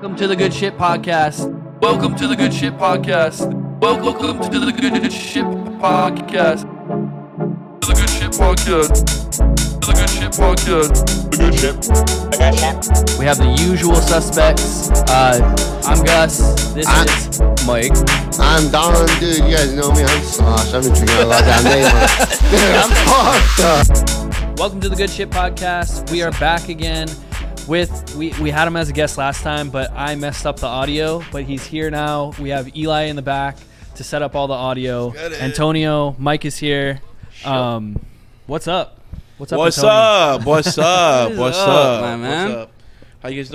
Welcome to the Good Shit Podcast. Welcome to the Good Shit Podcast. Welcome to the Good Shit Podcast. The Good Shit Podcast. The Good Shit Podcast. The Good Shit. The Good Shit. We have the usual suspects. I'm Gus. This is Mike. I'm Don. Dude, you guys know me. I'm Slosh. I've been drinking a lot down day. Dude, I'm fucked up. Welcome to the Good Shit Podcast. We are back again. We had him as a guest last time, but I messed up the audio. But he's here now. We have Eli in the back to set up all the audio. Antonio, Mike is here. What's up? What's up, my man? What's up? How you guys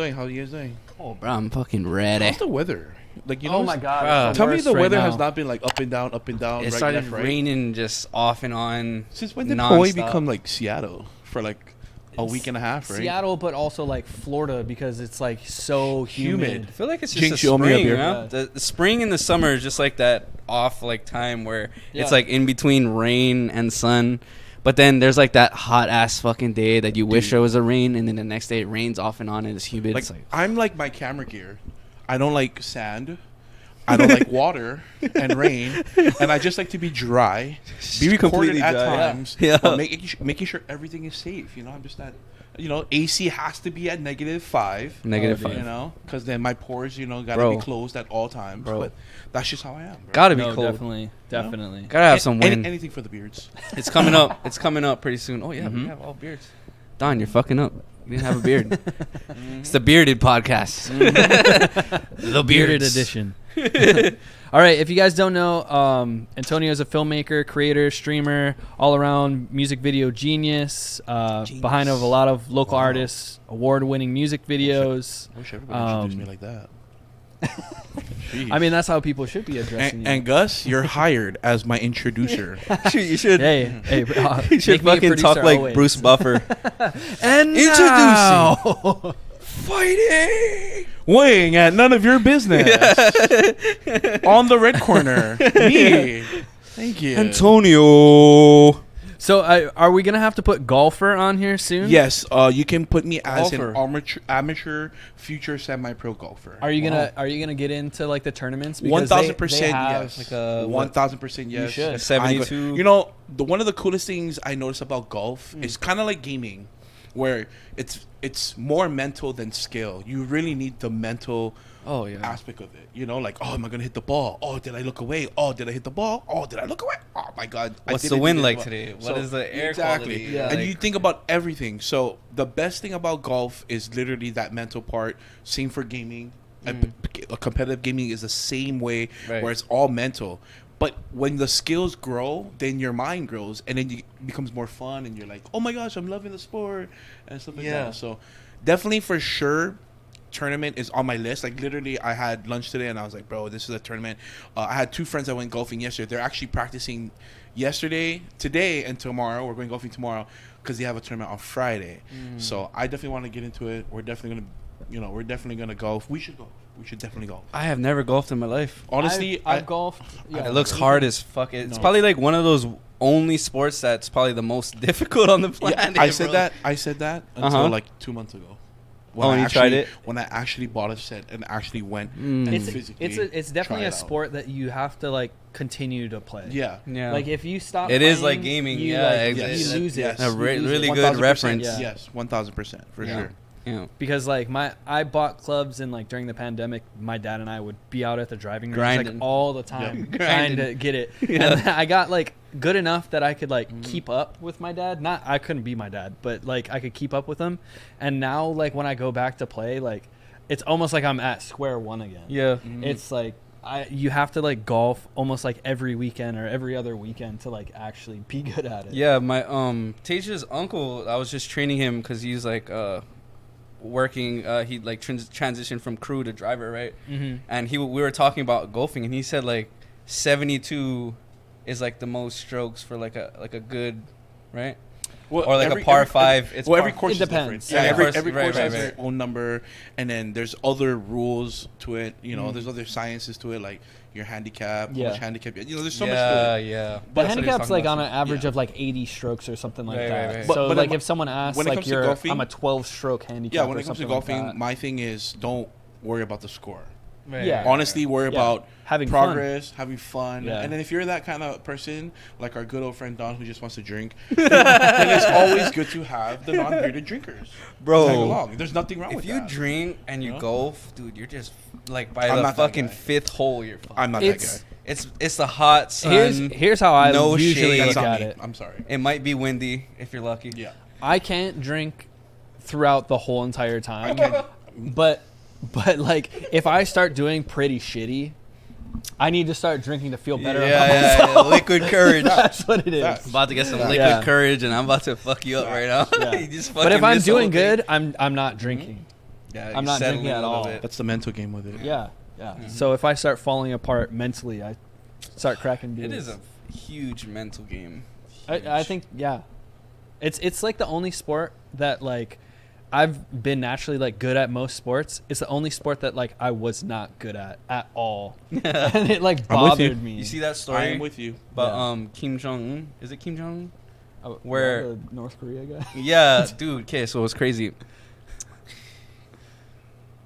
doing? Oh, bro, I'm fucking ready. How's the weather? Like, you know, oh my god! Tell me the weather right has not been like up and down. It started raining just off and on. Since when did Hawaii become like Seattle for like a week and a half, right? Seattle, but also like Florida because it's like so humid. I feel like it's just Jinx, the you owe me a spring, beer. The spring and the summer is just like that off like time where it's like in between rain and sun. But then there's like that hot ass fucking day that you wish there was a rain, and then the next day it rains off and on and it's humid. Like, It's like I'm like my camera gear. I don't like sand. I don't like water and rain, and I just like to be dry, be recorded completely at dry. times, Yeah. while making sure everything is safe. You know, I'm just that. You know, AC has to be at -5. -5. You know, because then my pores, gotta be closed at all times. Bro. But that's just how I am. Bro. Gotta be No, cold. definitely. Gotta have some wind. Anything for the beards. It's coming up. It's coming up pretty soon. Oh yeah, we have all beards. Don, you're fucking up. You didn't have a beard. It's the bearded podcast. The bearded edition. All right, if you guys don't know, Antonio is a filmmaker, creator, streamer, all-around music video genius. Behind of a lot of local artists, award-winning music videos. I wish everybody introduced me like that. I mean, that's how people should be addressing you. And Gus, you're hired as my introducer. You should. Hey, You should fucking talk like always. Bruce Buffer. And Introducing. now, Fighting, weighing at none of your business. On the red corner, me. Thank you, Antonio. So, are we gonna have to put golfer on here soon? Yes, you can put me as Golfer. an amateur, future semi-pro golfer. Are you gonna get into like the tournaments? 1,000% yes. yes. Like a 1,000% yes. You should. A 72. You know, one of the coolest things I noticed about golf is kind of like gaming, where it's more mental than skill. You really need the mental aspect of it. You know, like, oh, am I gonna hit the ball? Oh, did I look away? Oh, did I hit the ball? Oh, did I look away? Oh my God! What's the wind like today? What is the air exactly? quality? Yeah. And Like- you think about everything. So the best thing about golf is literally that mental part. Same for gaming. A competitive gaming is the same way, Right. where it's all mental. But when the skills grow, then your mind grows, and then it becomes more fun, and you're like, oh my gosh, I'm loving the sport, and stuff like that. So definitely for sure, tournament is on my list. Like literally, I had lunch today, and I was like, bro, this is a tournament. I had two friends that went golfing yesterday. They're actually practicing today, and tomorrow. We're going golfing tomorrow because they have a tournament on Friday. So I definitely want to get into it. We're definitely gonna golf. We should go. We should definitely go. I have never golfed in my life. Honestly, I've golfed. Yeah, It looks hard as fuck. It's No. probably like one of those only sports that's probably the most difficult on the planet. I said bro. that until like 2 months ago. When you tried it? When I actually bought a set and actually went and physically It's definitely tried a it out. sport that you have to like continue to play. Yeah. Yeah. Like if you stop, It is playing, like gaming, You, yeah, like, exactly. you lose Yes. it. A You re- lose really it. good 1000%, reference. Yeah. Yes, 1000% for Yeah. sure. Yeah. Because like I bought clubs and like during the pandemic, my dad and I would be out at the driving range Grinding. like all the time Yeah. trying Grinding. to get it. Yeah. And I got like good enough that I could like keep up with my dad. I couldn't be my dad, but like I could keep up with him. And now like when I go back to play, like it's almost like I'm at square one again. Yeah. It's like you have to like golf almost like every weekend or every other weekend to like actually be good at it. Yeah, my Taja's uncle, I was just training him because he's like working. He like transitioned from crew to driver, right? Mm-hmm. And we were talking about golfing, and he said like 72 is like the most strokes for like a good, right? Well, Or like a par five. It's every par- course It is depends. different. Yeah, every course- every right, course right, has right. their own number, and then there's other rules to it. You know, there's other sciences to it, like your handicap, how Yeah. much handicap. There's so yeah, much to it. yeah. The That's what he's handicap's talking like about. on an average Yeah. of like 80 strokes or something like Right, that. right, right. So But like if someone asks when it like comes to golfing- I'm a 12 stroke handicap. Yeah, when or it comes to something like golfing, that. my thing is don't worry about the score. Yeah. Honestly, worry about having progress, having fun. Yeah. And then if you're that kind of person, like our good old friend Don, who just wants to drink, then it's always good to have the non-bearded drinkers. Bro, Tag along. There's nothing wrong if with you that. drink and you golf, dude, you're just like by I'm the not that fucking guy. 5th hole, you're fucked. I'm not that guy. It's the hot sun. Here's how I no usually shade. look That's not at me. it. I'm sorry. It might be windy if you're lucky. Yeah. I can't drink throughout the whole entire I time. can't. But like if I start doing pretty shitty, I need to start drinking to feel better about myself. Liquid courage. That's what it is. Facts. About to get some Yeah. liquid Yeah. courage, and I'm about to fuck you up right now. Yeah. You just But if fucking I'm miss the whole doing thing. good, I'm not drinking. Yeah, I'm you not settle drinking in at a little all. bit. That's the mental game with it. Yeah. So if I start falling apart mentally, I start cracking beers. It is a huge mental game. I think it's like the only sport that like I've been naturally like good at most sports. It's the only sport that like I was not good at all, and it like I'm with you. bothered me. You see that I story am with you. about Yeah. Kim Jong Un? Is it Kim Jong Un? Oh, where- the North Korea guy. Yeah, dude. Okay, so it was crazy.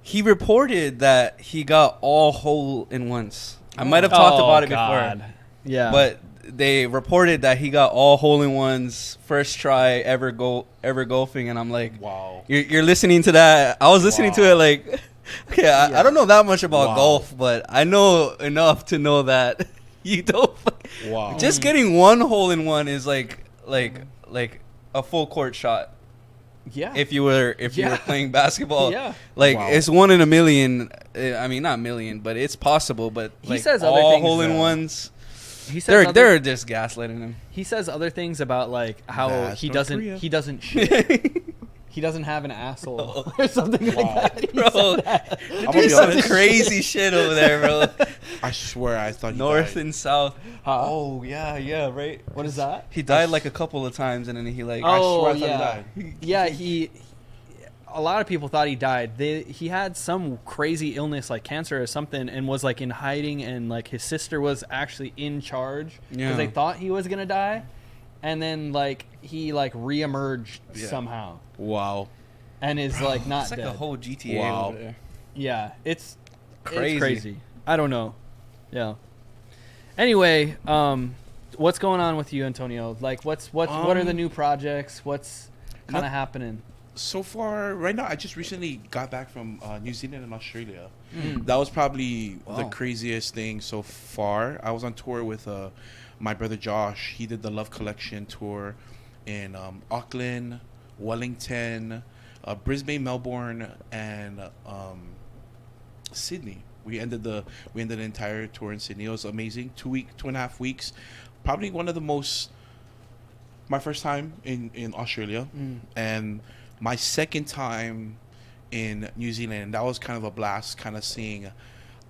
He reported that he got all hole-in-ones. I might have talked about it before, Yeah, but they reported that he got all hole-in-ones first try ever golfing, and I'm like, Wow. you're listening to that. I was listening to it like, okay, I don't know that much about Wow. golf, but I know enough to know that you don't. Wow. Just getting one hole-in-one is like a full court shot. yeah. If you were playing basketball, Yeah. like Wow. it's 1 in a million. I mean, not million, but it's possible. But He like says other all things, hole-in-ones, he says they're just gaslighting him. he says other things about like how That's he North doesn't Korea. he doesn't shit. He doesn't have an asshole or something Wow. like that. He Bro, said that. I'm gonna There's be some honest. crazy shit over there, bro. I swear I thought he North died. and south. Huh? Oh yeah, right. What is that? He died like a couple of times, and then he like. I Oh, swear I thought yeah. he died. Yeah, a lot of people thought he died. He had some crazy illness like cancer or something and was like in hiding, and like his sister was actually in charge because Yeah. they thought he was gonna die, and then like he like reemerged Yeah. somehow Wow. and is like not It's like dead. a whole GTA Wow. over there. Yeah, it's Crazy. crazy. I don't know. Yeah. Anyway, what's going on with you, Antonio? Like, what are the new projects? What's kind of happening? So far, right now, I just recently got back from New Zealand and Australia. Mm. That was probably the Wow. craziest thing so far. I was on tour with my brother Josh. He did the Love Collection tour in Auckland, Wellington, Brisbane, Melbourne, and Sydney. We ended the entire tour in Sydney. It was amazing. 2.5 weeks. Probably one of the most. My first time in Australia, and my second time in New Zealand. That was kind of a blast, kind of seeing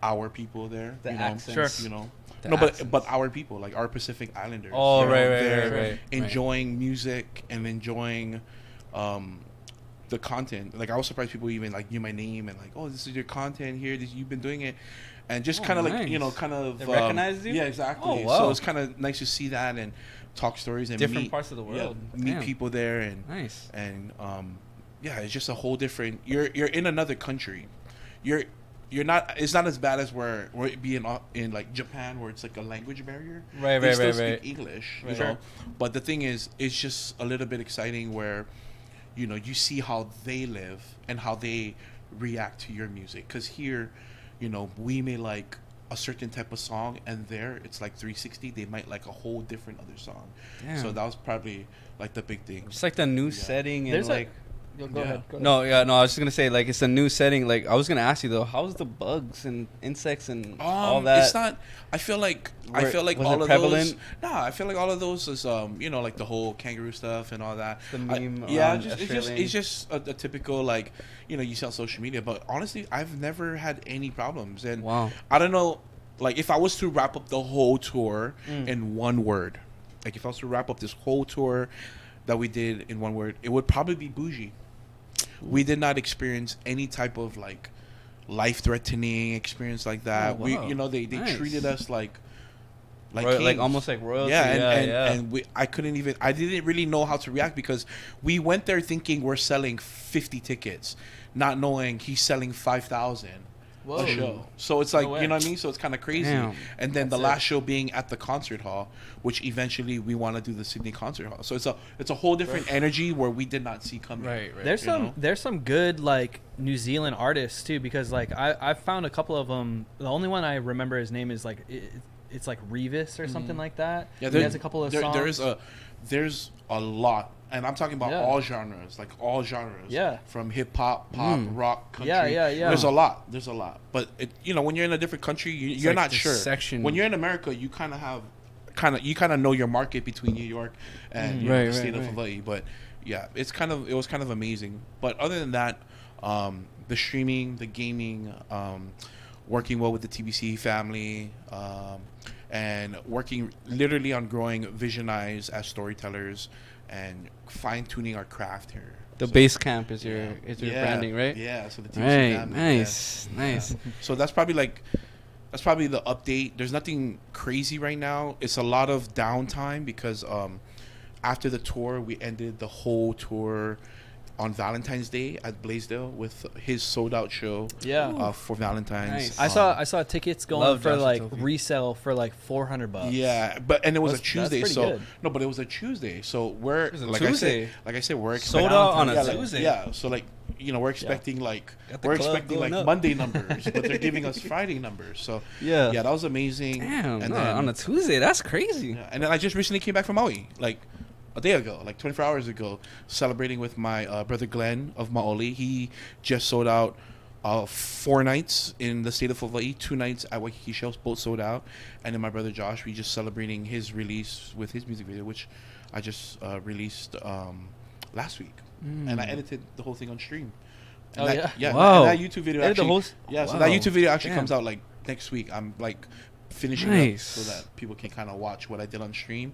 our people there. The you know, accents. Sure. You know. The No, accents. but our people, like our Pacific Islanders. Oh, you know, right, they're right. enjoying music and enjoying the content. Like I was surprised people even like knew my name and like, oh, this is your content here. You've been doing it, and just Oh, kind of nice. like kind of They recognized you? Yeah, exactly. Oh, wow. So it's kind of nice to see that and talk stories and Different meet, parts of the world. meet Damn. people there and Nice. yeah, it's just a whole different. You're in another country. You're not. It's not as bad as where it be in like Japan where it's like a language barrier. Right, They right, still right, speak right. English, Right. you know. But the thing is, it's just a little bit exciting where, you see how they live and how they react to your music. Because here, we may like a certain type of song, and there it's like 360. They might like a whole different other song. Damn. So that was probably like the big thing. Just like the new setting and There's like. Go Yeah. ahead. Go ahead. No, I was just gonna say like it's a new setting. Like I was gonna ask you though, how's the bugs and insects and all that? It's not. I feel like Was all it of prevalent? those. Nah, I feel like all of those is like the whole kangaroo stuff and all that. The meme yeah, on it's just a typical like you see on social media. But honestly, I've never had any problems. And Wow. I don't know, like if I was to wrap up the whole tour in one word, like if I was to wrap up this whole tour that we did in one word, it would probably be bougie. We did not experience any type of like life-threatening experience like that. Oh, wow. They Nice. treated us like Like kings. almost like royalty. Yeah, and I didn't really know how to react because we went there thinking we're selling 50 tickets, not knowing he's selling 5,000. Whoa. a show. So it's like, way. you know what I mean? So it's kind of crazy. Damn. And then That's the it. last show being at the concert hall, which eventually we want to do the Sydney concert hall. So it's a whole different energy where we did not see coming. Right. There's You some know? there's some good like New Zealand artists too, because like I've found a couple of them. The only one I remember his name is like it's like Revis or something like that. Yeah, he has a couple of songs. There's a lot, and I'm talking about Yeah. all genres, like all genres. Yeah. From hip hop, pop, rock, country. Yeah. There's a lot. There's a lot, but when you're in a different country, you're like not the sure. section. When you're in America, you kind of know your market between New York and the state of Hawaii. But yeah, it was kind of amazing. But other than that, the streaming, the gaming, working well with the TBC family, and working literally on growing Vision Eyes as storytellers and fine tuning our craft here. The So- base camp is your branding, right? Yeah, so the TBC Right. family, Nice. yeah. Nice. So that's probably the update. There's nothing crazy right now. It's a lot of downtime because after the tour, we ended the whole tour on Valentine's Day at Blaisdell with his sold out show. Yeah. For Valentine's. Nice. I saw tickets going Love for Josh like and Sophie. resale for like $400. Yeah, and it was a That's Tuesday, pretty so good. no, but it was a Tuesday, so we're was a like Tuesday? I said, we're Sold expecting out on a yeah, Tuesday. Yeah, so like we're expecting like Got the we're club expecting going like up. Monday numbers, but they're giving us Friday numbers. So Yeah. that was amazing. Damn. and No, then on a Tuesday, that's crazy. yeah, and then I just recently came back from Maui, like a day ago, like 24 hours ago, celebrating with my brother Glenn of Maoli. He just sold out 4 nights in the state of Hawaii, 2 nights at Waikiki Shells, both sold out. And then my brother Josh, we just celebrating his release with his music video, which I just released last week. And I edited the whole thing on stream. And Oh, that, yeah? Wow. and that YouTube video Edited the actually, whole so Wow. that YouTube video actually Damn. comes out like next week. I'm like finishing up Nice. so that people can kind of watch what I did on stream.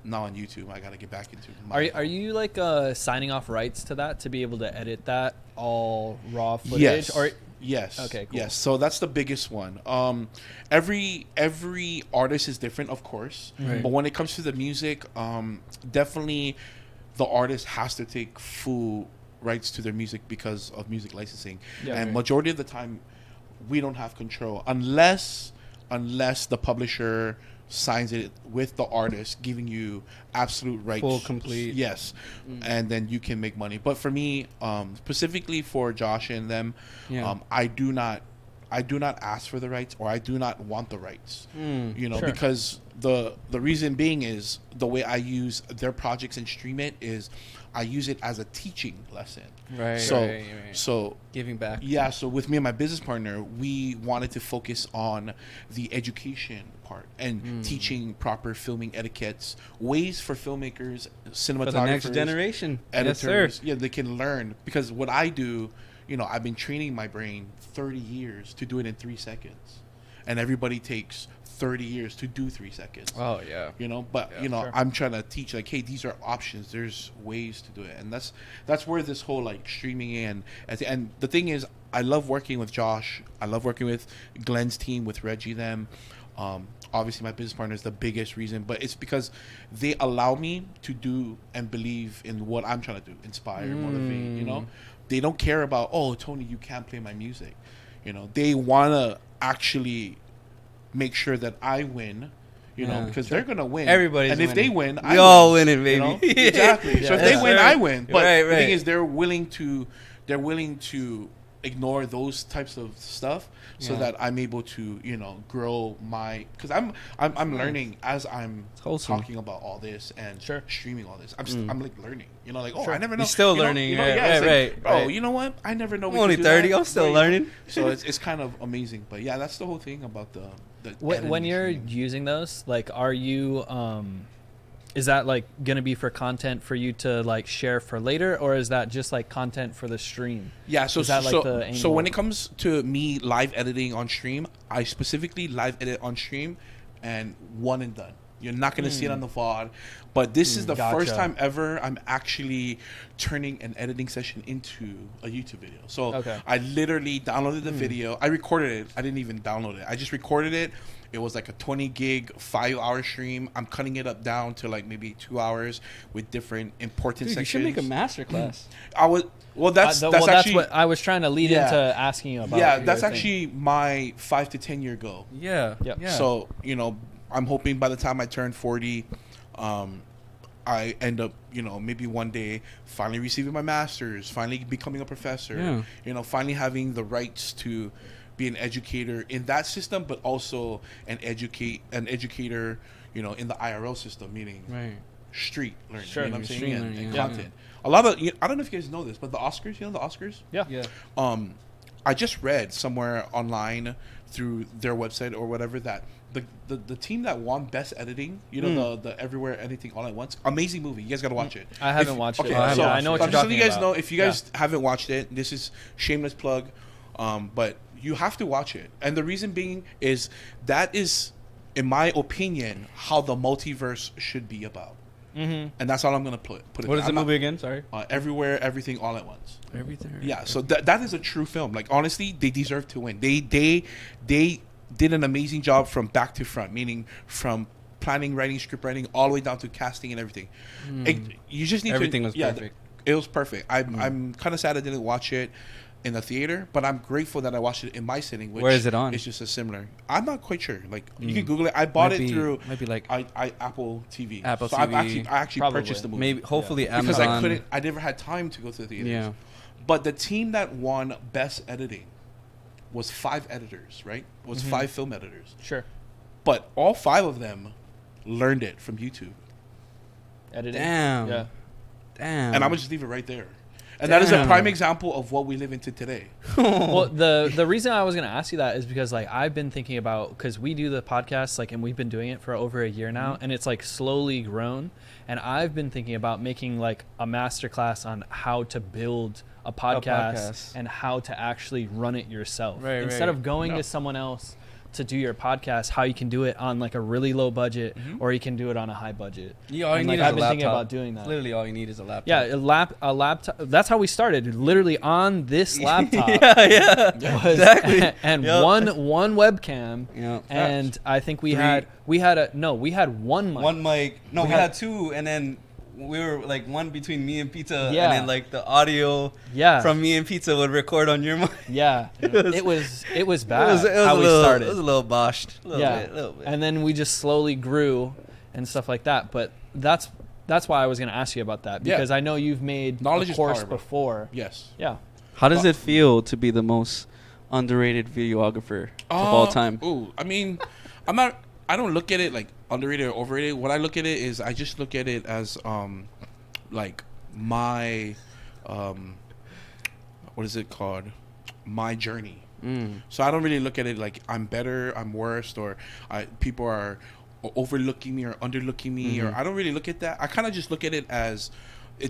Now on YouTube, I gotta get back into. Are you like signing off rights to that to be able to edit that all raw footage? Yes. Or Yes. Okay, cool. Yes. So that's the biggest one. Every artist is different, of course. Right. But when it comes to the music, definitely the artist has to take full rights to their music because of music licensing. Yeah, and right. majority of the time, we don't have control unless the publisher signs it with the artist, giving you absolute rights, Full, complete. yes, and then you can make money. But for me, specifically for Josh and them, Yeah. I do not ask for the rights, or I do not want the rights. Sure. Because the reason being is the way I use their projects and stream it is I use it as a teaching lesson. Right. So right. so Giving back. yeah, so with me and my business partner, we wanted to focus on the education part and teaching proper filming etiquettes, ways for filmmakers, cinematographers, For the next generation. editors, Yes, sir. they can learn. Because what I do, I've been training my brain 30 years to do it in 3 seconds, and everybody takes 30 years to do 3 seconds. Oh, yeah. But sure. I'm trying to teach like, hey, these are options. There's ways to do it, and that's where this whole like streaming and the thing is, I love working with Josh. I love working with Glenn's team, with Reggie them. Obviously, my business partner is the biggest reason, but it's because they allow me to do and believe in what I'm trying to do, inspire, motivate. They don't care about, oh, Tony, you can't play my music. They want to actually make sure that I win, Yeah, because they're gonna win. Everybody's and if winning. they win, We all winning, baby. Exactly. So if they Yes, win, sir. I win. But Right, the thing right. is, they're willing to ignore those types of stuff so Yeah. that I'm able to grow my, because I'm learning as I'm wholesome. talking about all this and Sure. streaming all this. I'm like learning. Like, oh, Sure. I never know. You're still you know, learning, you know, right, yeah, it's right, like, right, Oh, right. you know what? I never know. I'm only 30. I'm still learning. So it's kind of amazing. But yeah, that's the whole thing about the when editing you're streaming. using those, like, are you is that like gonna be for content for you to like share for later, or is that just like content for the stream? Yeah, so Is that, like, so, the so when angle? it comes to me live editing on stream, I specifically live edit on stream and one and done. You're not going to see it on the VOD. But this is the first Gotcha. time ever I'm actually turning an editing session into a YouTube video. So Okay. I literally downloaded the video. I recorded it. I didn't even download it. I just recorded it. It was like a 20 gig, 5-hour stream. I'm cutting it up down to like maybe 2 hours with different important Dude, you should sections. make a masterclass. I was well. That's that's actually what I was trying to lead Yeah. into asking you about. yeah. your That's thing. actually my 5 to 10 year goal. Yeah. Yep. Yeah. So I'm hoping by the time I turn 40, I end up maybe one day finally receiving my master's, finally becoming a professor. Yeah. Finally having the rights to be an educator in that system, but also an educator, in the IRL system, meaning right. street learning. Sure. You know what I'm saying? Street And, learning, and yeah. content. A lot of I don't know if you guys know this, but the Oscars, the Oscars. Yeah. Yeah. I just read somewhere online through their website or whatever that the team that won best editing, the Everywhere Anything All at Once, amazing movie. You guys gotta watch it. I haven't watched it. Okay, I so I know what I'm you're just letting talking you guys about. know if you guys haven't watched it. This is shameless plug, but you have to watch it, and the reason being is that is, in my opinion, how the multiverse should be about. And that's all I'm gonna put it. What is there. the movie again? Sorry. Everywhere, Everything, All at Once. Everything. Yeah, so that is a true film. Like honestly, they deserve to win. They did an amazing job from back to front, meaning from planning, writing, script writing, all the way down to casting and everything. You just need Everything to, was yeah, perfect. It was perfect. I'm kind of sad I didn't watch it in the theater, but I'm grateful that I watched it in my sitting. Which Where is it on? It's just a similar. I'm not quite sure. Like you can Google it. I bought Might it be- through might be like Apple TV. Apple so TV. I actually Probably. purchased the movie. maybe hopefully Because Amazon. I never had time to go to the theaters. Yeah. But the team that won best editing was 5 editors, right? It was 5 film editors. Sure. But all 5 of them learned it from YouTube. Editing. Damn. Yeah. Damn. And I'm gonna just leave it right there. And that is a Damn. prime example of what we live into today. Well, the reason I was gonna ask you that is because like I've been thinking about, because we do the podcast and we've been doing it for over a year now, and it's like slowly grown, and I've been thinking about making like a masterclass on how to build a podcast and how to actually run it yourself instead of going to someone else to do your podcast, how you can do it on like a really low budget or you can do it on a high budget. Yeah, all you And, need like, is I've a been thinking laptop. about doing that. Literally, all you need is a laptop. Yeah, a laptop. That's how we started. Literally on this laptop. yeah. Was, Exactly. And Yep. one webcam. Yeah. And I think we Three. had one mic. One mic. No, We we had- had 2, and then we were like one between me and Pizza, Yeah. and then like the audio Yeah. from me and Pizza would record on your mic. Yeah. It was bad It was how a we little, started. It was a little boshed. A little bit. And then we just slowly grew and stuff like that. But that's why I was going to ask you about that, Yeah. because I know you've made Knowledge a is course power, bro. before. Yes. Yeah. How does it feel to be the most underrated videographer of all time? Ooh, I mean, I don't look at it like underrated or overrated. What I look at it is I just look at it as like my what is it called? My journey. So I don't really look at it like I'm better, I'm worse, or people are overlooking me or underlooking me, or I don't really look at that. I kind of just look at it as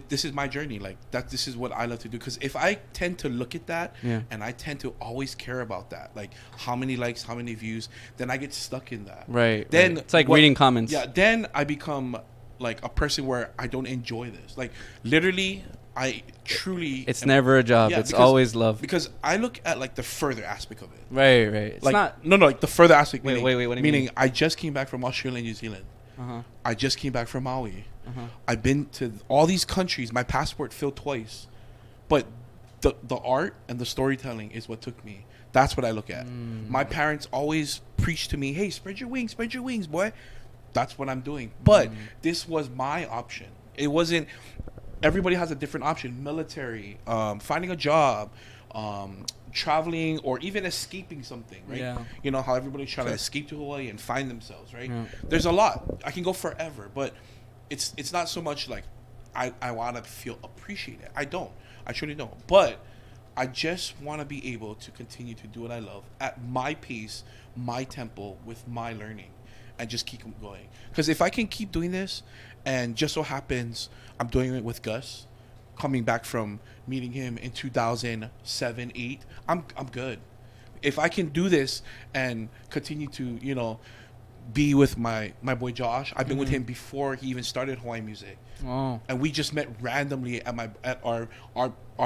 this is my journey. Like this is what I love to do. Because if I tend to look at that, and I tend to always care about that, like how many likes, how many views, then I get stuck in that. Right. Then it's like reading comments. Yeah. Then I become like a person where I don't enjoy this. Like literally, I truly. It's never a job. Yeah, it's because- always love. Because I look at like the further aspect of it. Right. It's Like not. no, like the further aspect. Wait, meaning, wait, what do you meaning mean? I just came back from Australia and New Zealand. I just came back from Maui. I've been to all these countries. My passport filled twice, but the art and the storytelling is what took me. That's what I look at. My parents always preached to me, "Hey, spread your wings, boy." That's what I'm doing. But this was my option. It wasn't. Everybody has a different option: military, finding a job, traveling, or even escaping something. Right? Yeah. You know how everybody's trying to escape to Hawaii and find themselves. Right? There's a lot. I can go forever, but it's not so much like I want to feel appreciated. I don't. I truly don't. But I just want to be able to continue to do what I love at my pace, my tempo, with my learning, and just keep going. Because if I can keep doing this, and just so happens I'm doing it with Gus, coming back from meeting him in 2007, 8, I'm good. If I can do this and continue to, be with my boy Josh. I've been with him before he even started Hawaiian music. Oh. And we just met randomly at our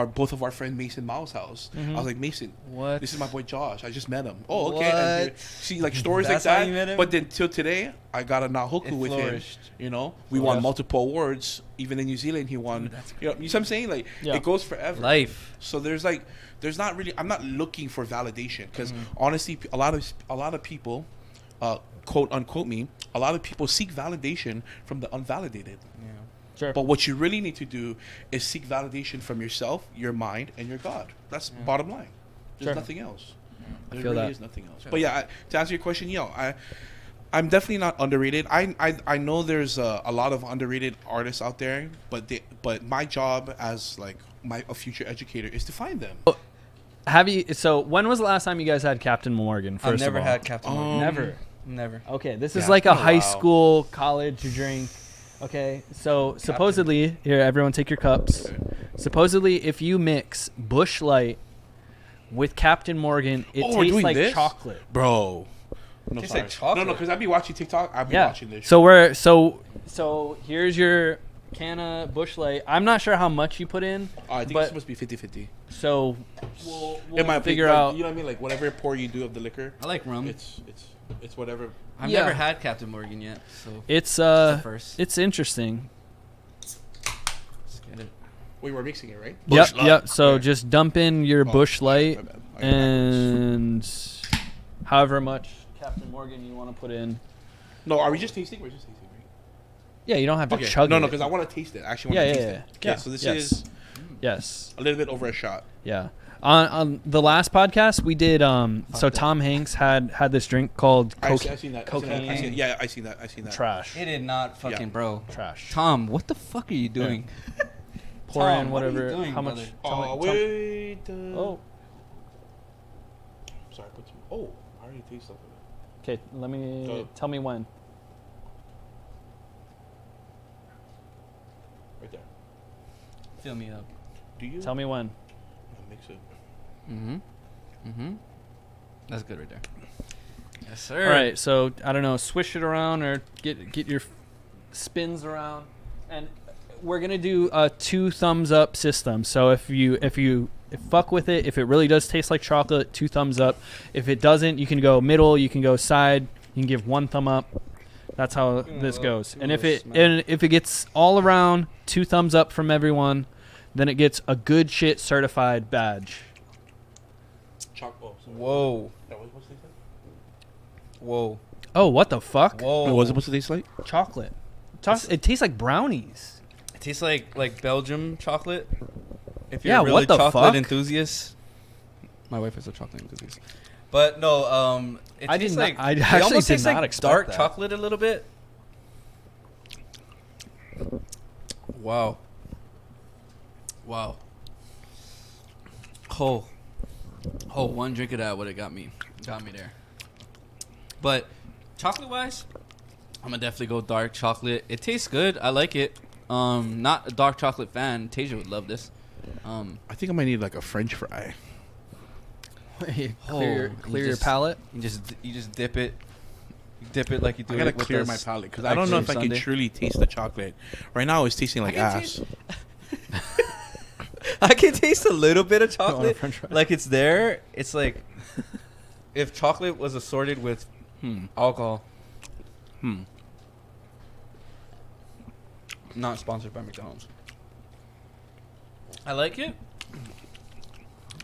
both of our friend Mason Mao's house. I was like, Mason, What? this is my boy Josh. I just met him. Oh, okay. And What? see, like stories That's like how that. you met him? But then till today, I got a Nahoku It with flourished. him. You know, we won multiple awards. Even in New Zealand, he won. Dude, that's you know what I'm saying? Like Yeah. it goes forever. Life. So there's not really. I'm not looking for validation because honestly, a lot of people, quote unquote me, a lot of people seek validation from the unvalidated. Sure. But what you really need to do is seek validation from yourself, your mind, and your God. That's bottom line. There's Sure. nothing else. There feel really that. is nothing else. But yeah, to answer your question, I'm definitely not underrated. I know there's a lot of underrated artists out there, but my job as like a future educator is to find them. Have you? So when was the last time you guys had Captain Morgan? First I've never of all? had Captain Morgan. Never. Never. Okay, this is Yeah, like a it's been a high while. school, college drink. Okay, so supposedly, here, everyone take your cups. Supposedly, if you mix Busch Light with Captain Morgan, it Oh, we're tastes doing like this? chocolate. Bro. No, Tastes sorry. like chocolate. No, because I be watching TikTok. I be Yeah. watching this. So here's your can of Busch Light. I'm not sure how much you put in. I think but- it's supposed to be 50-50. So we'll In my figure opinion, out. you know what I mean? Like whatever pour you do of the liquor, I like rum. it's whatever. I've Yeah. never had Captain Morgan yet, so It's the first. it's interesting. Let's get it. We were mixing it, right? Yep, Light. yep. So Okay. just dump in your Oh, Busch Light my bad. I got backwards. and however much Captain Morgan you want to put in. No, are we just tasting? We're just tasting, right? Yeah, you don't have to Okay. chug No, it. no, because I want to taste it. I actually Yeah, want to yeah, taste yeah. it. Okay, Yeah. so this Yes. is Yes. a little bit over a shot. Yeah. On the last podcast we did, so Tom Hanks had this drink called I cocaine. seen that. cocaine. I seen that. Yeah, I seen that. I seen that. Trash. It did not fucking, Yeah. bro. Trash. Tom, what the fuck are you doing? Pour Tom, in what are you whatever. doing, how much? brother? Oh wait. Oh. Sorry. Put some. Oh, I already taste something. Okay. Let me Go. tell me when. Right there. Fill me up. Do you? Tell me when. I'll mix it. That's good right there. Yes, sir. All right. So I don't know. Swish it around or get your spins around, and we're gonna do a 2 thumbs up system. So if fuck with it, if it really does taste like chocolate, 2 thumbs up. If it doesn't, you can go middle. You can go side. You can give 1 thumb up. That's how this goes. And if it gets all around 2 thumbs up from everyone, then it gets a good shit certified badge. Oh, sorry. Whoa. That was supposed to taste like? Whoa. Oh, what the fuck? Whoa. Wait, what's it supposed to taste like? Chocolate. It tastes like brownies. It tastes like Belgium chocolate. If Yeah, you're a really what the chocolate fuck? enthusiast. My wife is a chocolate enthusiast. But no, it I tastes did not- like I it actually almost did tastes not like expect dark that. chocolate a little bit. Wow. Wow. One drink of that would have got me there. But chocolate wise, I'm gonna definitely go dark chocolate. It tastes good. I like it. Not a dark chocolate fan. Tasia would love this. I think I might need like a French fry. clear your palate. You just dip it. You dip it like you do I gotta it with clear us my palate because like I don't know if I Sunday. can truly taste the chocolate. Right now, it's tasting like can ass. I can taste a little bit of want a chocolate. French fry? Like it's there. It's like if chocolate was assorted with alcohol. Not sponsored by McDonald's. I like it.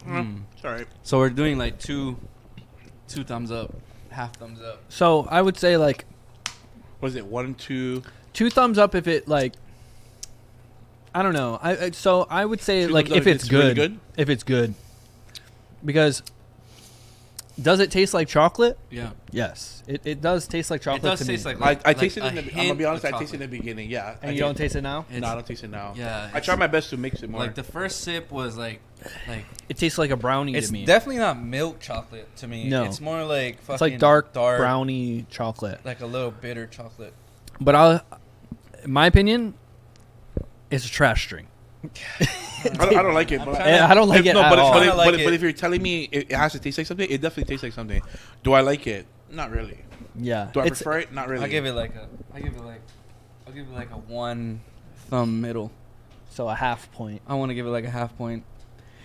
It's alright. So we're doing like two thumbs up, half thumbs up. So I would say like Was it 1, 2? 2 thumbs up if it like. I don't know. So I would say 2 like thumbs up if it's really good, good? if it's good, because does it taste like chocolate? Yeah. Yes, it does taste like chocolate. It does to taste me. like I tasted a it. I'm gonna hint be honest. of I tasted it in chocolate. the beginning. Yeah. And you don't taste it now. No, I don't taste it now. Yeah, I try my best to mix it more. Like the first sip was like It tastes like a brownie it's to me. definitely not milk chocolate to me. No. It's more like fucking It's like dark brownie chocolate. like a little bitter chocolate. But in my opinion, it's a trash drink. I don't like it. But I don't like it no, at but, all. I like but it. if you're telling me it has to taste like something, it definitely tastes like something. Do I like it? Not really. Yeah. Do I prefer it? Not really. I'll give it like a 1 thumb middle. So a half point. I want to give it like a half point.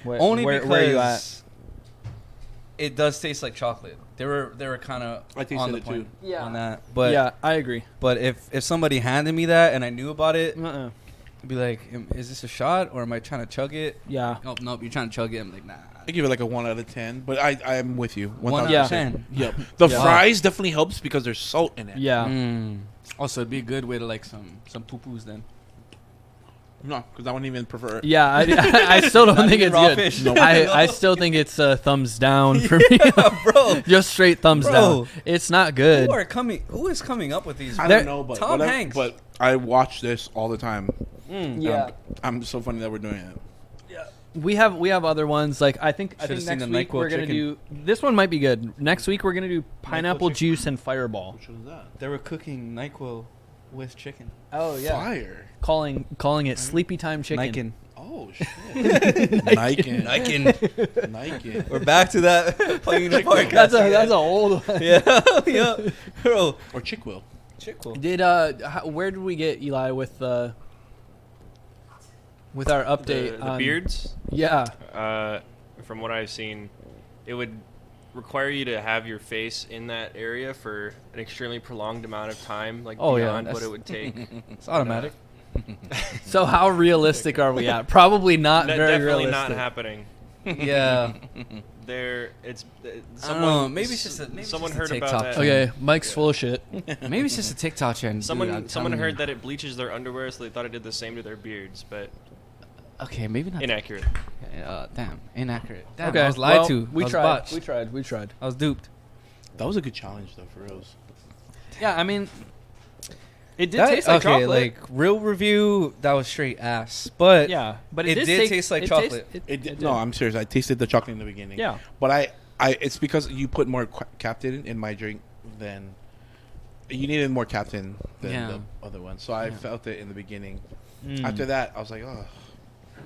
Only Because where are you at? it does taste like chocolate. They were kind of I tasted on the it point too. on that. But yeah, I agree. But if somebody handed me that and I knew about it, Uh-uh. I'd be like, is this a shot or am I trying to chug it? Yeah. Oh, nope, you're trying to chug it. I'm like, nah. I give it like a 1 out of 10, but I'm with you. 1 out 1000%. of 10. Yep. The Yeah. fries definitely helps because there's salt in it. Yeah. Also, it'd be a good way to like some poo-poos then. No, because I wouldn't even prefer it. Yeah, I still don't think it's raw good. fish. Nope. I still think it's a thumbs down for me. Bro. Just straight thumbs Bro. down. It's not good. Who is coming up with these? I There- don't know, but Tom whatever, Hanks. But I watch this all the time. Yeah. I'm so funny that we're doing it. We have other ones like I think Should've seen next the week NyQuil we're gonna chicken. do this one might be good. Next week we're gonna do pineapple chicken. juice and fireball. Which one is that? They were cooking NyQuil with chicken. Oh Fire. calling it sleepy time chicken. Oh shit. Nike. Nike. We're back to that playing the podcast. That's a old one. yeah, bro. Or Chick-fil. Chick-fil. Did where did we get Eli with our update The on beards, Yeah. from what I've seen, it would require you to have your face in that area for an extremely prolonged amount of time, like Oh, yeah, beyond what that's- it would take. It's automatic. So how realistic are we at? Probably not very Definitely realistic. not happening. Yeah. It's I don't know. someone. Maybe it's just a someone just a heard about TikTok that. trend. Okay, Mike's full of shit. Maybe it's just a TikTok trend. Someone dude, I'm someone telling heard you. that it bleaches their underwear, so they thought it did the same to their beards, but Okay, maybe not. inaccurate. Damn, inaccurate. Damn, Okay, I was lied well, to. We I was tried. botched. We tried. I was duped. That was a good challenge though, for reals. Yeah, I mean, it did That- taste like okay, chocolate. like real review, that was straight ass. But yeah, but it did taste like chocolate. It did. No, I'm serious. I tasted the chocolate in the beginning. Yeah. But I it's because you put more Captain in my drink than you needed more Captain than Yeah. the other one. So I felt it in the beginning. Mm. After that, I was like, oh,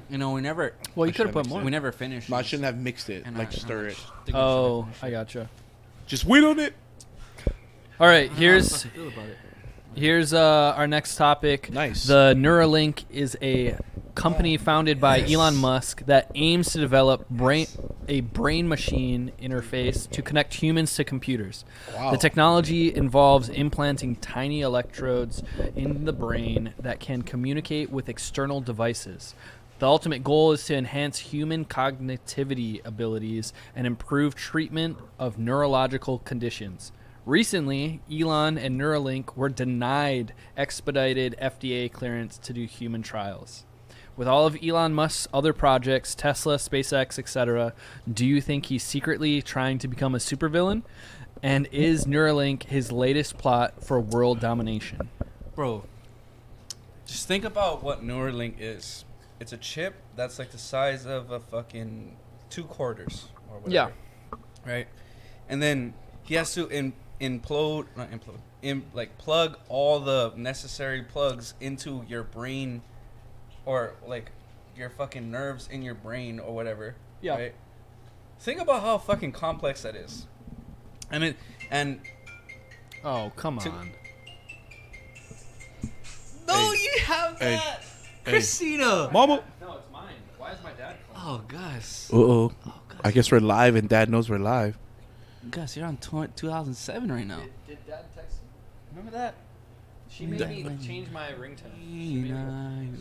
you know, we never Well, you I could have should've put mixed more. it. we never finished. no, I this. shouldn't have mixed it. And Like I- stir it. Oh, I gotcha. Just wait on it. All right, here's our next topic. Nice. The Neuralink is a company founded by Elon Musk that aims to develop a brain-machine interface to connect humans to computers. Wow. The technology involves implanting tiny electrodes in the brain that can communicate with external devices. The ultimate goal is to enhance human cognitivity abilities and improve treatment of neurological conditions. Recently, Elon and Neuralink were denied expedited FDA clearance to do human trials. With all of Elon Musk's other projects, Tesla, SpaceX, etc., do you think he's secretly trying to become a supervillain? And is Neuralink his latest plot for world domination? Bro, just think about what Neuralink is. It's a chip that's like the size of a fucking 2 quarters or whatever. Yeah. Right? And then he has to plug all the necessary plugs into your brain or like your fucking nerves in your brain or whatever. Yeah. Right? Think about how fucking complex that is. And Oh, come To- on. no, Hey. you have Hey. that, Hey. Christina. Mama. No, it's mine. Why is my dad Oh, Gus. Uh-oh. Oh, Gus. I guess we're live and Dad knows we're live. Gus, you're on 2007 right now. Did dad text? Remember that? She made me change my ringtone.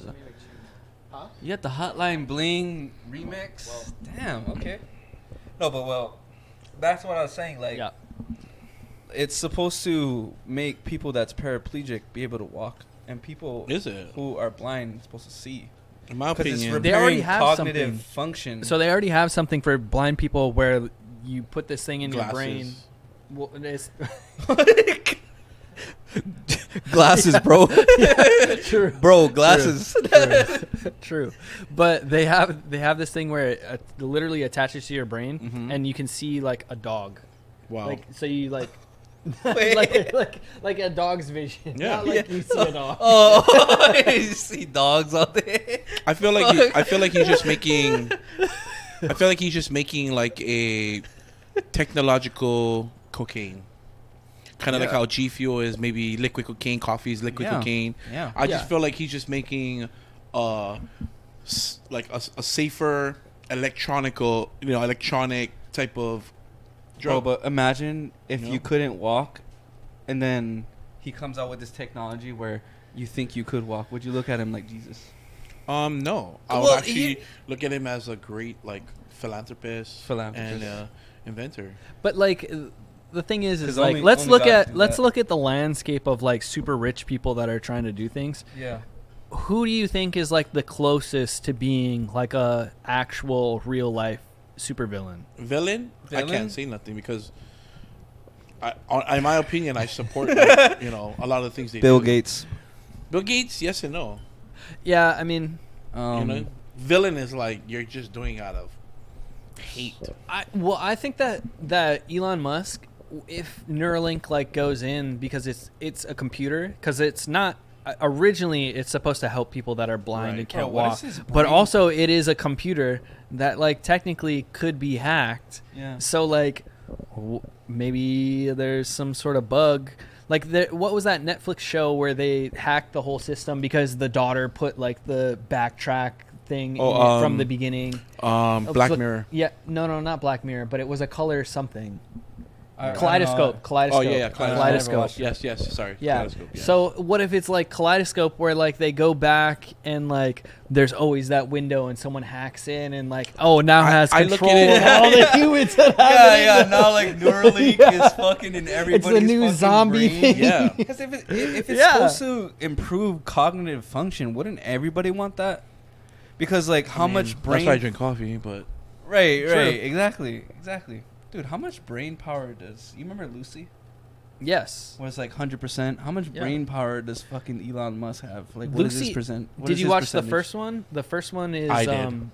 Huh? You got the Hotline Bling remix. Damn. Okay. No, but that's what I was saying. Like, Yeah. it's supposed to make people that's paraplegic be able to walk, and people Is it? who are blind supposed to see. In my Because it's opinion. They already repairing have cognitive something. function. So they already have something for blind people where you put this thing in your brain. Glasses. Well, it's Glasses, bro. true. Bro, glasses. True, but they have this thing where it literally attaches to your brain, Mhm. and you can see like a dog. Wow. Like so you like. Wait. like a dog's vision. Yeah. Not like you see a dog. Oh, you see dogs out there. I feel like he's just making. I feel like he's just making like a technological cocaine. Kind of Yeah. like how G Fuel is maybe liquid cocaine, coffee is liquid Yeah. cocaine. Yeah. I Yeah. just feel like he's just making like a safer electronic type of Bro, drug. but imagine if You know? you couldn't walk, and then he comes out with this technology where you think you could walk. Would you look at him like Jesus? No, I would Well, actually look at him as a great like philanthropist, Philanthropist. and inventor. But like the thing is 'Cause like only- let's only look God at can do let's that. look at the landscape of like super rich people that are trying to do things. Yeah. Who do you think is like the closest to being like a actual real life supervillain? Villain? I Villain? can't say nothing because, in my opinion, I support like, a lot of the things they Bill do. Gates. Bill Gates, yes and no. Yeah, I mean, Villain is like you're just doing out of hate. I think that Elon Musk, if Neuralink like goes in because it's a computer, because it's not originally it's supposed to help people that are blind Right. and can't Bro, what walk, is his but brain? also it is a computer that like technically could be hacked. Yeah. So like maybe there's some sort of bug. Like what was that Netflix show where they hacked the whole system because the daughter put like the backtrack thing in it from the beginning? Black Flick- Mirror. Yeah, no, not Black Mirror, but it was a color something. I don't Kaleidoscope. know. Kaleidoscope. Oh yeah, Kaleidoscope. Yes. Sorry. Yeah. Kaleidoscope, yeah. So what if it's like Kaleidoscope where like they go back and like there's always that window and someone hacks in and like now has I look control at it- of all the humans that have Yeah, it. now like Neuralink Yeah. is fucking in everybody's new fucking zombie brain. thing. Yeah. Because if it's Yeah. supposed to improve cognitive function, wouldn't everybody want that? Because like how much brain? That's why I drink coffee, but Right, True. exactly. Dude, how much brain power does you remember Lucy? Yes. Was like 100%. How much Yeah. brain power does fucking Elon Musk have? Like, what is his Lucy, percent? What did is you his watch percentage? the first one? The first one is I did.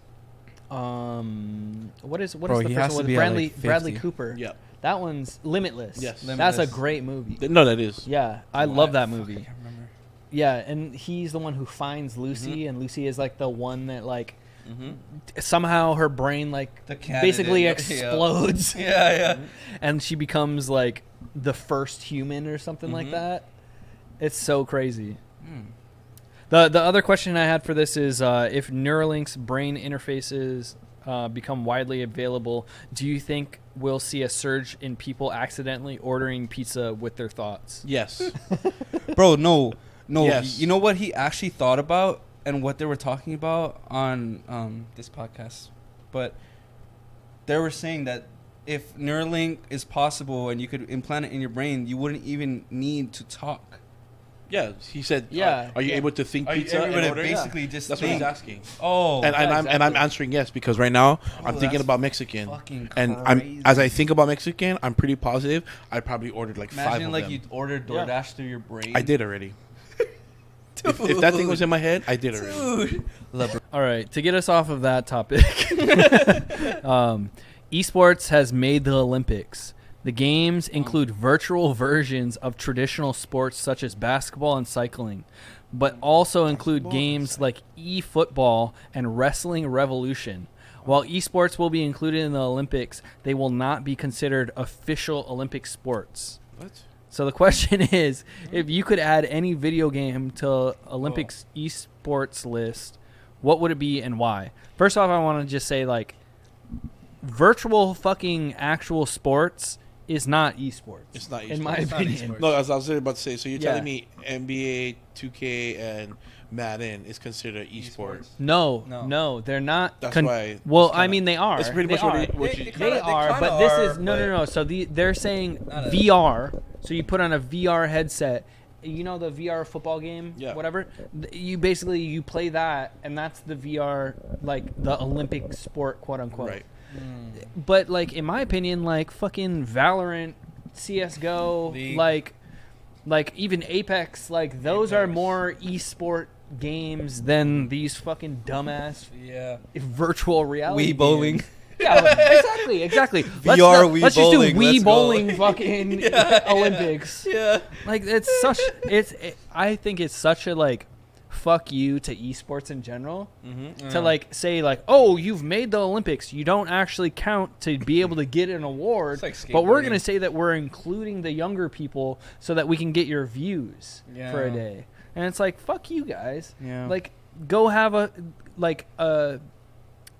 What is Bro, the he first has one to with be at, Bradley like, Bradley 50. Cooper? yeah. That one's Limitless. Yes. That's a Limitless. great movie. No, that is. Yeah, I Oh, love that fuck, movie. I can't remember. Yeah, and he's the one who finds Lucy, and Lucy is like the one that like Mm-hmm. somehow her brain like The candidate, basically yeah. explodes, Yeah. and she becomes like the first human or something like that. It's so crazy. The other question I had for this is if Neuralink's brain interfaces become widely available, do you think we'll see a surge in people accidentally ordering pizza with their thoughts? Yes. Bro, no. Yes. You know what he actually thought about and what they were talking about on this podcast? But they were saying that if Neuralink is possible and you could implant it in your brain, you wouldn't even need to talk. Yeah. He said. Yeah, Are you yeah. able to think Are you pizza? able and to order? basically just That's what think? he's asking. Oh, And I'm exactly. answering yes because right now I'm thinking that's about Mexican. fucking And crazy. as I think about Mexican, I'm pretty positive I probably ordered like 5 imagine of like them. you ordered Yeah. DoorDash through your brain. I did already. If that thing was in my head, I did already. Dude. All right, to get us off of that topic, esports has made the Olympics. The games include virtual versions of traditional sports such as basketball and cycling, but also include games like eFootball and Wrestling Revolution. While esports will be included in the Olympics, they will not be considered official Olympic sports. What? So the question is, if you could add any video game to Olympics esports list, what would it be and why? First off, I want to just say like virtual fucking actual sports is not esports. It's not in my esports. It's not opinion. No, as I was about to say, so you're Yeah. telling me NBA, 2K, and Madden is considered esports? No, No. they're not. That's why Well, it's I kinda- mean, they are. It's pretty They much are. what you They They kinda are, but this is are, no. So they're saying Not a- VR. So you put on a VR headset. You know the VR football game, Yeah. whatever. You basically you play that, and that's the VR like the Olympic sport, quote unquote. Right. But like in my opinion, like fucking Valorant, CS:GO, League. like even Apex, like those are Apex. more esport games than these fucking dumbass Yeah. virtual reality Wii bowling. games. Yeah, exactly. VR Wii let's just bowling, do Wii let's go. bowling fucking Olympics. Yeah. Like it's such I think it's such a like fuck you to esports in general. Mm-hmm. To like say like, oh, you've made the Olympics, you don't actually count to be able to get an award. It's like But we're skateboarding. gonna say that we're including the younger people so that we can get your views for a Yeah. day. And it's like, fuck you guys. Yeah. Like, go have a like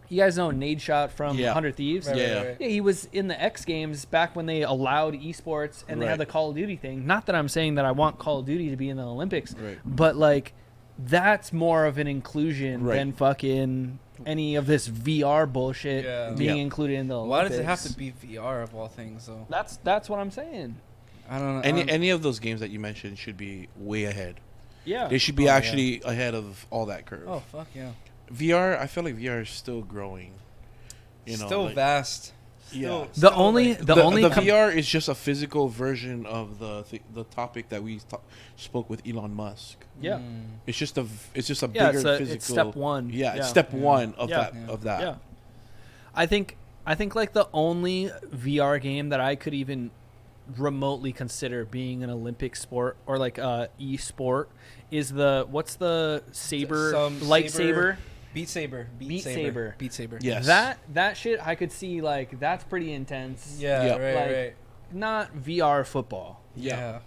you guys know Nade Shot from Yeah. 100 Thieves? Right, Yeah. right. Yeah, he was in the X Games back when they allowed esports and they Right. had the Call of Duty thing. Not that I'm saying that I want Call of Duty to be in the Olympics, Right. but like that's more of an inclusion Right. than fucking any of this VR bullshit Yeah. being Yeah. included in the Olympics. Why does it have to be VR of all things, though? That's what I'm saying. I don't know. Any of those games that you mentioned should be way ahead. Yeah. They should be Oh, yeah. actually ahead of all that curve. Oh fuck yeah! VR, I feel like VR is still growing. You know, Still like- vast. Yeah. The Still, only like- the only com- VR is just a physical version of the topic that we spoke with Elon Musk. yeah. It's just a Yeah, bigger it's physical. step one. Yeah, it's Yeah. step Yeah. one of Yeah. that Yeah. of that. Yeah. I think like the only VR game that I could even remotely consider being an Olympic sport or like e-sport is what's the saber Some lightsaber? Beat Saber. Beat Saber. Beat Saber. Yes. That shit I could see like that's pretty intense. Yeah. Yeah. Right. Like, right. Not VR football. Yeah.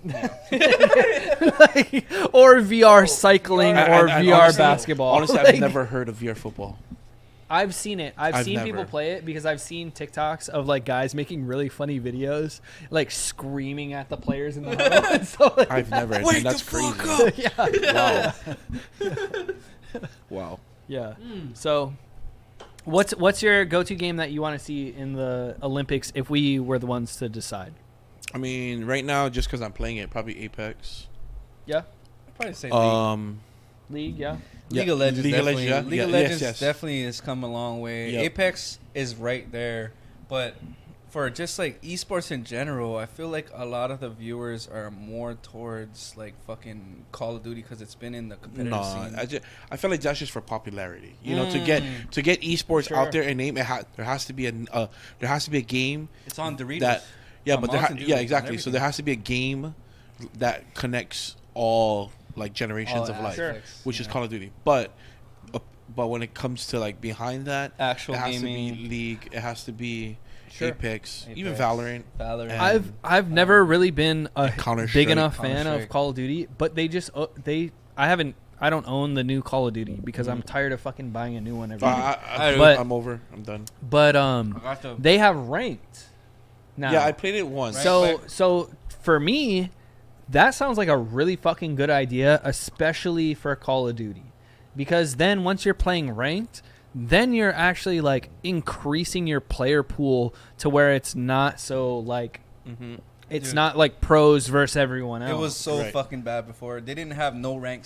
Like, or VR cycling or VR honestly, basketball. Honestly, Like, I've never heard of VR football. I've seen it. I've seen people never. play it because I've seen TikToks of like guys making really funny videos, like screaming at the players in the huddle. And so, like, I've never. Wake That's the crazy. fuck up! Wow. Wow. yeah. So, what's your go-to game that you want to see in the Olympics if we were the ones to decide? I mean, right now, just because I'm playing it, probably Apex. Yeah, I'd probably say League. Yeah, League of Legends. League of Definitely. Legends, yeah. League of Yeah, yes, Legends yes. definitely has come a long way. Yep. Apex is right there, but for just like esports in general, I feel like a lot of the viewers are more towards like fucking Call of Duty because it's been in the competitive scene. I feel like that's just for popularity. You know, to get esports Sure. out there and name it, there has to be a game It's on Doritos. that yeah, On but Mountain Dew, yeah, on exactly. So everything. there has to be a game that connects all like generations All of life, aspects, which is yeah. Call of Duty. But when it comes to like behind that, Actual it has gaming. to be League. It has to be Sure. Apex, even Apex, Valorant. Valorant. And- I've never really been a Counter-Strike. big enough fan of Counter-Strike. Call of Duty, but they just I don't own the new Call of Duty because I'm tired of fucking buying a new one every year. But- I'm over. I'm done. But I got the they have ranked now. Yeah, I played it once. Right. So for me, that sounds like a really fucking good idea, especially for Call of Duty, because then once you're playing ranked, then you're actually like increasing your player pool to where it's not so like it's Dude. not like pros versus everyone else. It was so Right. fucking bad before. They didn't have no rank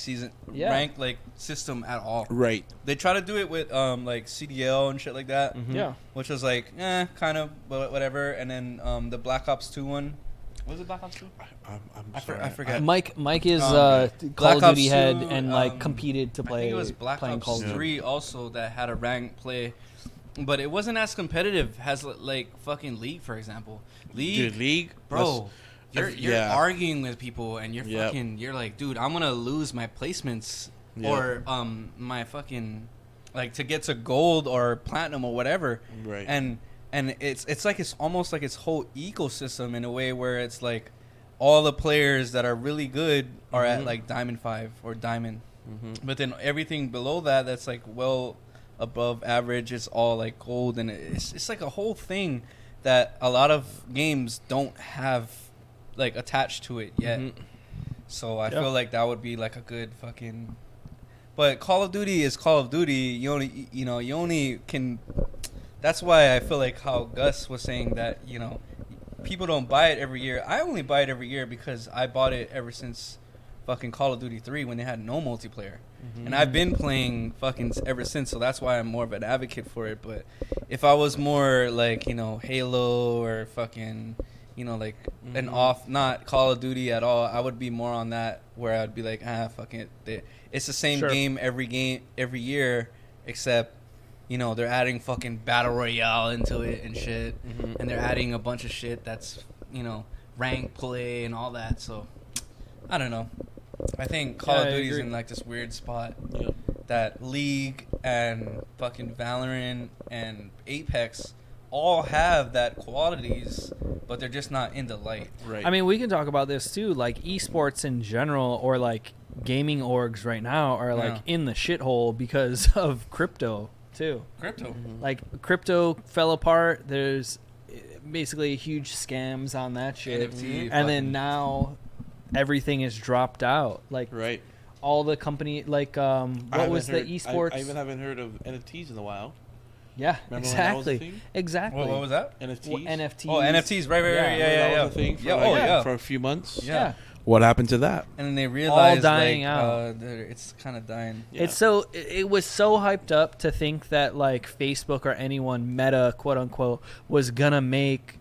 Yeah. rank like system at all. Right. They try to do it with like CDL and shit like that, yeah. which was like kind of, but whatever. And then the Black Ops 2 one. Was it Black Ops 2? I'm sorry. I forget. Mike is Black Call of Ops Duty head 2, and like competed to play. I think it was Black playing Ops Call of Duty. 3 also that had a rank play, but it wasn't as competitive as like fucking League, for example. League, Dude, League, bro. You're yeah. arguing with people and you're Yep. fucking you're like, dude, I'm gonna lose my placements Yep. or my fucking like to get to gold or platinum or whatever. Right. And it's like it's almost like its whole ecosystem in a way where it's like all the players that are really good are at like Diamond 5 or Diamond. But then everything below that that's like well above average is all like gold, and it's like a whole thing that a lot of games don't have like attached to it yet. So I feel like that would be like a good fucking. But Call of Duty is Call of Duty. You only can. That's why I feel like how Gus was saying that people don't buy it every year. I only buy it every year because I bought it ever since fucking Call of Duty 3 when they had no multiplayer. And I've been playing fucking ever since, so that's why I'm more of an advocate for it. But if I was more like, Halo or fucking, like an off, not Call of Duty at all, I would be more on that where I'd be like, fuck it. It's the same Sure. game every year, except, they're adding fucking Battle Royale into it and shit. And they're adding a bunch of shit that's, rank play and all that. So, I don't know. I think Call Yeah, of I Duty's agree. in like this weird spot Yep. that League and fucking Valorant and Apex all have that qualities, but they're just not in the light. Right. I mean, we can talk about this too. Like esports in general, or like gaming orgs right now, are like Yeah. in the shithole because of crypto too. Crypto. Like crypto fell apart. There's basically huge scams on that shit, NFT and then fucking- now everything is dropped out. Like right. all the company, like I what haven't was the heard- esports? I even haven't heard of NFTs in a while. Yeah, Remember when that was a exactly, thing? exactly. What was that? NFTs. Well, NFTs. Oh, NFTs. Right. Yeah. Yeah. Remember that Yeah. was a thing for, Yeah. like, Oh, yeah. for a few months. Yeah. What happened to that? And then they realized dying like, out. it's kind of dying. Yeah. It's so it was so hyped up to think that like Facebook or anyone, Meta, quote unquote, was gonna make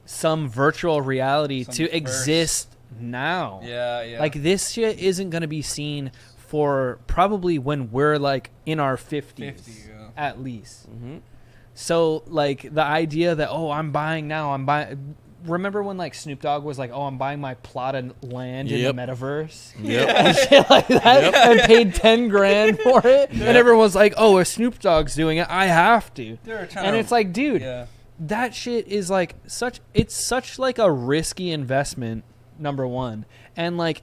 some virtual reality Some to verse. exist now. Yeah. Like this shit isn't gonna be seen for probably when we're like in our 50s 50, yeah. at least. Mm-hmm. So like the idea that I'm buying now, I'm buying. Remember when like Snoop Dogg was like, I'm buying my plot of land Yep. in the metaverse? Yep. And shit like that, and paid 10 grand for it, and everyone was like, if Snoop Dogg's doing it, I have to. They're trying And to- it's like, dude, Yeah. that shit is like such like a risky investment, number one, and like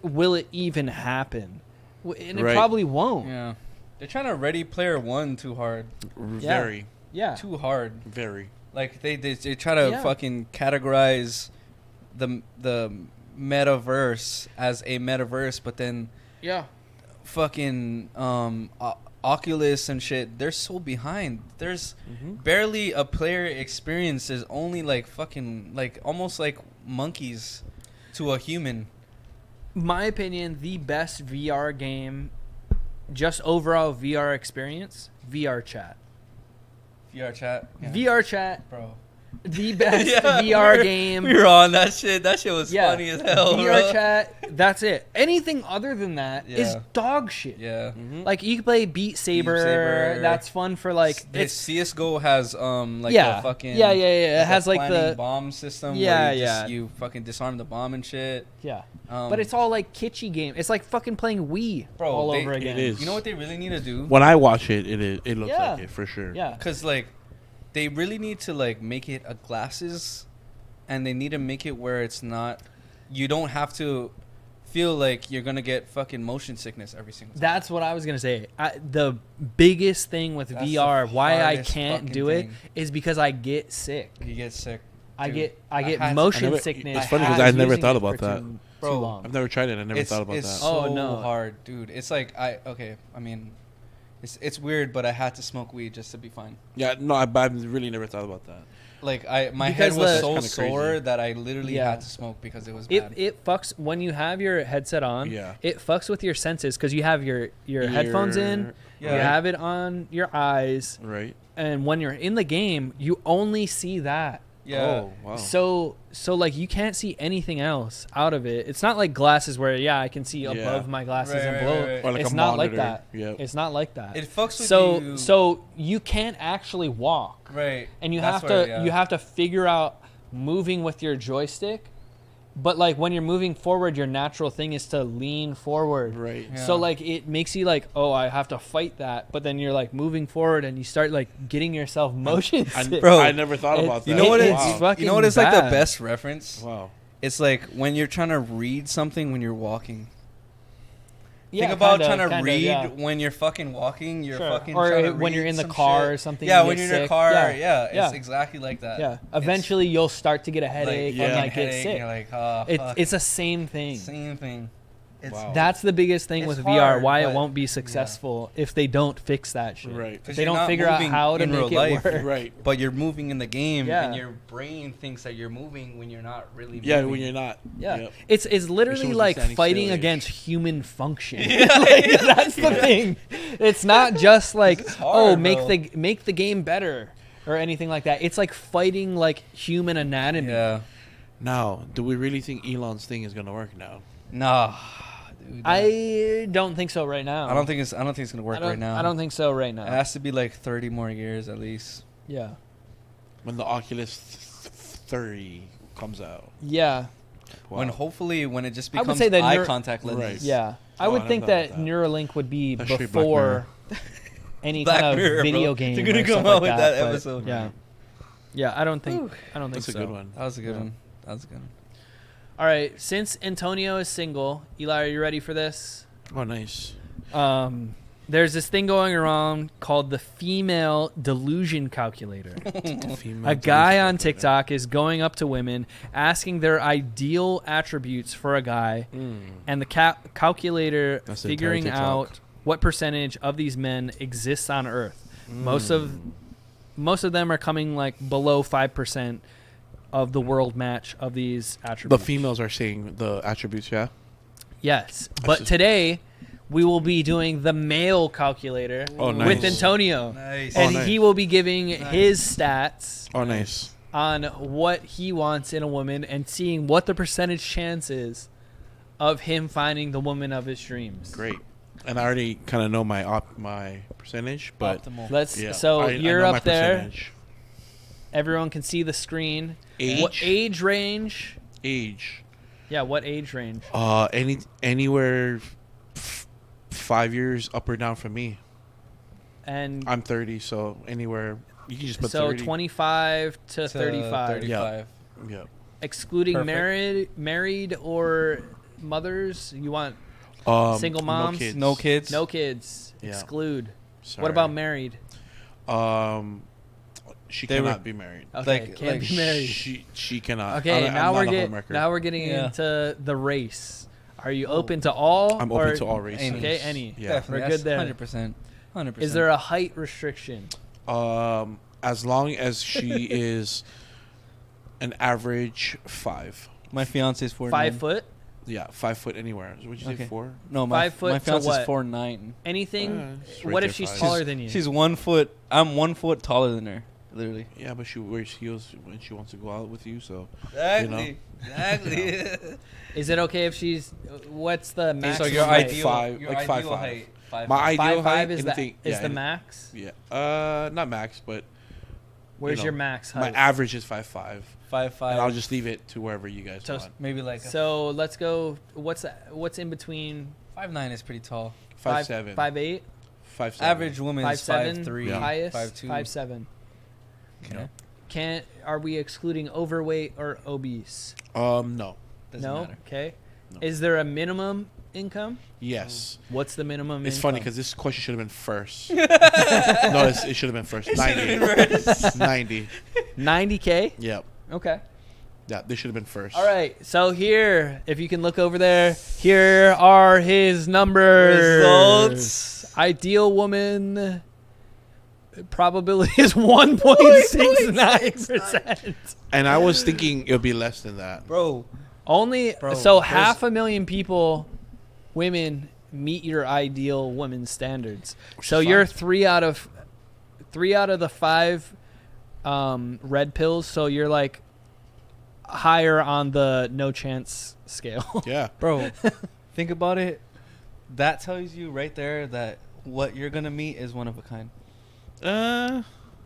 will it even happen? And it Right. probably won't. Yeah. They're trying to Ready Player One too hard. Very, Yeah. Too hard. very. Like they try to Yeah. fucking categorize the metaverse as a metaverse, but then Yeah. fucking Oculus and shit, they're so behind. There's Mm-hmm. barely a player experience. There's only like fucking like almost like monkeys to a human. My opinion, the best VR game, just overall VR experience, VR chat. VR chat. Yeah. VR chat, Bro. the best Yeah, VR game. We were on that shit. That shit was Yeah. funny as hell. VR bro. chat, that's it. Anything other than that is Yeah. dog shit. Yeah. Mm-hmm. Like you can play Beat Saber, Saber. that's fun for like This CS:GO has like yeah. a fucking yeah. It has a like planning the bomb system. Yeah, where you just, yeah. you fucking disarm the bomb and shit. yeah. Um, But it's all like kitschy game. It's like fucking playing Wii Bro, all they- over again. It is. You know what they really need to do? When I watch it, it looks Yeah. like it for sure. Yeah. Because like they really need to like make it a glasses, and they need to make it where it's not. You don't have to feel like you're gonna get fucking motion sickness every single time. That's what I was gonna say. The biggest thing with That's VR, the why I hardest can't fucking do it, thing. is because I get sick. You get sick. I Dude, get had to- motion I never- sickness. it's funny 'cause I I was never using thought it about for that. too Bro, long. I've never tried it. I never thought about it's that. so Oh, no. hard, dude. It's like okay. I mean, it's weird, but I had to smoke weed just to be fine. Yeah, no, I've really never thought about that. Like my Because head was the- so That's kinda sore crazy. that I literally Yeah. had to smoke because it was It bad. it fucks when you have your headset on. Yeah. It fucks with your senses because you have your headphones in. Yeah. You have it on your eyes, Right. and when you're in the game, you only see that. yeah. Oh, wow. So like you can't see anything else out of it. It's not like glasses where I can see Yeah. above my glasses Right, and right, below. right, right. Or like It's a not like monitor. that. Yep. It's not like that. It fucks with so you. so you can't actually walk, Right. and you That's have where- to yeah. you have to figure out moving with your joystick. But like when you're moving forward, your natural thing is to lean forward. Right. Yeah. So like it makes you like, I have to fight that. But then you're like moving forward and you start like getting yourself motion sick. Bro, I never thought about that. You know what It's it's fucking you know what is like the bad. best reference? Wow. It's like when you're trying to read something when you're walking. Yeah, Think about kinda, trying to read yeah. when you're fucking walking. You're Sure. fucking Or trying to when you're read in the some car shit. or something, Yeah, you when get you're in a sick. car. Yeah. Yeah, it's Yeah. exactly like that. Yeah. It's Eventually you'll start to get a like headache yeah. and like headache, get and sick. you're like, oh, fuck. It's the same thing. Same thing. It's Wow. That's the biggest thing It's with VR. hard, Why it but- won't be successful if they don't fix that shit. Right. If 'Cause they you're don't not figure out moving how to in make real it life. work. Right. But you're moving in the game, Yeah. and your brain thinks that you're moving when you're not really. Yeah, moving. when you're not. Yeah, Yep. it's You're literally supposed to be like standing fighting still-ish. against human function. Like, that's the thing. It's not just like It's hard, make bro. make the game better or anything like that. It's like fighting like human anatomy. Yeah. Now, do we really think Elon's thing is gonna work now? Nah. Dude, I don't think so right now. I don't think it's gonna work right now. I don't think so right now. It has to be like 30 more years at least. Yeah. When the Oculus 30 comes out. Yeah. When hopefully when it just I would becomes say that eye contact lenses. Right. Yeah, I Oh, would I think don't know that about that. Neuralink would be That's straight Black before any Black kind of Mirror, video bro. game. They're gonna or come stuff out like with that but episode. Yeah, yeah. I don't think That's so. a good one. That was a good Yeah. one. That was a good one. All right, since Antonio is single, Eli, are you ready for this? Oh, nice. There's this thing going around called the female delusion calculator. A guy on TikTok is going up to women, asking their ideal attributes for a guy, and the calculator That's the figuring entire TikTok. out what percentage of these men exists on Earth. Most of them are coming like below 5% of the world match of these The attributes. females are saying the attributes, yeah? Yes, but just- today we will be doing the male calculator Oh, with nice. Antonio. Nice. And Oh, nice. he will be giving his stats Oh, nice. on what he wants in a woman and seeing what the percentage chance is of him finding the woman of his dreams. Great. And I already kind of know my percentage, but Optimal. Let's yeah, so I you're know my up there. percentage. Everyone can see the screen. Age? What age range? Age. Yeah, what age range? Anywhere 5 years up or down from me. And I'm 30, so anywhere you can just put so 30. 25 to 35. 35. Yeah. Excluding Perfect. married or mothers. You want single moms? No kids. No kids. no kids. Yeah. Exclude. Sorry. What about married? She They cannot were- be married. Okay, can't be married. She cannot. Okay, I'm now not we're a getting homewrecker. now we're getting Yeah. into the race. Are you open to all? I'm or- open to all races. Any. Okay, any. Yeah. Definitely. We're good there. 100%. 100%. Is there a height restriction? As long as she is an average 5. My fiance's 4'9". 5 foot? Yeah, 5 foot anywhere. Would you say Okay. 4? No, my 5 foot my to fiance's what? 4'9". Anything? it's right What there, if she's 5. taller than you? She's 1 foot. I'm 1 foot taller than her. Literally. Yeah, but she wears heels when she wants to go out with you. So Exactly. Exactly. Is it okay if she's? What's the so maximum? your height? ideal, five- your like ideal 5'5". height. 5'5". my ideal 5'5" height, is anything, the yeah, max. Yeah, not max, but Where's know, your max my height? average is 5'5", 5'5". and I'll just leave it to wherever you guys So- want. maybe like So let's go. What's in between? 5'9" is pretty tall. 5'7", 5'8", 5'7". Average woman is 5'7", 5'3", Yeah. highest 5'2". 5'7". Okay. Are we excluding overweight or obese? No. Doesn't no. matter. Okay. No. Is there a minimum income? Yes. What's the minimum? It's income? funny because this question should have been first. No, it should have been first. 90. 90. 90K. Yep. Okay. Yeah, this should have been first. All right. So here, if you can look over there, here are his numbers. Results. Ideal woman probability is 1.69%. And I was thinking it would be less than that. Bro. Only Bro, so there's- 500,000 people, women meet your ideal women's standards. So is you're fine. three out of the 5 red pills. So you're like higher on the no chance scale. Yeah. Bro, think about it. That tells you right there that what you're going to meet is one of a kind.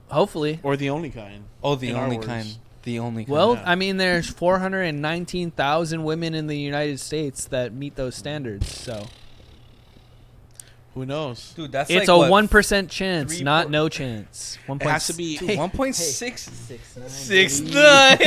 Hopefully. Or the only kind. Oh, the In our only words. kind. The only kind. Well, Yeah. I mean, there's 419,000 women in the United States that meet those standards. So Who knows? dude, that's it's like a what, 1% chance, 3, not 4 no chance. It has to be. Dude, 1.6. 69.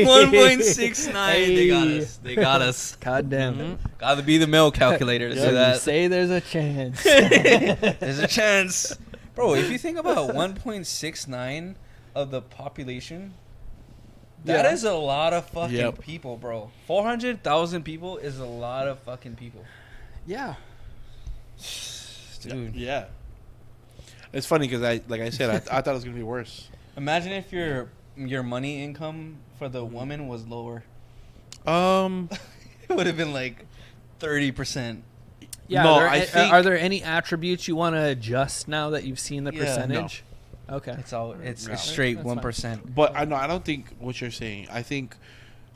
1.69. They got us. They got us. God damn. Gotta be the male calculator to So say you that. say there's a chance. There's a chance. Bro, if you think about 1.69 of the population, that Yeah. is a lot of fucking Yep. people, bro. 400,000 people is a lot of fucking people. Yeah. Dude. Yeah. It's funny because I thought it was gonna be worse. Imagine if your money income for the woman was lower. It would have been like 30%. Yeah. No, are, I there, think- are there any attributes you want to adjust now that you've seen the Yeah, percentage? Okay. It's all it's No. straight That's fine. 1%. But I don't think what you're saying. I think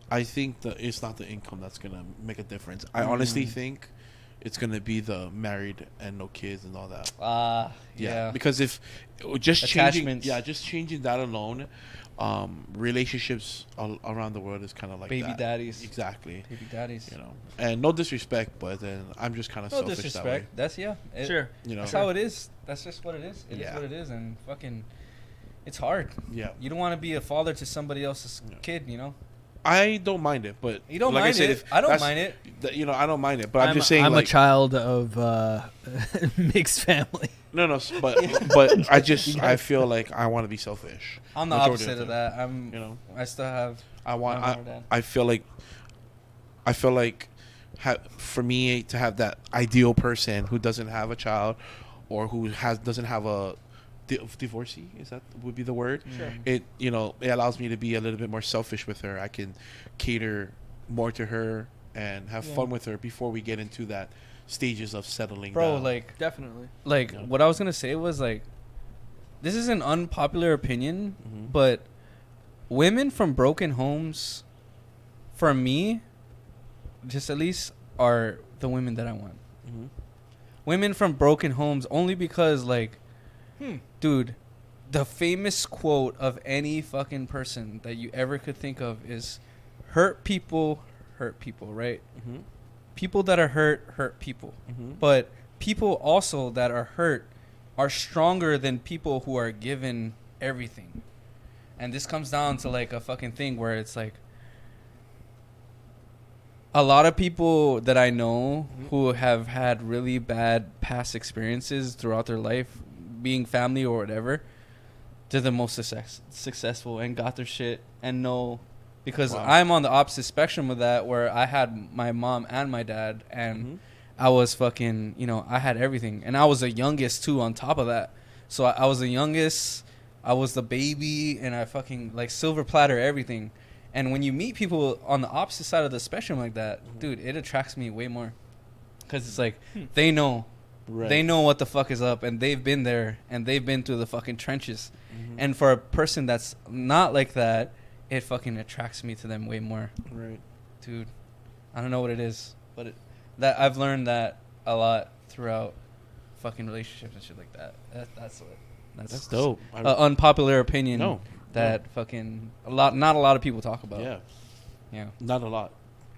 that it's not the income that's gonna make a difference. I honestly think it's gonna be the married and no kids and all that. Yeah. Because if just Attachments. just changing that alone, relationships around the world is kind of like Baby that. daddies. Exactly. Baby daddies. You know, and no disrespect, but then I'm just kind of No selfish that way. disrespect. That's Sure. You know, That's how it is. That's just what it is. It is Yeah. what it is, and fucking, it's hard. yeah. You don't want to be a father to somebody else's kid, you know. I don't mind it, but You don't like mind I said, it. if I don't that's- mind it. You know, I don't mind it, but I'm just saying, I'm like, a child of mixed family. no, but I feel like I want to be selfish. I'm the Majority opposite of the that. You know, I still have. I want. my mom or dad. I feel like, for me to have that ideal person who doesn't have a child, or who doesn't have a divorcee, is that would be the word? Sure. It it allows me to be a little bit more selfish with her. I can cater more to her and have fun with her before we get into that stages of settling Bro, down. like Definitely. Like Yeah. what I was gonna say was like, this is an unpopular opinion, Mhm. but women from broken homes, for me, just at least, are the women that I want. Mhm. Women from broken homes, only because like, dude, the famous quote of any fucking person that you ever could think of is, hurt people, right? Mhm. People that are hurt people. Mhm. But people also that are hurt are stronger than people who are given everything. And this comes down to like a fucking thing where it's like, a lot of people that I know who have had really bad past experiences throughout their life, being family or whatever, they're the most successful and got their shit and know. Because Wow. I'm on the opposite spectrum of that, where I had my mom and my dad, and Mhm. I was fucking, I had everything. And I was the youngest, too, on top of that. So I was the youngest, I was the baby, and I fucking, like, silver platter everything. And when you meet people on the opposite side of the spectrum like that, dude, it attracts me way more. Because it's like, they know. Right. They know what the fuck is up, and they've been there, and they've been through the fucking trenches. Mhm. And for a person that's not like that, it fucking attracts me to them way more. Right. Dude, I don't know what it is, but that I've learned that a lot throughout fucking relationships and shit like that. That's That's dope. An unpopular opinion No. that fucking not a lot of people talk about. Yeah. Not a lot.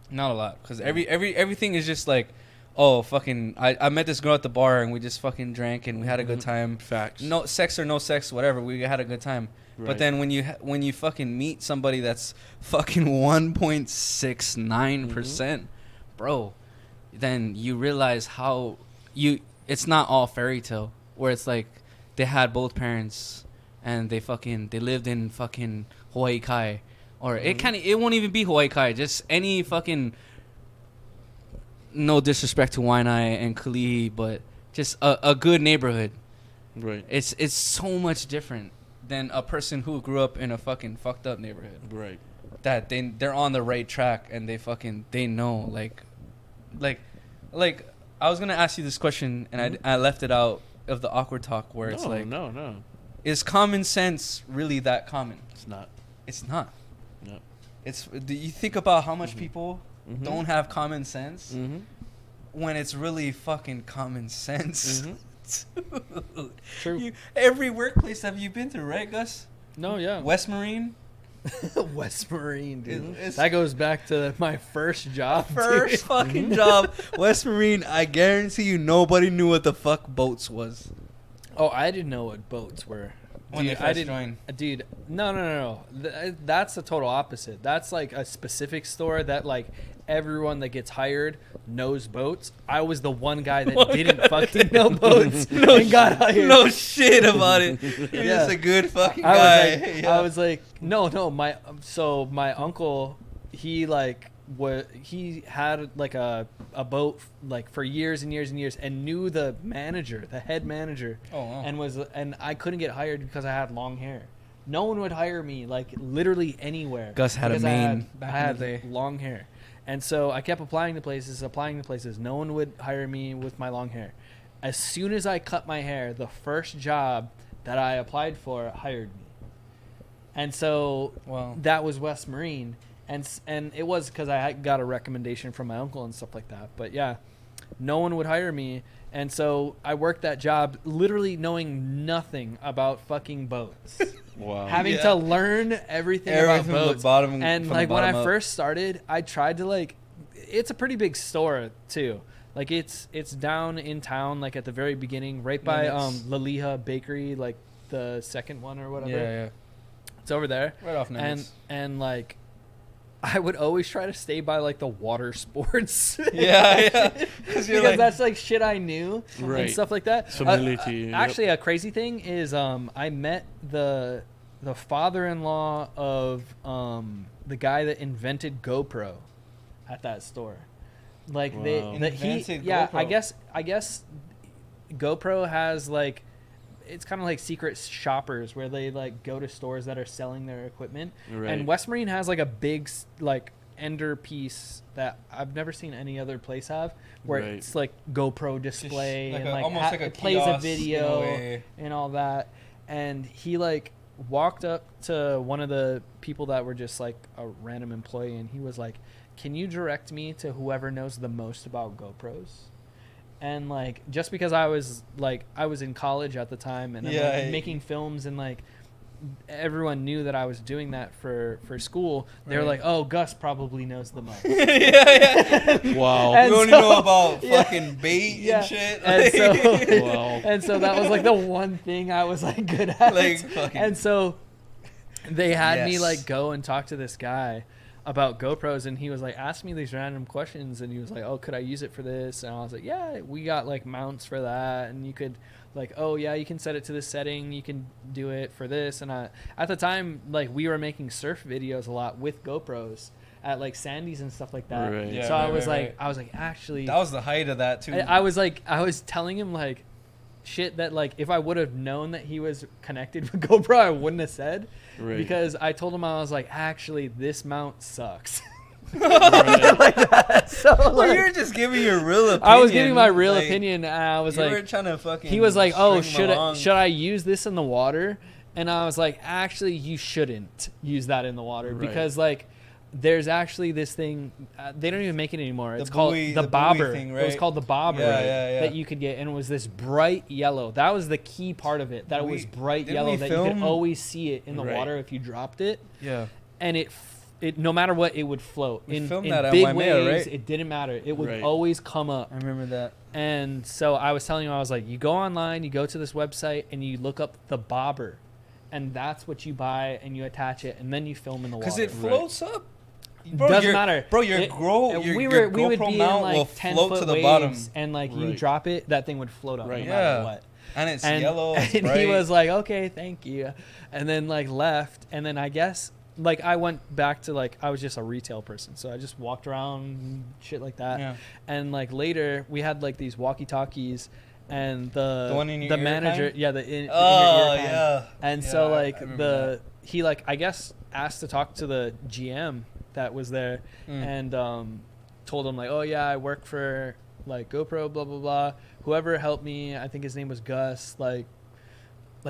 Not a lot, because everything is just like, oh fucking, I met this girl at the bar and we just fucking drank and we had a good time. Facts. No sex or no sex, whatever, we had a good time. Right. But then when you fucking meet somebody that's fucking 1.69%, bro, then you realize how it's not all fairy tale, where it's like they had both parents and they lived in fucking Hawaii Kai, or it won't even be Hawaii Kai, just any fucking, no disrespect to Waianae and Kalihi, but just a good neighborhood. Right. It's so much different than a person who grew up in a fucking fucked up neighborhood. Right. That they're on the right track and they know like I was gonna ask you this question and I left it out of the awkward talk where it's like, no. is common sense really that common? It's not. It's not. No. Do you think about how much people Mhm. don't have common sense Mm-hmm. when it's really fucking common sense? Mhm. True. Every workplace have you been through, right, Gus? No, yeah. West Marine. West Marine, dude. It's- That goes back to my first job. First dude. fucking job, West Marine. I guarantee you, nobody knew what the fuck boats was Oh, I didn't know what boats were. when they Dude, first joined. Dude, no. That's the total opposite. That's like a specific store that like everyone that gets hired knows boats. I was the one guy that didn't fucking know boats and got hired. No shit about it. You're Yeah. just a good fucking guy. I was like, no. My uncle, he like he had like a boat like for years and years and years, and knew the head manager. Oh, wow. And I couldn't get hired because I had long hair. No one would hire me like literally anywhere. Gus had a because mane I back had in the day. long hair. And so I kept applying to places. No one would hire me with my long hair. As soon as I cut my hair, the first job that I applied for hired me. And so Wow. that was West Marine. And it was because I got a recommendation from my uncle and stuff like that. But yeah, no one would hire me. And so I worked that job literally knowing nothing about fucking boats. Wow. Having to learn everything about boats. And like when I first started, I tried to like, it's a pretty big store too. Like it's down in town, like at the very beginning, right by Laliha Bakery, like the second one or whatever. Yeah. It's over there. Right off Nimitz. And like I would always try to stay by like the water sports. Yeah. Because that's like shit I knew and stuff like that. Familiar to you. Actually, a crazy thing is I met the father-in-law of the guy that invented GoPro at that store. Like GoPro. I guess GoPro has like, it's kind of like secret shoppers where they like go to stores that are selling their equipment. Right. And West Marine has like a big like ender piece that I've never seen any other place have, where it's like GoPro display like and a, like almost like a it plays a kiosk video in a way. and all that. And he like walked up to one of the people that were just like a random employee, and he was like, "Can you direct me to whoever knows the most about GoPros?" And like, just because I was in college at the time, and I'm like, making films, and like everyone knew that I was doing that for school, they were like, "Oh, Gus probably knows the most." Wow. And You only so- know about fucking bait and shit. And so, Wow. and so that was like the one thing I was like good at. Like, fucking- and so they had me Yes. like go and talk to this guy about GoPros, and he was like, ask me these random questions, and he was like, "Oh, could I use it for this?" And I was like, "Yeah, we got like mounts for that, and you could like, oh yeah, you can set it to this setting, you can do it for this." And at the time, like, we were making surf videos a lot with GoPros at like Sandy's and stuff like that. Right. Yeah, So I right, was right, like, actually, that was the height of that too. I was telling him like shit that like if I would have known that he was connected with GoPro, I wouldn't have said. Right. Because I told him, I was like, actually, this mount sucks. Right. Like that. So well, like, you're just giving your real opinion. I was giving my real like, opinion, and I was you like, were trying to fucking. he was like, "Oh, string him should along. I use this in the water?" And I was like, "Actually, you shouldn't use that in the water Right. because like there's actually this thing they don't even make it anymore. It's called buoy- the the buoy bobber. thing, It was right? called the bobber Yeah. that you could get, and it was this bright yellow. That was the key part of it. That it was bright didn't yellow we that you could film- always see it in the Right. water if you dropped it, Yeah. and it no matter what, it would float. We in filmed in that at big Waimea, waves. right? It didn't matter. It would Right. always come up. I remember that. And so I was telling him, I was like, you go online, you go to this website, and you look up the bobber, and that's what you buy, and you attach it, and then you film in the water. Because it floats up. Doesn't matter, Bro, your It- your we would GoPro be mount in like will 10 float foot to the waves, bottom. and like you Right. drop it, that thing would float up Right. no matter Yeah. what. And it's And, yellow. It's and he bright. was like, okay, thank you, and then like left, and then I guess like I went back to like I was just a retail person, so I just walked around and shit like that. Yeah. And like later we had like these walkie-talkies, and the one in your ear manager, kind? yeah, the in Oh, your ear kind. yeah. And Yeah, so I like remember he like I guess asked to talk to the GM that was there, and told him like, oh yeah, I work for like GoPro, blah blah blah. Whoever helped me, I think his name was Gus, like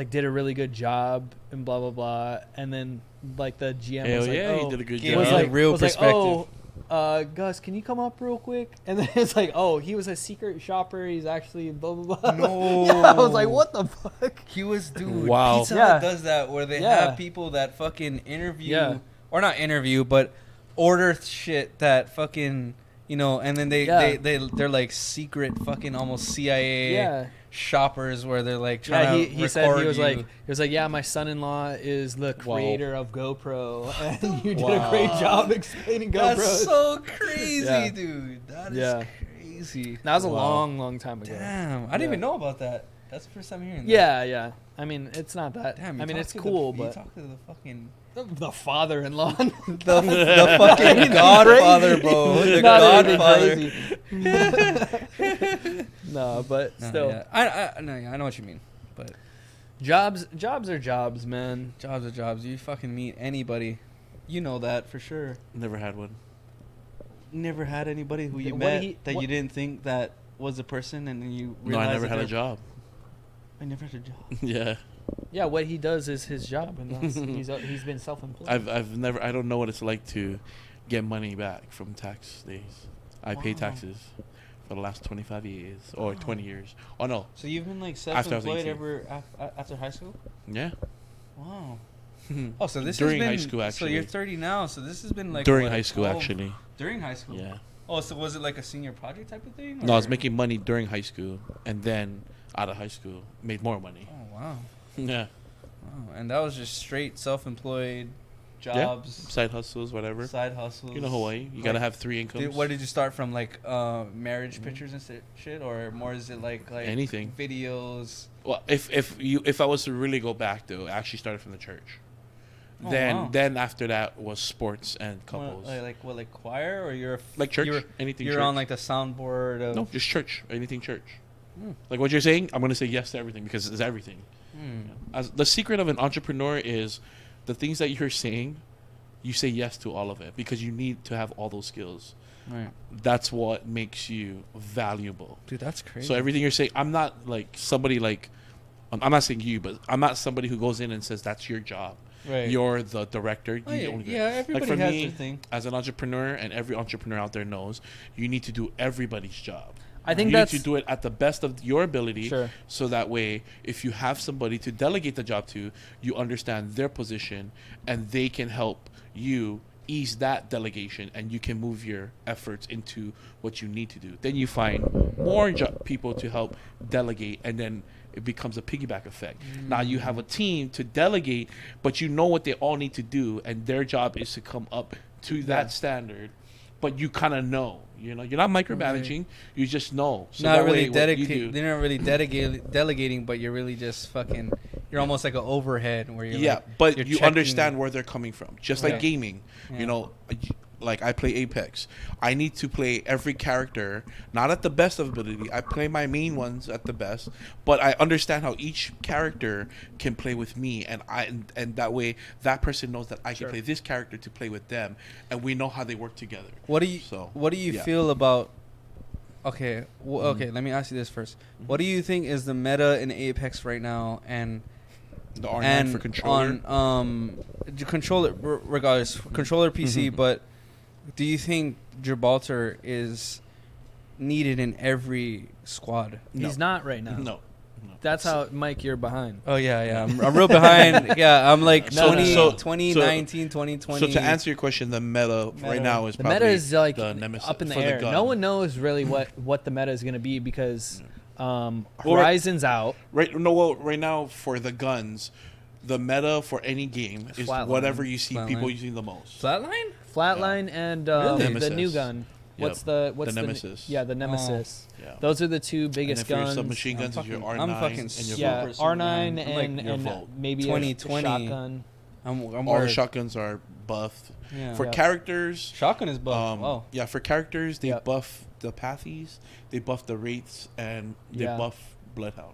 did a really good job and blah blah blah. And then like the GM Hell was like, yeah, oh, he did a good Give job. was me like real was like, perspective. oh, Gus, can you come up real quick? And then it's like, oh, he was a secret shopper. He's actually blah blah blah. No. Yeah, I was like, what the fuck? He was, dude. Wow. Pizza Yeah. Hut does that where they Yeah. have people that fucking interview, Yeah. or not interview, but order shit that fucking, you know, and then they're like secret fucking almost CIA Yeah. shoppers where they're like trying Yeah, to he said he record was you. like, yeah, my son-in-law is the Wow. creator of GoPro, and you did a Wow. great job explaining GoPros. That's so crazy, Yeah. dude. That is Yeah. crazy. That was a Wow. long time ago. Damn, I didn't Yeah. even know about that. That's the first time hearing that. Yeah. I mean, it's not that. Damn, I mean, you it's talk to cool, you but talk to the fucking the father-in-law. the fucking Godfather, bro. The Not anything Godfather. crazy. No, but No, still, yeah. I know what you mean, but jobs are jobs, man. jobs are jobs. You fucking meet anybody, you know that for sure. Never had one. Never had anybody who you What met he- that what- you didn't think that was a person, and then you No, realized I never that had a they're- job. I never had a job. Yeah. Yeah, what he does is his job, and that's, he's been self-employed. I've never. I don't know what it's like to get money back from tax days. I pay Wow. taxes for the last 25 years or 20 years. Oh no, So you've been like After I was self-employed 18. ever after high school? yeah. Wow. Oh, so this During has been, high school, So actually. you're 30 now. So this has been like During what, high school, 12 actually. During high school. Yeah. Oh, so was it like a senior project type of thing? No, I was or- making money during high school, and then out of high school, made more money. Oh wow. Yeah. Wow. And that was just straight self-employed jobs, Side hustles, whatever. side hustles. You know Hawaii. You gotta have 3 incomes. What did you start from, like marriage pictures and shit, or more is it like Anything. videos? Well, if I was to really go back though, I actually started from the church. Oh, then wow. then after that was sports and couples. Like choir, or you're Like church, You're, anything you're church. on like the soundboard of. No, just church, anything church. Hmm. Like what you're saying, I'm gonna say yes to everything because it's everything. Hmm. As the secret of an entrepreneur is the things that you're saying, you say yes to all of it because you need to have all those skills. Right. That's what makes you valuable. Dude, that's crazy. So everything you're saying, I'm not like somebody like, I'm not saying you, but I'm not somebody who goes in and says that's your job. Right. You're the director. Oh, You yeah, only yeah, everybody for has me, their thing. as an entrepreneur, and every entrepreneur out there knows, you need to do everybody's job. I think you that's need to do it at the best of your ability. Sure. So that way, if you have somebody to delegate the job to, you understand their position, and they can help you ease that delegation, and you can move your efforts into what you need to do. Then you find more people to help delegate, and then it becomes a piggyback effect. Now you have a team to delegate, but you know what they all need to do, and their job is to come up to that standard. But you kind of know, you're not micromanaging. You just know. So not that really way, what you do- dedicate. They're not really delegating, but you're really just fucking. You're almost like an overhead where you're. Yeah, like, but you're you checking- understand where they're coming from. Just like Right. gaming, Yeah. like I play Apex. I need to play every character, not at the best of ability. I play my main ones at the best, but I understand how each character can play with me, and that way that person knows that I can play this character to play with them, and we know how they work together. What do you So, What do you yeah. feel about? Okay, okay. Let me ask you this first. What do you think is the meta in Apex right now, and The R9 and for controller. on the controller, regardless controller PC, but do you think Gibraltar is needed in every squad? he's not right now. No. That's how Mike, you're behind. Oh yeah. I'm real behind. Yeah, I'm like So- 2019, 2020. So to answer your question, the meta right now is The probably meta is like the nemesis up in the for air. gun. No one knows really what the meta is going to be because Well, Horizon's out. Right now for the guns, the meta for any game is Flatline. whatever you see people Flatline. using the most. Flatline. Flatline and Really? the Nemesis. new gun. What's the Nemesis. Yeah, the Nemesis. Yeah. Those are the two And biggest if your guns. submachine guns is your fucking- R9 I'm fucking and your Yeah, super R9 I'm like and, your and Volt. maybe 2020. a shotgun. I'm all the worried. shotguns are buffed. Yeah. For Yeah. characters, Shotgun is buff. Wow. yeah, for characters they Yep. buff the pathies, they buff the wraiths, and they Yeah. buff Bloodhound.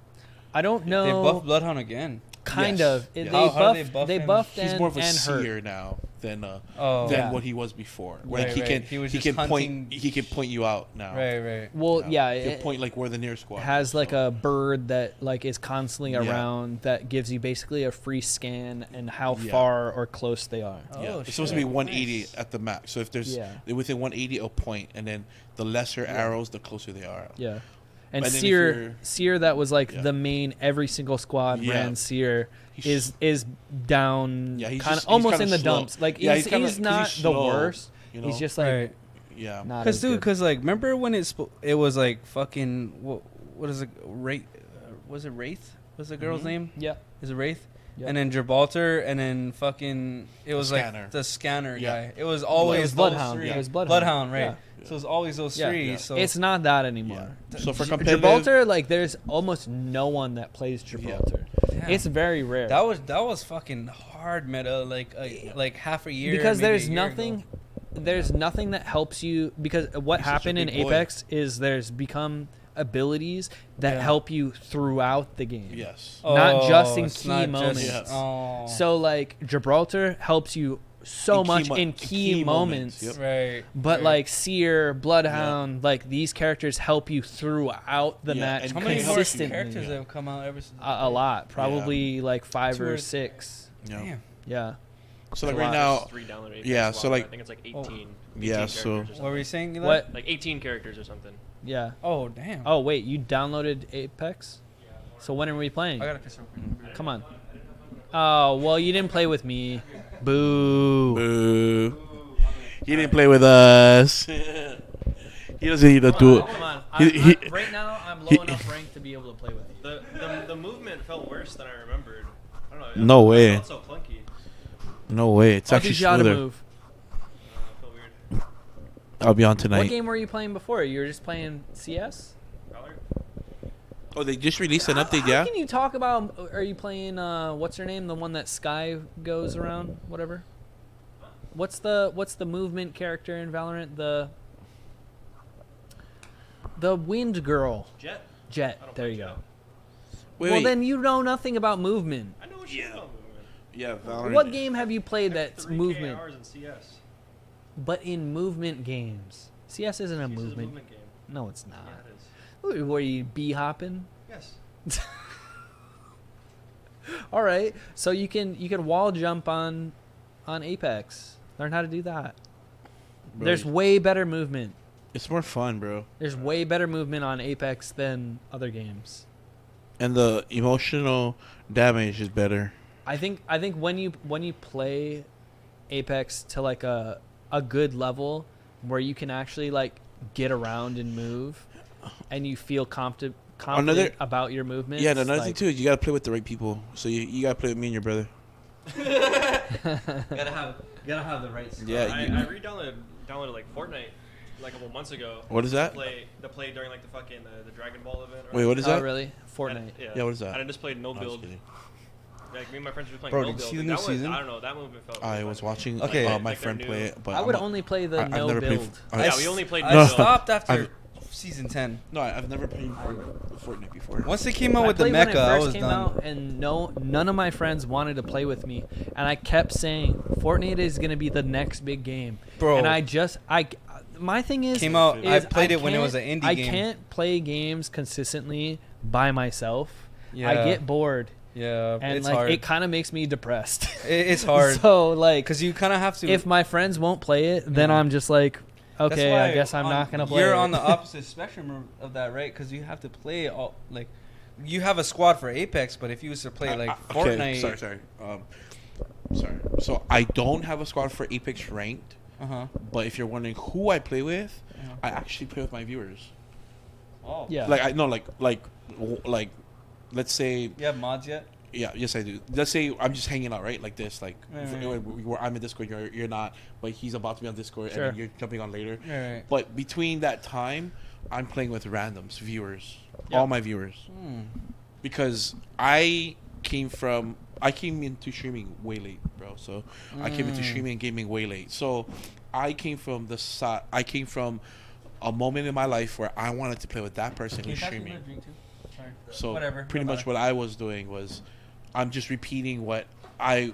I don't know. They buffed Bloodhound again. Kind Yes. of. Yeah. They How buffed. did they buff They him? buffed He's and, more of a and hurt. seer now than Oh. Yeah. what he was before. Where Right, he right. can He was he just can hunting- point he can point you out now. Right. Well, yeah, He can it point like where the near squad has is, like so. a bird that like is constantly Yeah. around that gives you basically a free scan and how Yeah. far or close they are. Yeah, Oh, it's supposed to be shit. 180 Nice. at the max. So if there's Yeah. within 180, it'll point, and then the lesser arrows, the closer they are. Yeah. And And then if Seer, Seer, that was like Yeah. the main. Every single squad Yeah. ran Seer. He's- Is down, Yeah, he's kind just- of almost he's in kinda the slow. dumps. Like Yeah, he's, he's kinda- he's 'cause not he's the slow, worst. you know? He's just like Right. Yeah, not Cause as dude, good. cause like remember when it was like fucking what is it Wraith? Was it Wraith? Was the girl's Mhm. name? Yeah. Is it Wraith? Yep. And then Gibraltar, and then fucking it was scanner. like the scanner Yeah. guy. It was always It was those Bloodhound. three. It was Bloodhound. right? Yeah. So it was always those Yeah. three. Yeah. So It's not that anymore. yeah. So for competitive, Gibraltar, like there's almost no one that plays Gibraltar. Damn. It's very rare. that was fucking hard meta. Like half a year because maybe there's a year nothing ago. there's nothing that helps you because what He's such a happened in big boy. Apex is there's become abilities that Yeah. help you throughout the game. yes, not just in it's key not just- moments. Yes. Oh. So like Gibraltar helps you so In key much mo- in key moments. Yep. right. But right. like Seer, Bloodhound, like these characters help you throughout the Yeah, match and how many more consistently. characters have come out ever since? A lot, probably like 5 Two or or- 6. yeah. Damn. Yeah. So like a right lot. now, There's 3 downloaded Apex yeah, lobbies. so, like- I think it's like 18. Oh. 18 Yeah, so- characters or What were you something. saying? Eli? What? Like 18 characters or something. Yeah. Oh damn. Oh wait, you downloaded Apex? So when are we playing? I gotta piss real Come on. Oh well, you didn't play with me. Boo. boo. He didn't play with us. He doesn't need to do it. Come on. He- Right now, I'm low he- enough rank to be able to play with you. The movement felt worse than I remembered. I don't know. No it way. felt so clunky. No way. It's I'll actually teach you how to smoother. move. It felt weird. I'll be on What tonight. game were you playing before? You were just playing CS? Valor? Oh, they just released an update, How yeah? can you talk about? Are you playing? What's her name? The one that Sky goes around. Whatever. What's the movement character in Valorant? The wind girl. Jet? Jet. I don't There play you Jet. go. Wait, Well, wait. then you know nothing about movement. I know what you're talking about movement. Yeah, Valorant. What game have you played that's 3K movement? hours in CS. But in movement games, CS isn't a CS is movement. game. No, it's not. Yeah, it is. Were you bee hopping? Yes. All right, so you can wall jump on Apex. Learn how to do that. Bro, There's way better movement. it's more fun, bro. There's way better movement on Apex than other games. And the emotional damage is better. I think when you play Apex to like a good level where you can actually like get around and move, and you feel confident Another- about your movement. Yeah, and another thing too is you gotta play with the right people. So you gotta play with me and your brother. Gotta have the right. Yeah, I downloaded like Fortnite like a couple months ago. What is that? To play during like the fucking the Dragon Ball event. Wait, what is Oh, that? really? Fortnite. Yeah, what is that? And I just played no I was build. kidding. Like me and my friends were playing Bro, no did you build. see the and new that was, season? I don't know. That movement felt. I really was fun. watching Okay. my Like friend they're play new. it, but I would I'm not- only play the I've no never played. build. Yeah, we only played I no stopped after I've- season 10. No, I've never played Fortnite before. Once they came out with the played when it mecha, I first was came done. out, and none of my friends wanted to play with me, and I kept saying Fortnite is gonna be the next big game, Bro. And my thing is Came out. I is played it when it was an can't- indie game. I can't play games consistently by myself. Yeah. I get bored, Yeah, and it's like hard. it kind of makes me depressed. It's hard So like, because you kind of have to. if my friends won't play it, then I'm just like, That's okay, why I guess I'm not gonna play. You're it. on the opposite spectrum of that, right? Because you have to play all like. You have a squad for Apex, but if you was to play like Fortnite, Sorry. Sorry. So I don't have a squad for Apex ranked, but if you're wondering who I play with, I actually play with my viewers. Oh. Yeah. Like I know, like, let's say, You have mods yet? yeah, yes I do. Let's say I'm just hanging out, right, like this, like Right. I'm in Discord, you're not, but he's about to be on Discord, Sure. and then you're jumping on later. Right. But between that time, I'm playing with randoms, viewers, Yeah. all my viewers, because I came into streaming way late, bro. So I came into streaming and gaming way late. So I came from a moment in my life where I wanted to play with that person who's streaming. So Whatever, pretty no much matter. what I was doing was I'm just repeating what I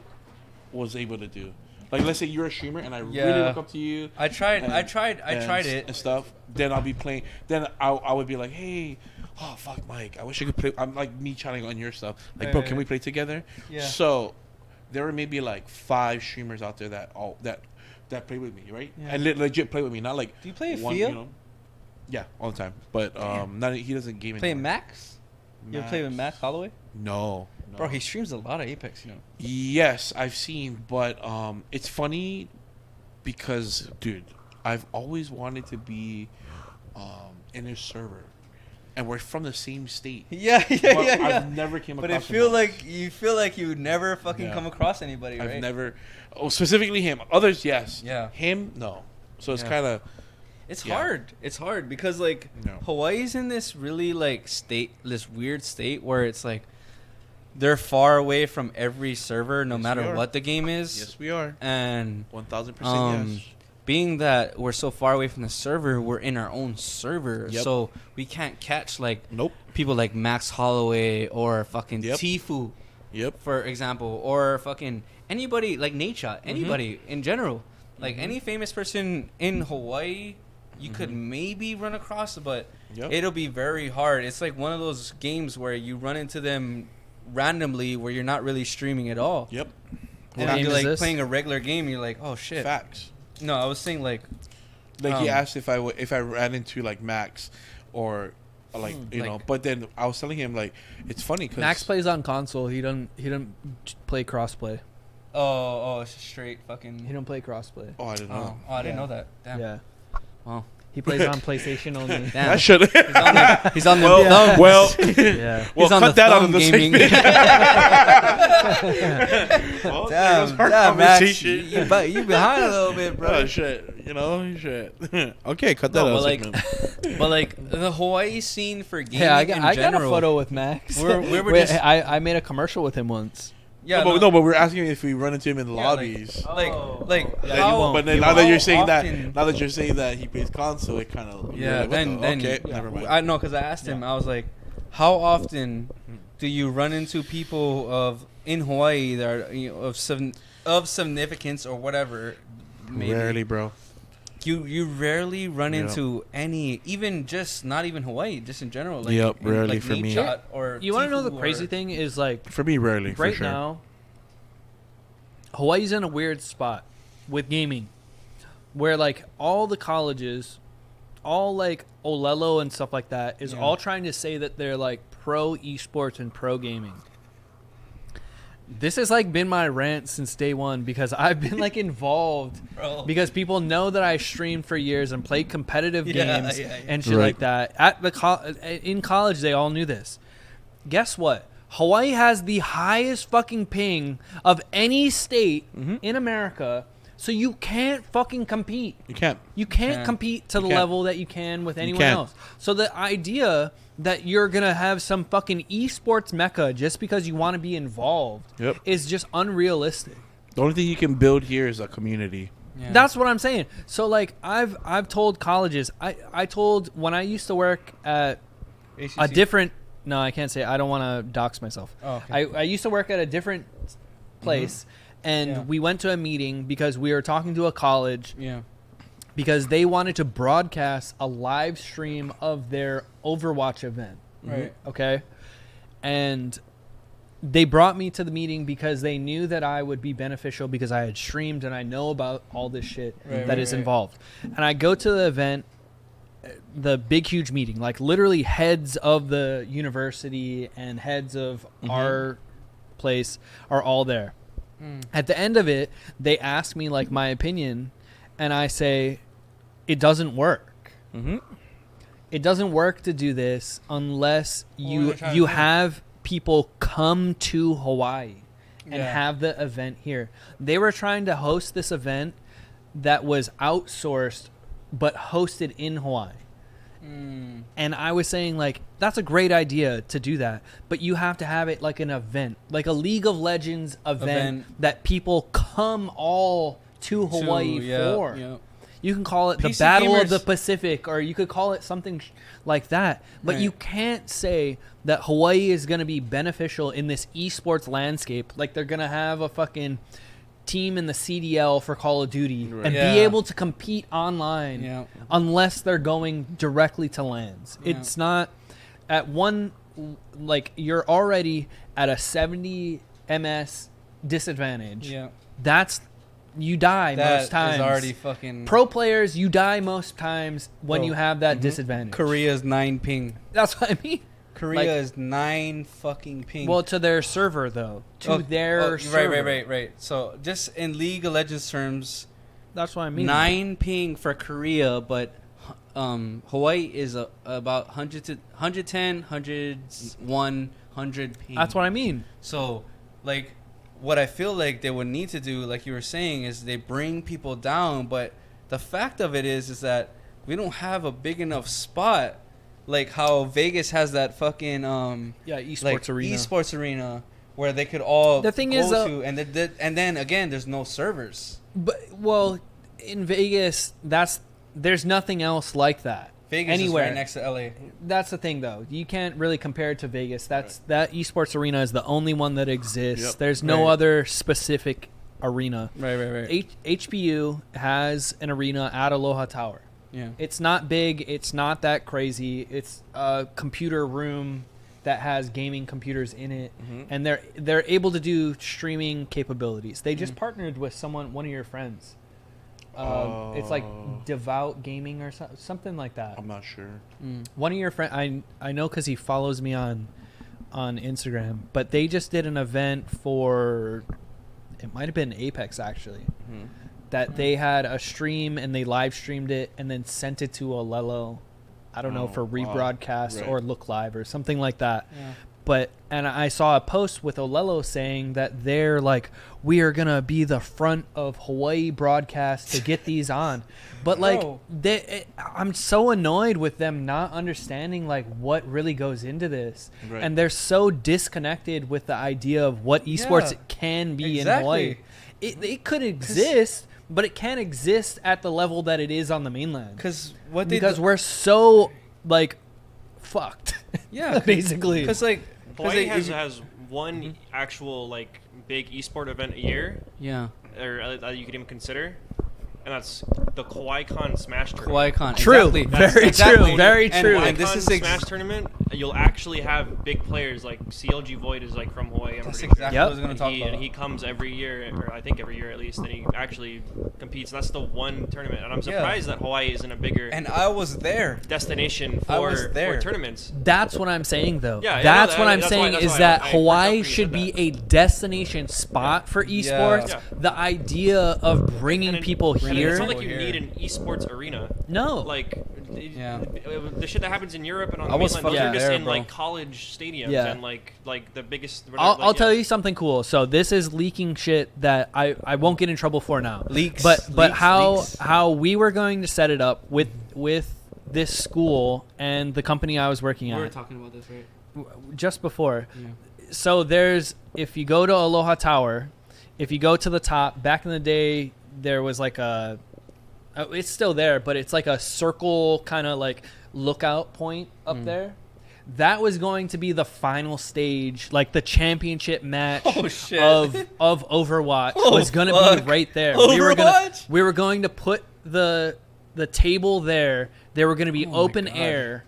was able to do. Like let's say you're a streamer and I really Yeah. look up to you. I tried and it. stuff. Then I'll be playing. Then I would be like, hey, oh fuck, Mike, I wish I could play. I'm like me chatting on your stuff. Like, bro, can we play together? Yeah. So there were maybe like 5 streamers out there that play with me, right? Yeah. And legit play with me, not like. Do you play one, Fio? you know? Yeah, all the time. But not he doesn't game Play anymore. Max? You ever play with Max Holloway? No. Bro, he streams a lot of Apex, you know. Yes, I've seen, but it's funny because, dude, I've always wanted to be in his server, and we're from the same state. Yeah, But I've never came But across. it feel him. like you would never fucking Yeah. come across anybody, right? I've never. Oh, specifically him. Others, yes. Yeah. Him, no. So it's Yeah. kind of. It's Yeah. hard. It's hard because like No. Hawaii's in this really like this weird state where it's like they're far away from every server, no Yes, matter we are. what the game is. Yes, we are. And 1000% yes. being that we're so far away from the server, we're in our own server, Yep. so we can't catch like Nope. people like Max Holloway or fucking Yep. Tifu, Yep. for example, or fucking anybody like Nature, anybody in general, like any famous person in Hawaii. You could maybe run across, but Yep. it'll be very hard. It's like one of those games where you run into them randomly, where you're not really streaming at all. Yep. And game you're is like this? playing a regular game. You're like, oh shit. Facts. No, I was saying like, Like he asked if I ran into like Max or like you know, but then I was telling him like it's funny because Max plays on console. He doesn't play crossplay. oh, it's just straight He fucking. don't play crossplay. oh I didn't know. Oh, I didn't know that. Damn. Yeah. Wow. He plays on PlayStation only. Damn. I should. He's on the well, thumb. well, Yeah. well, He's on cut the that out of thumb the gaming. segment. Well, there goes our Damn, Max. conversation. You behind a little bit, bro. Oh shit! You know, shit. Okay, cut that No, out. but of the like, segment. but like the Hawaii scene for gaming Yeah, I in got a general. photo with Max. We were Wait, just- I made a commercial with him once. Yeah, no, but we're asking if we run into him in the Yeah, like- lobbies. like Yeah, how, you won't. But then You now that how you're saying often- now that you're saying that he plays console, it kind of Yeah, then okay, yeah. never mind. I know because I asked him. I was like, "How often do you run into people in Hawaii that are of significance or whatever?" Maybe. Rarely, bro. You rarely run Yeah. into any, even just not even Hawaii, just in general. Like, Yep, in, rarely like for Nate me. Shot or You want to know the Tifu crazy or- thing is like For me, rarely. right for sure. now, Hawaii's in a weird spot with gaming, where like all the colleges, all like Olelo and stuff like that, is Yeah. all trying to say that they're like pro esports and pro gaming. This has like been my rant since day one because I've been like involved Bro. because people know that I streamed for years and played competitive Yeah, games yeah, yeah. and shit Right. like that. At the in college, they all knew this. Guess what? Hawaii has the highest fucking ping of any state in America, so you can't fucking compete. You can't. You can't Yeah. compete to the can't. level that you can with anyone can't. else. So the idea that you're gonna have some fucking esports mecca just because you want to be involved Yep. is just unrealistic. The only thing you can build here is a community. Yeah. That's what I'm saying. So like I've told colleges, I told when I used to work at a ACC? different. No, I can't say. I don't want to dox myself. Oh, okay. I used to work at a different place, and Yeah. we went to a meeting because we were talking to a college Yeah. because they wanted to broadcast a live stream of their Overwatch event. Right. Okay, and they brought me to the meeting because they knew that I would be beneficial because I had streamed and I know about all this shit Right, that right, is right. involved. And I go to the event, the big huge meeting, like literally heads of the university and heads of our place are all there. At the end of it, they ask me like my opinion, and I say it doesn't work. Mm-hmm. It doesn't work to do this unless What are you they trying to you do? have people come to Hawaii and Yeah. have the event here. They were trying to host this event that was outsourced but hosted in Hawaii. And I was saying like that's a great idea to do that, but you have to have it like an event, like a League of Legends event. That people come all to Hawaii for. Yeah. You can call it the PC Battle of the gamers- Pacific, or you could call it something like that. But Right. you can't say that Hawaii is going to be beneficial in this esports landscape. Like they're going to have a fucking team in the CDL for Call of Duty and Yeah. be able to compete online Yeah. unless they're going directly to lands. Yeah. It's not at one, like you're already at a 70 MS disadvantage. Yeah. That's, you die That most times. is already fucking. Pro players, you die most times when Bro. you have that disadvantage. Korea's 9 ping. That's what I mean. Korea Like- is 9 fucking ping. Well, to their server though, to their server. Right. So just in League of Legends terms, That's what I mean. 9 ping for Korea, but Hawaii is about 100 to 110, 101, 100 ping. That's what I mean. So, like, what I feel like they would need to do, like you were saying, is they bring people down. But the fact of it is that we don't have a big enough spot, like how Vegas has that fucking Yeah, esports like arena. esports arena where they could all The thing go is, to, and then again, there's no servers. But well, in Vegas, there's nothing else like that. Vegas anywhere is right next to LA. That's the thing, though. You can't really compare it to Vegas. That esports arena is the only one that exists. Yep. There's no Right. other specific arena. Right. HBU has an arena at Aloha Tower. Yeah. It's not big. It's not that crazy. It's a computer room that has gaming computers in it, and they're able to do streaming capabilities. They just partnered with one of your friends. It's like Devout Gaming or something like that. I'm not sure. One of your friends, I know because he follows me on Instagram, but they just did an event for, it might have been Apex actually, that they had a stream and they live streamed it and then sent it to Olelo, I don't know, for rebroadcast or Look Live or something like that. But, and I saw a post with Olelo saying that they're like, we are going to be the front of Hawaii broadcast to get these on. But like, I'm so annoyed with them not understanding like what really goes into this. Right. And they're so disconnected with the idea of what esports can be in Hawaii. It could exist, but it can't exist at the level that it is on the mainland. Because we're so like fucked. Yeah, basically. Because like Hawaii has one actual like big esport event a year. Yeah. Or that you could even consider. And that's the KawaiiCon Smash Tournament. KawaiiCon, true, exactly. Very true, very true. And this is Smash Tournament. You'll actually have big players like CLG Void is like from Hawaii. That's exactly what I was going to talk about. And he comes every year, or I think every year at least, and he actually competes. That's the one tournament, and I'm surprised that Hawaii isn't a bigger. And I was there. Destination for tournaments. That's what I'm saying, though. Yeah, that's what I'm saying is that Hawaii should be a destination spot for esports. Yeah. The idea of bringing people here. It's not like you need an esports arena. No. Like, the shit that happens in Europe and on I the was mainland, those are just there, in bro. like college stadiums and like the biggest. I'll tell you something cool. So this is leaking shit that I won't get in trouble for now. Leaks. But how we were going to set it up with this school and the company I was working at. We were talking about this, right? Just before. Yeah. So if you go to Aloha Tower, if you go to the top, back in the day there was like it's still there, but it's like a circle kind of like lookout point up there. That was going to be the final stage, like the championship match of Overwatch was going to be right there. We were going to put the table there. They were going to be open air,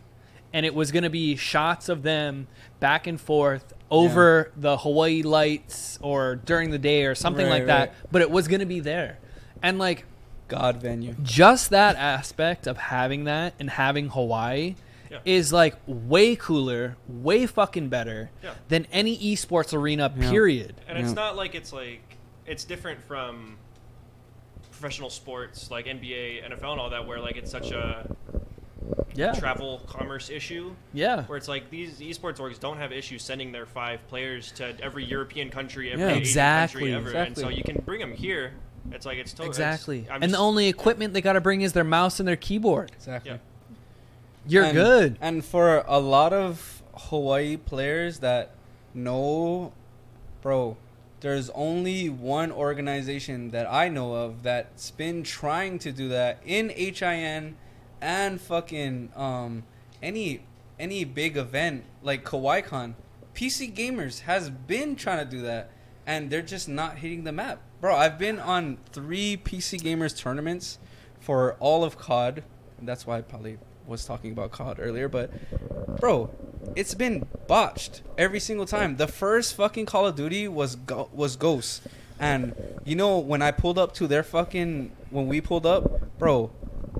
and it was going to be shots of them back and forth over the Hawaii lights or during the day or something like that. But it was going to be there. And like God venue. Just that aspect of having that and having Hawaii is like way cooler, way fucking better than any esports arena, period. And it's not like it's different from professional sports like NBA, NFL, and all that, where like it's such a travel commerce issue. Yeah. Where it's like these esports orgs don't have issues sending their 5 players to every European country, every Asian country ever. And so you can bring them here. It's like it's totally exactly. And the only equipment they got to bring is their mouse and their keyboard. Exactly. Yeah. You're good. And for a lot of Hawaii players that know, bro, there's only one organization that I know of that's been trying to do that in HIN and fucking any big event like KawaiiCon. PC Gamers has been trying to do that, and they're just not hitting the map. Bro, I've been on 3 PC Gamers tournaments for all of COD. And that's why I probably was talking about COD earlier. But, bro, it's been botched every single time. The first fucking Call of Duty was Ghost. And, you know, when I pulled up to when we pulled up, bro,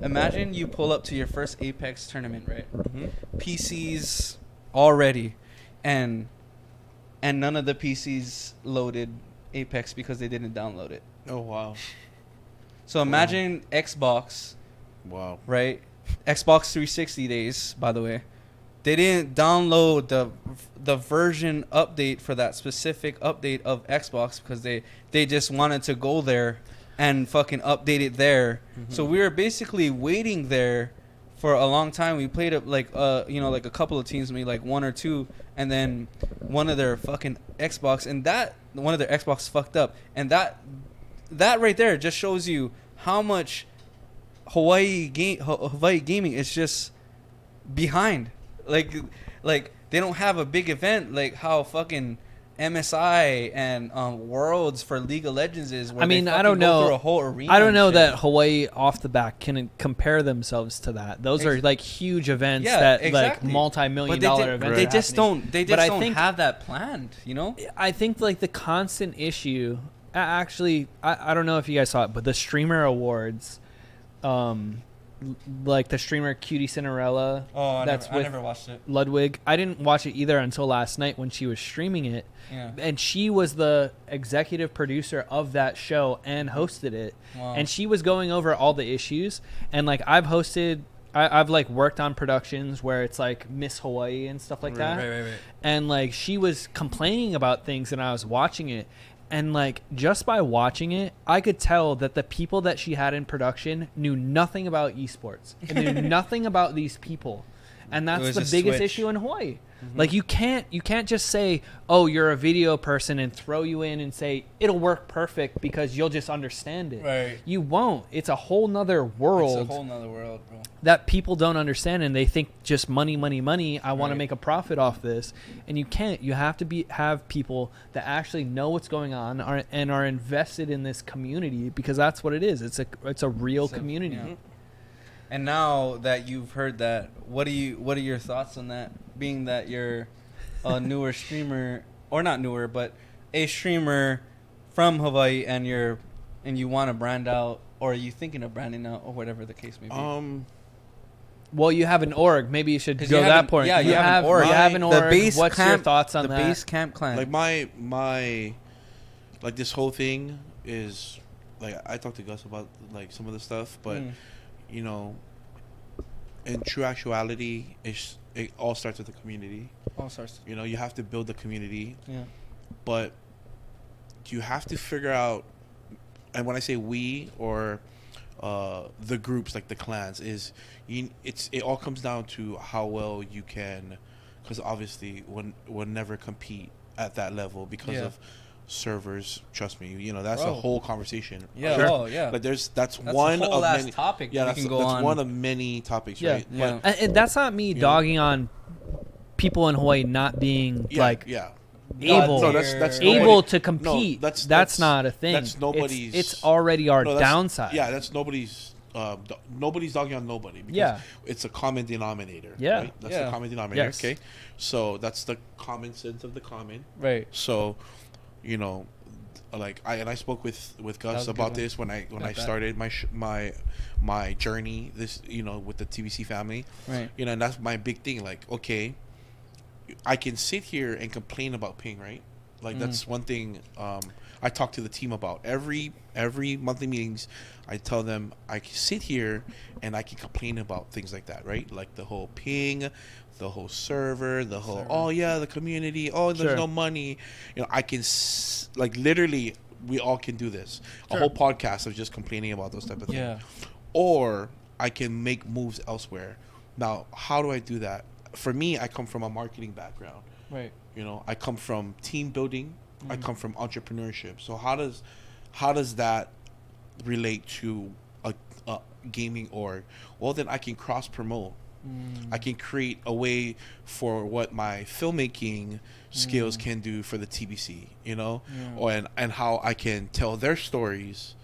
imagine you pull up to your first Apex tournament, right? PCs already. And none of the PCs loaded Apex because they didn't download it. Oh, wow. So imagine Xbox. Wow. Right? Xbox 360 days, by the way. They didn't download the version update for that specific update of Xbox because they just wanted to go there and fucking update it there. So we were basically waiting there for a long time. We played it like like a couple of teams, maybe like 1 or 2, and then one of their fucking Xbox, and that one of their Xbox fucked up, and that right there just shows you how much Hawaii gaming is just behind. Like they don't have a big event like how fucking MSI and Worlds for League of Legends is. Where I mean, they I don't fucking go know. through a whole arena I don't know and that shit. Hawaii off the bat can compare themselves to that. Those are like huge events that exactly. like multi-million-dollar events. They are just happening. don't. They But just I don't think- have that planned. You know. I think like the constant issue. Actually, I don't know if you guys saw it, but the streamer awards, like the streamer Cutie Cinderella. Oh, I never watched it. Ludwig. I didn't watch it either until last night when she was streaming it. Yeah. And she was the executive producer of that show and hosted it. Wow. And she was going over all the issues. And like I've like worked on productions where it's like Miss Hawaii and stuff like that. Right. And like she was complaining about things and I was watching it. And like just by watching it, I could tell that the people that she had in production knew nothing about esports and knew nothing about these people. And that's was the a biggest switch. issue in Hawaii. Like you can't just say, "Oh, you're a video person," and throw you in and say it'll work perfect because you'll just understand it. Right. You won't. It's a whole nother world It's a whole nother world, bro. that people don't understand, and they think just money. I want to Right. make a profit off this, and you can't. You have to have people that actually know what's going on and are invested in this community because that's what it is. It's a real community. Yeah. And now that you've heard that, what are your thoughts on that? Being that you're a newer streamer, or not newer, but a streamer from Hawaii, and you want to brand out, or are you thinking of branding out, or whatever the case may be? Well, you have an org. Maybe you should 'Cause go you have that an- point. yeah, you you have an org. You have an org. The base What's your camp, thoughts on the that? base camp clan? Like my like this whole thing is like I talked to Gus about like some of the stuff, but you know, in true actuality, it all starts with the community. All starts. You know, you have to build the community, Yeah. but you have to figure out. And when I say we or the groups like the clans, it all comes down to how well you can, because obviously we'll never compete at that level because of servers. Trust me, you know that's a whole conversation. Yeah. Sure. Oh yeah. But that's a one whole of ass many topic. Yeah, we that's can go on. one of many topics, Yeah. right? Yeah. And that's not me dogging on people in Hawaii not being But, able No, that's able nobody- to compete. No, that's not a thing. That's nobody's. It's already our No, downside. Yeah, that's nobody's. Nobody's dogging on nobody. Because Yeah. it's a common denominator. Yeah. Right? That's Yeah. the common denominator. Yes. Okay, so that's the common sense of the common. Right. So, you know, like I spoke with was Gus a about good one. this when I Not bad. started my journey. This with the TVC family. Right. And that's my big thing. Like, okay, I can sit here and complain about ping, right? Like that's one thing I talk to the team about every monthly meetings. I tell them I can sit here and I can complain about things like that, right? Like the whole ping, the whole server, the whole the community, there's no money. I can like literally we all can do this. A whole podcast of just complaining about those type of things. Yeah. Or I can make moves elsewhere. Now, how do I do that? For me, I come from a marketing background. Right. I come from team building. I come from entrepreneurship. So how does that relate to a gaming org? Well, then I can cross promote. I can create a way for what my filmmaking skills can do for the TBC, and how I can tell their stories,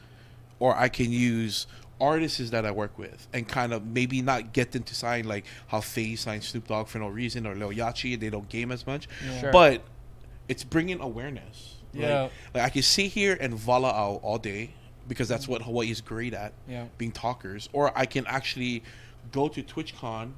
or I can use artists that I work with and kind of maybe not get them to sign like how FaZe signed Snoop Dogg for no reason, or Lil Yachty, they don't game as much. Sure. But it's bringing awareness. Yeah. Like I can sit here and voila out all day because that's what Hawaii is great at, being talkers. Or I can actually go to TwitchCon,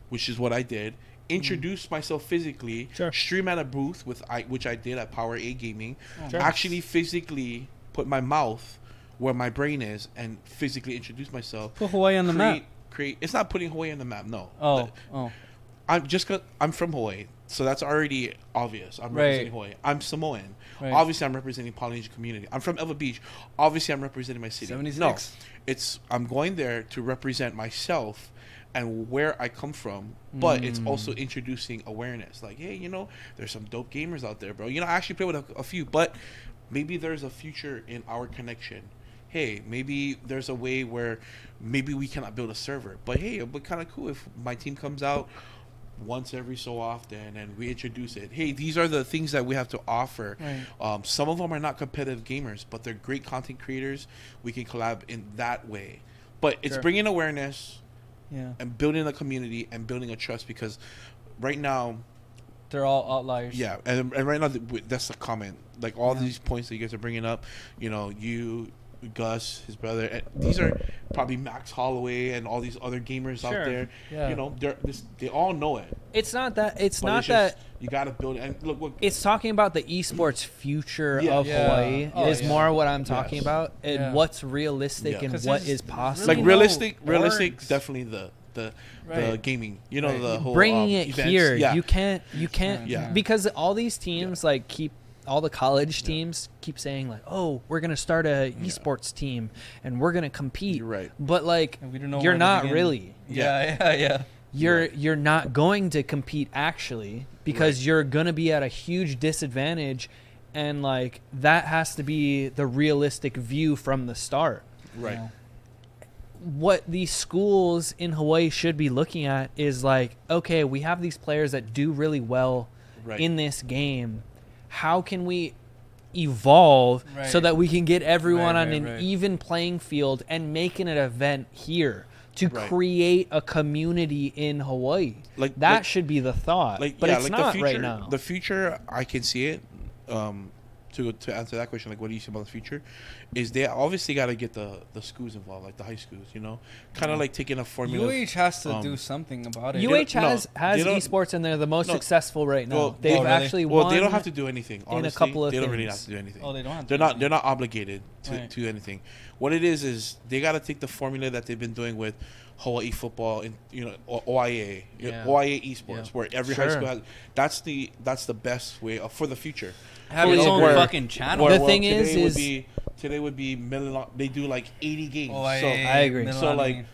which is what I did, introduce myself physically, stream at a booth which I did at Power A Gaming, actually physically put my mouth where my brain is and physically introduce myself. Put Hawaii on the map. It's not putting Hawaii on the map, no. Oh. I'm from Hawaii, so that's already obvious. I'm representing Hawaii. I'm Samoan. Right. Obviously, I'm representing Polynesian community. I'm from Elva Beach. Obviously, I'm representing my city. 76. No, I'm going there to represent myself and where I come from, but it's also introducing awareness. Like, hey, there's some dope gamers out there, bro. I actually play with a few, but maybe there's a future in our connection. Hey, maybe there's a way where maybe we cannot build a server, but hey, it'd be kind of cool if my team comes out once every so often, and we introduce it. Hey, these are the things that we have to offer. Right. Some of them are not competitive gamers, but they're great content creators. We can collab in that way. But it's bringing awareness and building a community and building a trust, because right now they're all outliers. Yeah, and right now that's the comment. Like all these points that you guys are bringing up, you know, you, Gus, his brother, and these are probably Max Holloway and all these other gamers out there. Yeah. You know, they all know it. It's not that. It's but not it's that. You got to build it. And look, it's talking about the esports future of Hawaii is more what I'm talking about, and what's realistic and what is possible. Like realistic, definitely the gaming. You know, the whole bringing it events. here. Yeah. You can't because all these teams like keep. All the college teams keep saying like, "Oh, we're gonna start a esports team and we're gonna compete." You're right, but like, we don't know you're not really. Yeah. You're not going to compete actually because you're gonna be at a huge disadvantage, and like that has to be the realistic view from the start. Right. Yeah. What these schools in Hawaii should be looking at is like, okay, we have these players that do really well in this game. How can we evolve so that we can get everyone on an even playing field and make it an event here to create a community in Hawaii? Like that should be the thought, but it's not right now. The future, I can see it. To answer that question, like what do you see about the future, is they obviously got to get the schools involved, like the high schools, you know, kind of like taking a formula. UH has to do something about it. UH has esports, and they're the most successful right now. Well, they've actually won. Well, they don't have to do anything. Honestly, in a couple of they don't things. really have to do anything. Oh, they don't have to. They're not obligated to anything. What it is they got to take the formula that they've been doing with Hawaii football and OIA, OIA esports, where every high school has. That's the best way for the future. Have its own fucking channel. The thing is today would be they do like 80 games. Oh, so I agree. Milani. So like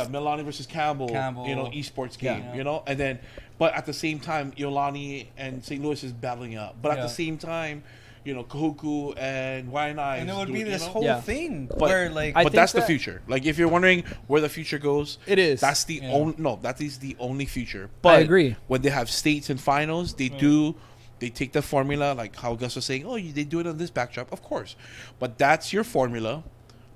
Milani versus Campbell, you know, esports game, you know, and then but at the same time Iolani and St. Louis is battling out, but at the same time, you know, Kahuku and Waianae. And it would be this whole thing where like. But that's the future. Like if you're wondering where the future goes, it is. That's the only. No, that is the only future. But I agree. When they have states and finals, they They take the formula, like how Gus was saying, they do it on this backdrop, of course. But that's your formula.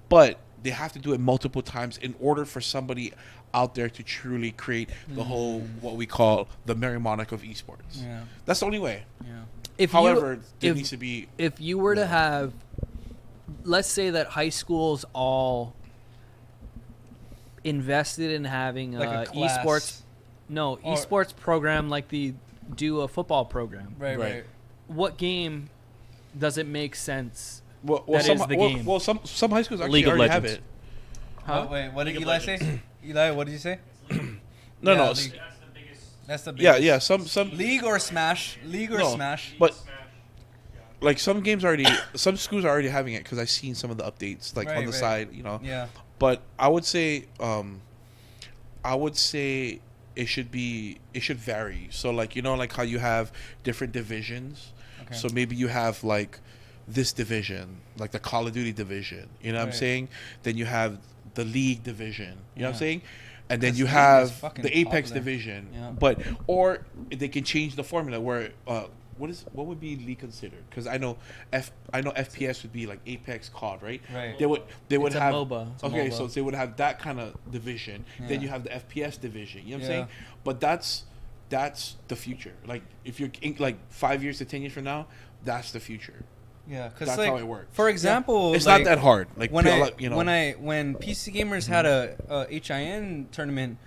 But they have to do it multiple times in order for somebody out there to truly create the whole, what we call the Mary Monarch of esports. Yeah. That's the only way. Yeah. However, there needs to be... If you were to have, let's say that high schools all invested in having like esports program like the do a football program. Right. What game does it make sense? Well, is the game. Well, some high schools actually already have it. Huh? Wait, what did Eli say? Eli, what did you say? No. That's the biggest. Yeah. Some League or Smash. Smash. But like some schools are already having it because I've seen some of the updates like on the side, you know. Yeah. But I would say it should vary. So like, you know, like how you have different divisions. Okay. So maybe you have like this division, like the Call of Duty division, you know what I'm saying? Then you have the League division, you know what I'm saying? And then you have the Apex division. Yeah. But or they can change the formula where what would be League considered? Because I know FPS would be like Apex, COD, right? Right. They would have MOBA. Okay, so they would have that kind of division. Yeah. Then you have the FPS division. You know what I'm saying? But that's the future. Like if you're like 5 years to 10 years from now, that's the future. Yeah, because that's like, how it works. For example, it's not that hard. Like when PC Gamers had a HIN tournament,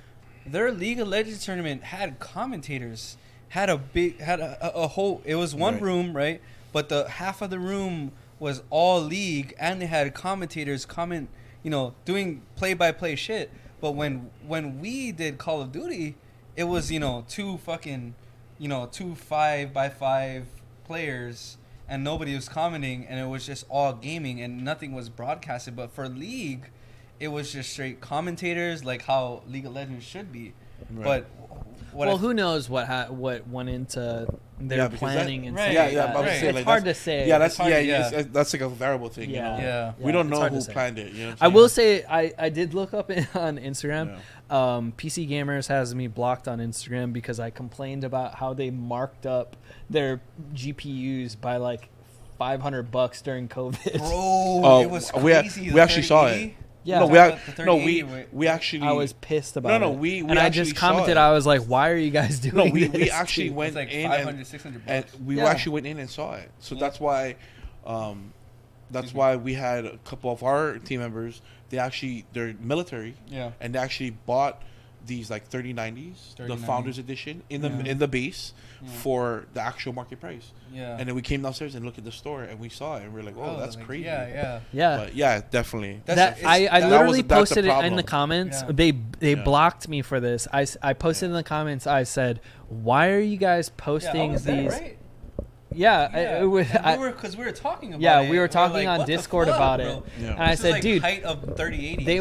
their League of Legends tournament had commentators. Had a whole. It was one room, right? But the half of the room was all League, and they had commentators comment, doing play-by-play shit. But when we did Call of Duty, it was two 5x5 players, and nobody was commenting, and it was just all gaming, and nothing was broadcasted. But for League, it was just straight commentators, like how League of Legends should be. Right. But who knows what went into their planning and stuff. It's hard to say. Yeah, that's that's like a variable thing. You know? We don't know who planned it. You know I will say I did look up on Instagram. PC Gamers has me blocked on Instagram because I complained about how they marked up their GPUs by like $500 during COVID. Bro, it was crazy. We actually saw it. Yeah. We actually. I was pissed about it. We and I just commented. I was like, "Why are you guys doing this?" We actually went like in $500-$600. and we actually went in and saw it. So that's why we had a couple of our team members. They're military. Yeah. And they actually bought these like 3090s, the Founders Edition in the base for the actual market price. Yeah. And then we came downstairs and looked at the store and we saw it and we are like, "Oh, that's crazy." Yeah. But yeah, definitely. I literally posted it in the comments. Yeah. They blocked me for this. I posted in the comments. I said, "Why are you guys posting these?" Right? Yeah, because we were talking about it. Yeah, we were talking on Discord about it, and I said, "Dude, height of 3080s." They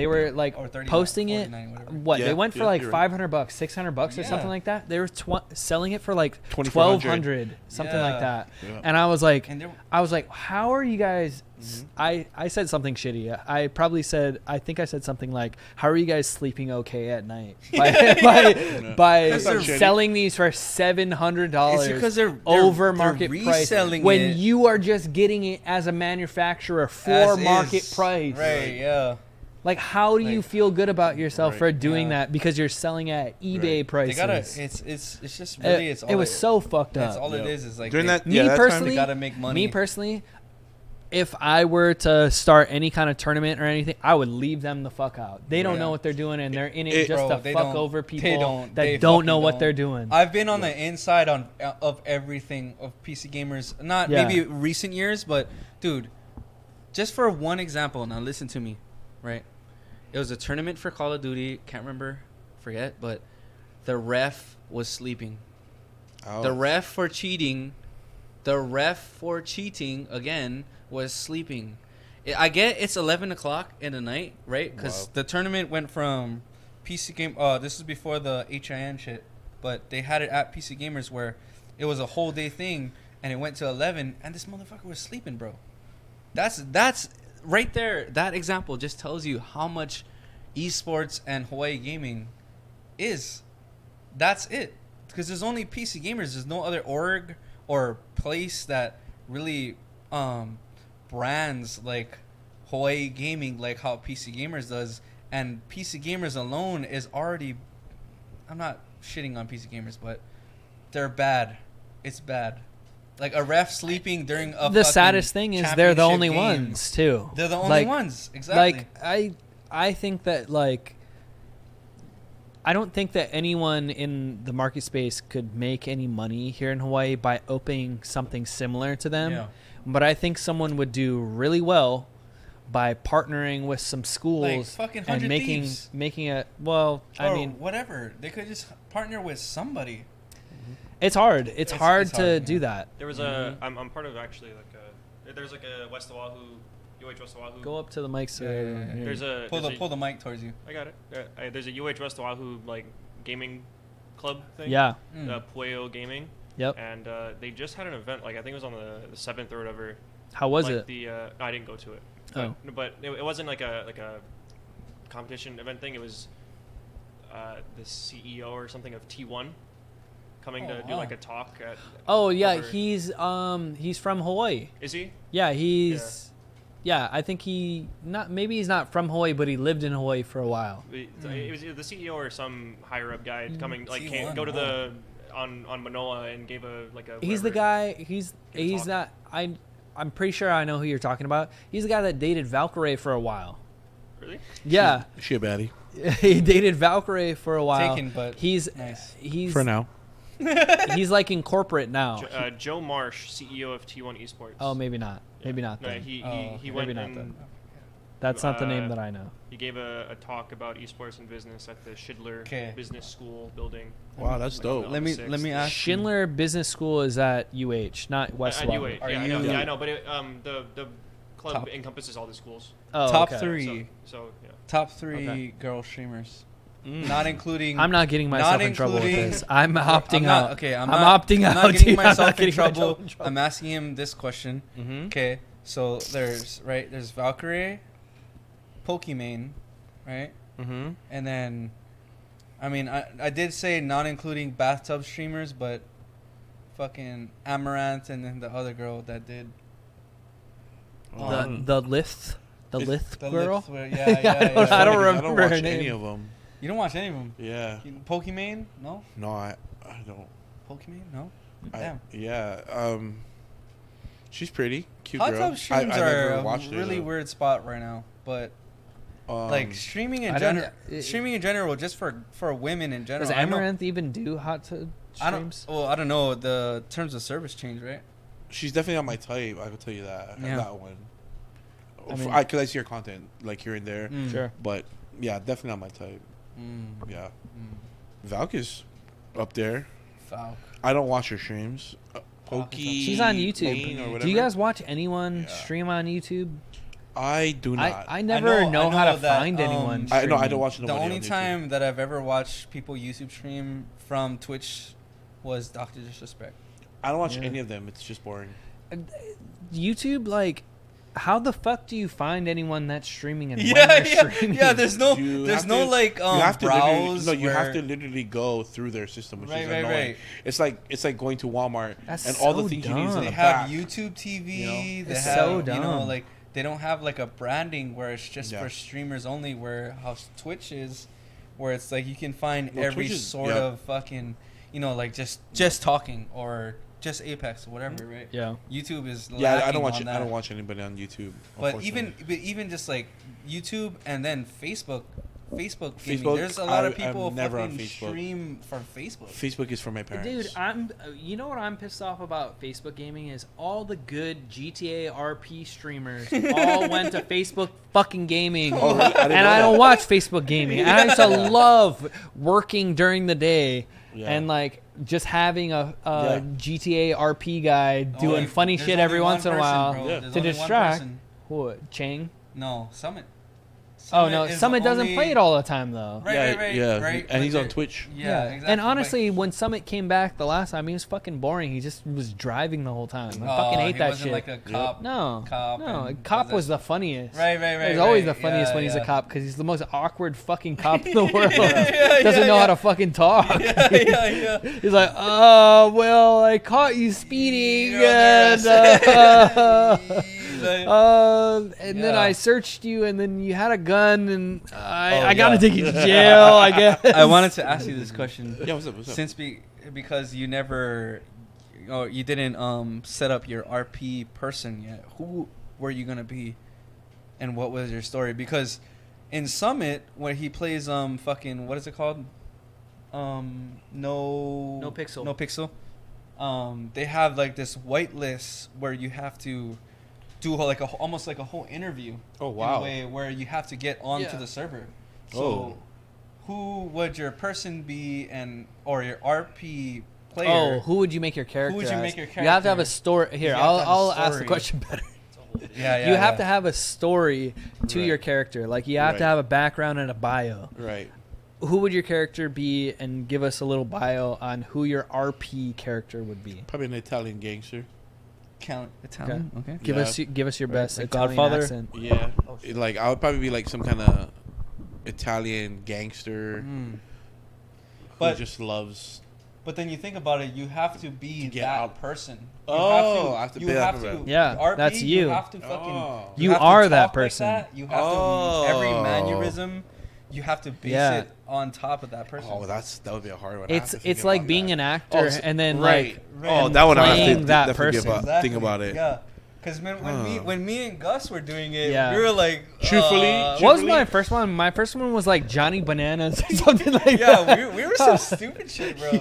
were like posting it. What they went for like $500, $600 or something like that. They were selling it for like $1,200, something like that. Yeah. And I was like, how are you guys? I said something shitty. I think I said something like, "How are you guys sleeping okay at night by selling these for $700 because they're over market price when you are just getting it as a manufacturer for market price?" Right? Yeah. Like, how do you feel good about yourself for doing that because you're selling at eBay prices? They gotta. It's just really. It was so fucked up. That's all it is like during that. Me personally, they gotta make money. Me personally, if I were to start any kind of tournament or anything, I would leave them the fuck out. They don't know what they're doing, and they're in it just to fuck over people that don't know what they're doing. I've been on the inside of everything of PC gamers. Not maybe recent years, but dude, just for one example. Now listen to me, right? It was a tournament for Call of Duty. Can't remember, forget. But the ref was sleeping. Oh. The ref for cheating again was sleeping. I get it's 11 o'clock in the night, right? Because the tournament went from PC Game. This is before the HIN shit, but they had it at PC Gamers where it was a whole day thing, and it went to 11, and this motherfucker was sleeping, bro. That's right there. That example just tells you how much esports and Hawaii gaming is. That's it. Because there's only PC Gamers. There's no other org or place that really brands like Hawaii gaming like how PC Gamers does. And PC Gamers alone is already... I'm not shitting on PC Gamers, but they're bad. It's bad. Like a ref sleeping during a the saddest thing is they're the only ones too. They're the only ones. Exactly. Like I think that like I don't think that anyone in the market space could make any money here in Hawaii by opening something similar to them. Yeah. But I think someone would do really well by partnering with some schools and making it I mean whatever. They could just partner with somebody. It's hard. It's hard to do that. There was I'm part of actually there's like a West Oahu, UH West Oahu. Go up to the mic, sir. Yeah. Pull the mic towards you. I got it. There's a UH West Oahu like gaming club thing. Yeah. Pueo Gaming. Yep. And they just had an event. Like I think it was on the 7th or whatever. How was it? I didn't go to it. Oh. But it wasn't like a competition event thing. It was the CEO or something of T1. Coming to do like a talk at. Oh yeah, he's from Hawaii. Is he? Yeah, yeah, I think maybe he's not from Hawaii, but he lived in Hawaii for a while. It was either the CEO or some higher up guy coming go to the on Manoa and gave a. He's the guy. He's not. I'm pretty sure I know who you're talking about. He's the guy that dated Valkyrie for a while. Really? Yeah. She a baddie. He dated Valkyrie for a while. Taken, but he's for now. He's like in corporate now. Joe Marsh, CEO of T1 Esports. Oh, maybe not. Yeah. Maybe not. No, he went and that's not the name that I know. He gave a talk about esports and business at the Schindler Business School building. Wow, that's dope. Let me ask. Schindler Business School is at UH, not West At UH. I know, but the club encompasses all the schools. Oh, top 3. So yeah. Top 3 girl streamers. not including. I'm not getting myself in trouble with this. I'm opting not, out. Okay, I'm opting out. I'm not getting dude. myself in getting trouble. I'm asking him this question. Okay, so there's Valkyrie, Pokimane, right? And then, I mean, I did say not including bathtub streamers, but fucking Amaranth and then the other girl that did. The Lith girl. Yeah. I don't remember I don't watch her name. any of them. You don't watch any of them? Yeah. Pokimane? No? No, I don't. Pokimane? No? Damn. Yeah. She's pretty. Cute Hot girl. tub streams I are never a watched really it, weird spot right now. But, like, streaming in general, just for women in general. Does Amaranth even do hot tub streams? I don't know. The terms of service change, right? She's definitely on my type. I can tell you that. Yeah. That one. I I see her content like here and there. Sure. But yeah, definitely not my type. Yeah. Valk is up there. Valk. I don't watch her streams. Pokey. She's on YouTube. Or whatever. Do you guys watch anyone stream on YouTube? I do not. I never know how to that, find anyone. I don't watch nobody The only on YouTube. time that I've ever watched people YouTube stream from Twitch was Dr. Disrespect. I don't watch any of them. It's just boring. YouTube, like, how the fuck do you find anyone that's streaming and when they're streaming? Yeah, there's no you browse. You have to literally go through their system, which is annoying. Right. It's like going to Walmart That's all so the things dumb. you need in They the have back. YouTube TV. You know? They It's have, so you know, dumb. like they don't have like a branding where it's just Yeah. for streamers only. Where how Twitch is, where it's like you can find Well, every Twitch is- sort of fucking, you know, like just talking or just Apex or whatever, right? Yeah. YouTube is Yeah, I don't lacking watch. on that. I don't watch anybody on YouTube. But even just like YouTube and then Facebook gaming, Facebook, there's a lot of I'm people never on fucking Facebook. stream from Facebook. Facebook is for my parents. Dude, you know what I'm pissed off about Facebook gaming is all the good GTA RP streamers all went to Facebook fucking gaming. Oh, really? I didn't know I don't that. watch Facebook gaming. I used to love working during the day and like just having a GTA RP guy doing funny There's shit only every one once in a person, while bro. Yeah. There's to only one distract. person. What, Chang? No, Summit. Oh no, is Summit the doesn't only- play it all the time though. Right. And he's Like, on Twitch. Yeah, exactly. And honestly, when Summit came back the last time, he was fucking boring. He just was driving the whole time. I fucking hate he that wasn't shit. like a cop. No, Cop no, and Cop was was the funniest. Right. He's always the funniest when he's a cop because he's the most awkward fucking cop in the world. Doesn't know how to fucking talk. Yeah. He's like, well, I caught you speeding, and then I searched you, and then you had a gun, and I gotta take you to jail, I guess. I wanted to ask you this question. Yeah, what's up? Since because you never, you didn't set up your RP person yet. Who were you gonna be, and what was your story? Because in Summit, where he plays fucking what is it called? No Pixel. They have like this whitelist where you have to do like almost like a whole interview. Oh wow! In a way where you have to get onto the server. So, who would your person be, or your RP player? Oh, who would you make your character? Who would you as? make your You have to have a character? story. Here, You have to have a I'll ask the story. question better. Yeah. You have to have a story to Right. your character. Like you have to Right. have a background and a bio. Right. Who would your character be, and give us a little bio on who your RP character would be. Probably an Italian gangster. Italian. Okay. Give Yeah. us your best Like Italian Godfather? accent. Yeah. Like I would probably be like some kind of Italian gangster who But- just loves. But then you think about it, you have to be get that out. person. I have to you be that have person. to. Yeah, RP, that's you. You have to fucking. Oh. You have to are talk that like person. that. You have to every Oh. mannerism. You have to base Yeah. it on top of that person. Oh, that would be a hard one. I have It's to think like about being that. an actor and then right. like Oh, that one I have playing to that definitely person. think about it. Yeah. Because when me and Gus were doing it, Yeah. we were like, Truthfully, What was my first one? My first one was like Johnny Bananas or something like yeah, that. we were some stupid shit, bro.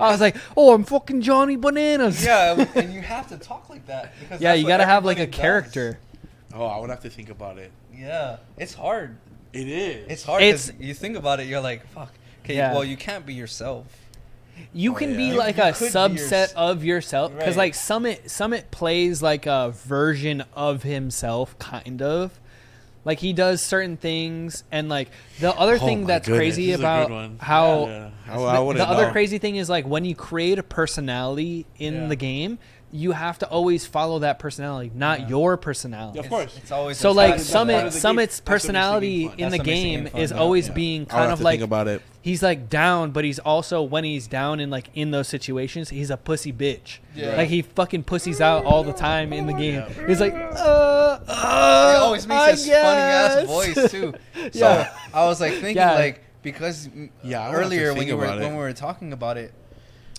I was like, oh, I'm fucking Johnny Bananas. Yeah, and you have to talk like that. Because Yeah, that's you what gotta have like a everybody does. character. Oh, I would have to think about it. Yeah, it's hard. It is. It's hard because you think about it, you're like, fuck. Okay, Yeah. well, you can't be yourself. You can be yeah. like You a could be subset of yourself because Right. like Summit plays like a version of himself, kind of. Like he does certain things, and like the other thing that's crazy about how the other crazy thing is like when you create a personality in the game, you have to always follow that personality, not your personality. Of course, it's always so like Summit's personality in the game is always being kind of like about it. He's like down, but he's also when he's down in like in those situations, he's a pussy bitch. Yeah. Like he fucking pussies out all the time in the game. He's like, he always makes this funny ass voice too. So I was like thinking like because earlier when we were talking about it,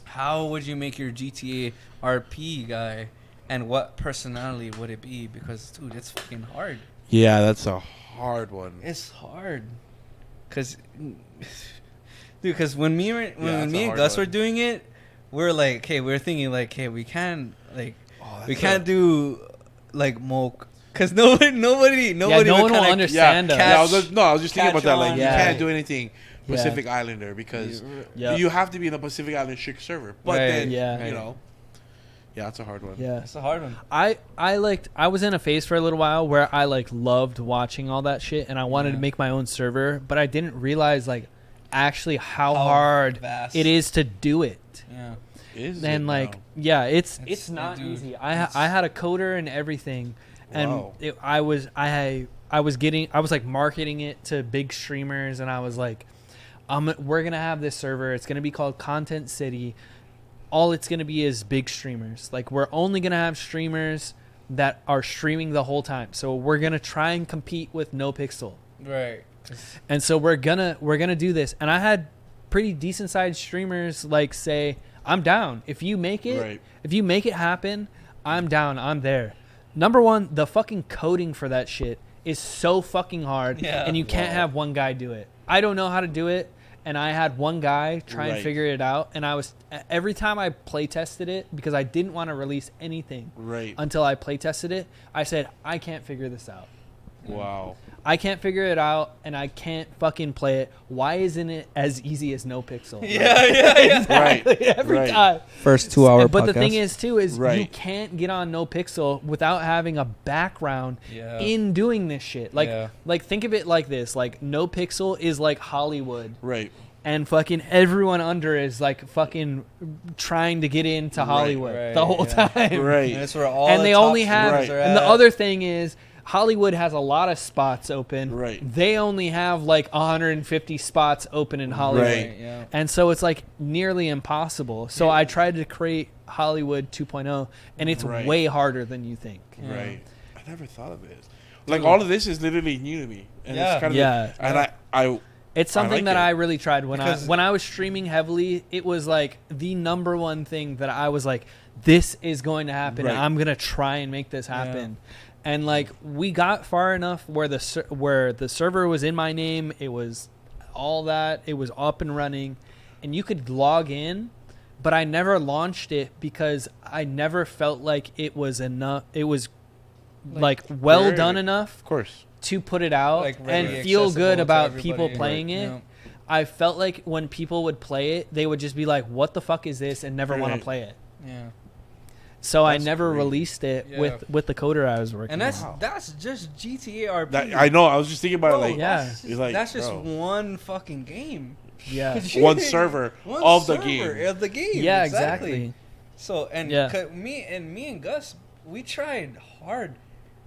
how would you make your GTA RP guy, and what personality would it be? Because dude, it's fucking hard. Yeah, that's a hard one. It's hard, because when me and Gus were doing it, we were thinking like, hey, we can't do like Moke, because nobody no one will understand us. I was just thinking about that. Like, you can't do anything Pacific Islander because you have to be in a Pacific Island strict server. But then you know. Yeah, it's a hard one. Yeah, it's a hard one. I was in a phase for a little while where I like loved watching all that shit, and I wanted to make my own server, but I didn't realize like actually how hard it is to do it. Yeah, and like it's not easy. I had a coder and everything, and I was like marketing it to big streamers, and I was like, we're gonna have this server. It's gonna be called Content City. All it's going to be is big streamers. Like, we're only going to have streamers that are streaming the whole time. So we're going to try and compete with NoPixel. Right. And so we're going to do this. And I had pretty decent sized streamers like say, I'm down. If you make it happen, I'm down. I'm there. Number one, the fucking coding for that shit is so fucking hard, and you can't have one guy do it. I don't know how to do it. And I had one guy try and figure it out. And every time I play tested it, because I didn't want to release anything until I play tested it, I said, I can't figure this out. Wow. I can't figure it out, and I can't fucking play it. Why isn't it as easy as NoPixel? Exactly. Every time. First 2 hour But podcast. the thing is, too, is you can't get on NoPixel without having a background in doing this shit. Like think of it like this. Like, NoPixel is like Hollywood. Right. And fucking everyone under is like fucking trying to get into Hollywood the whole time. Right. And that's where all and the they top only have. streamers are And the at. other thing is, Hollywood has a lot of spots open. Right. They only have like 150 spots open in Hollywood. Right. Yeah. And so it's like nearly impossible. So I tried to create Hollywood 2.0, and it's way harder than you think. Yeah. Right. I never thought of this. Like, all of this is literally new to me. And it's kind of and I it's something like I really tried when I was streaming heavily. It was like the number one thing that I was like, this is going to happen. Right. I'm gonna try and make this happen. And like, we got far enough where the server was in my name. It was all that. It was up and running, and you could log in. But I never launched it because I never felt like it was enough. It was like well done enough. Of course. To put it out Like, and feel good about people playing it. Yeah. I felt like when people would play it, they would just be like, what the fuck is this? And never want to play it. Yeah. So I never released it with the coder I was working on. And that's just GTA RP. I know. I was just thinking about it. Like, that's just one fucking game. Yeah. One server of the game. Yeah, exactly. So, and me and Gus, we tried hard.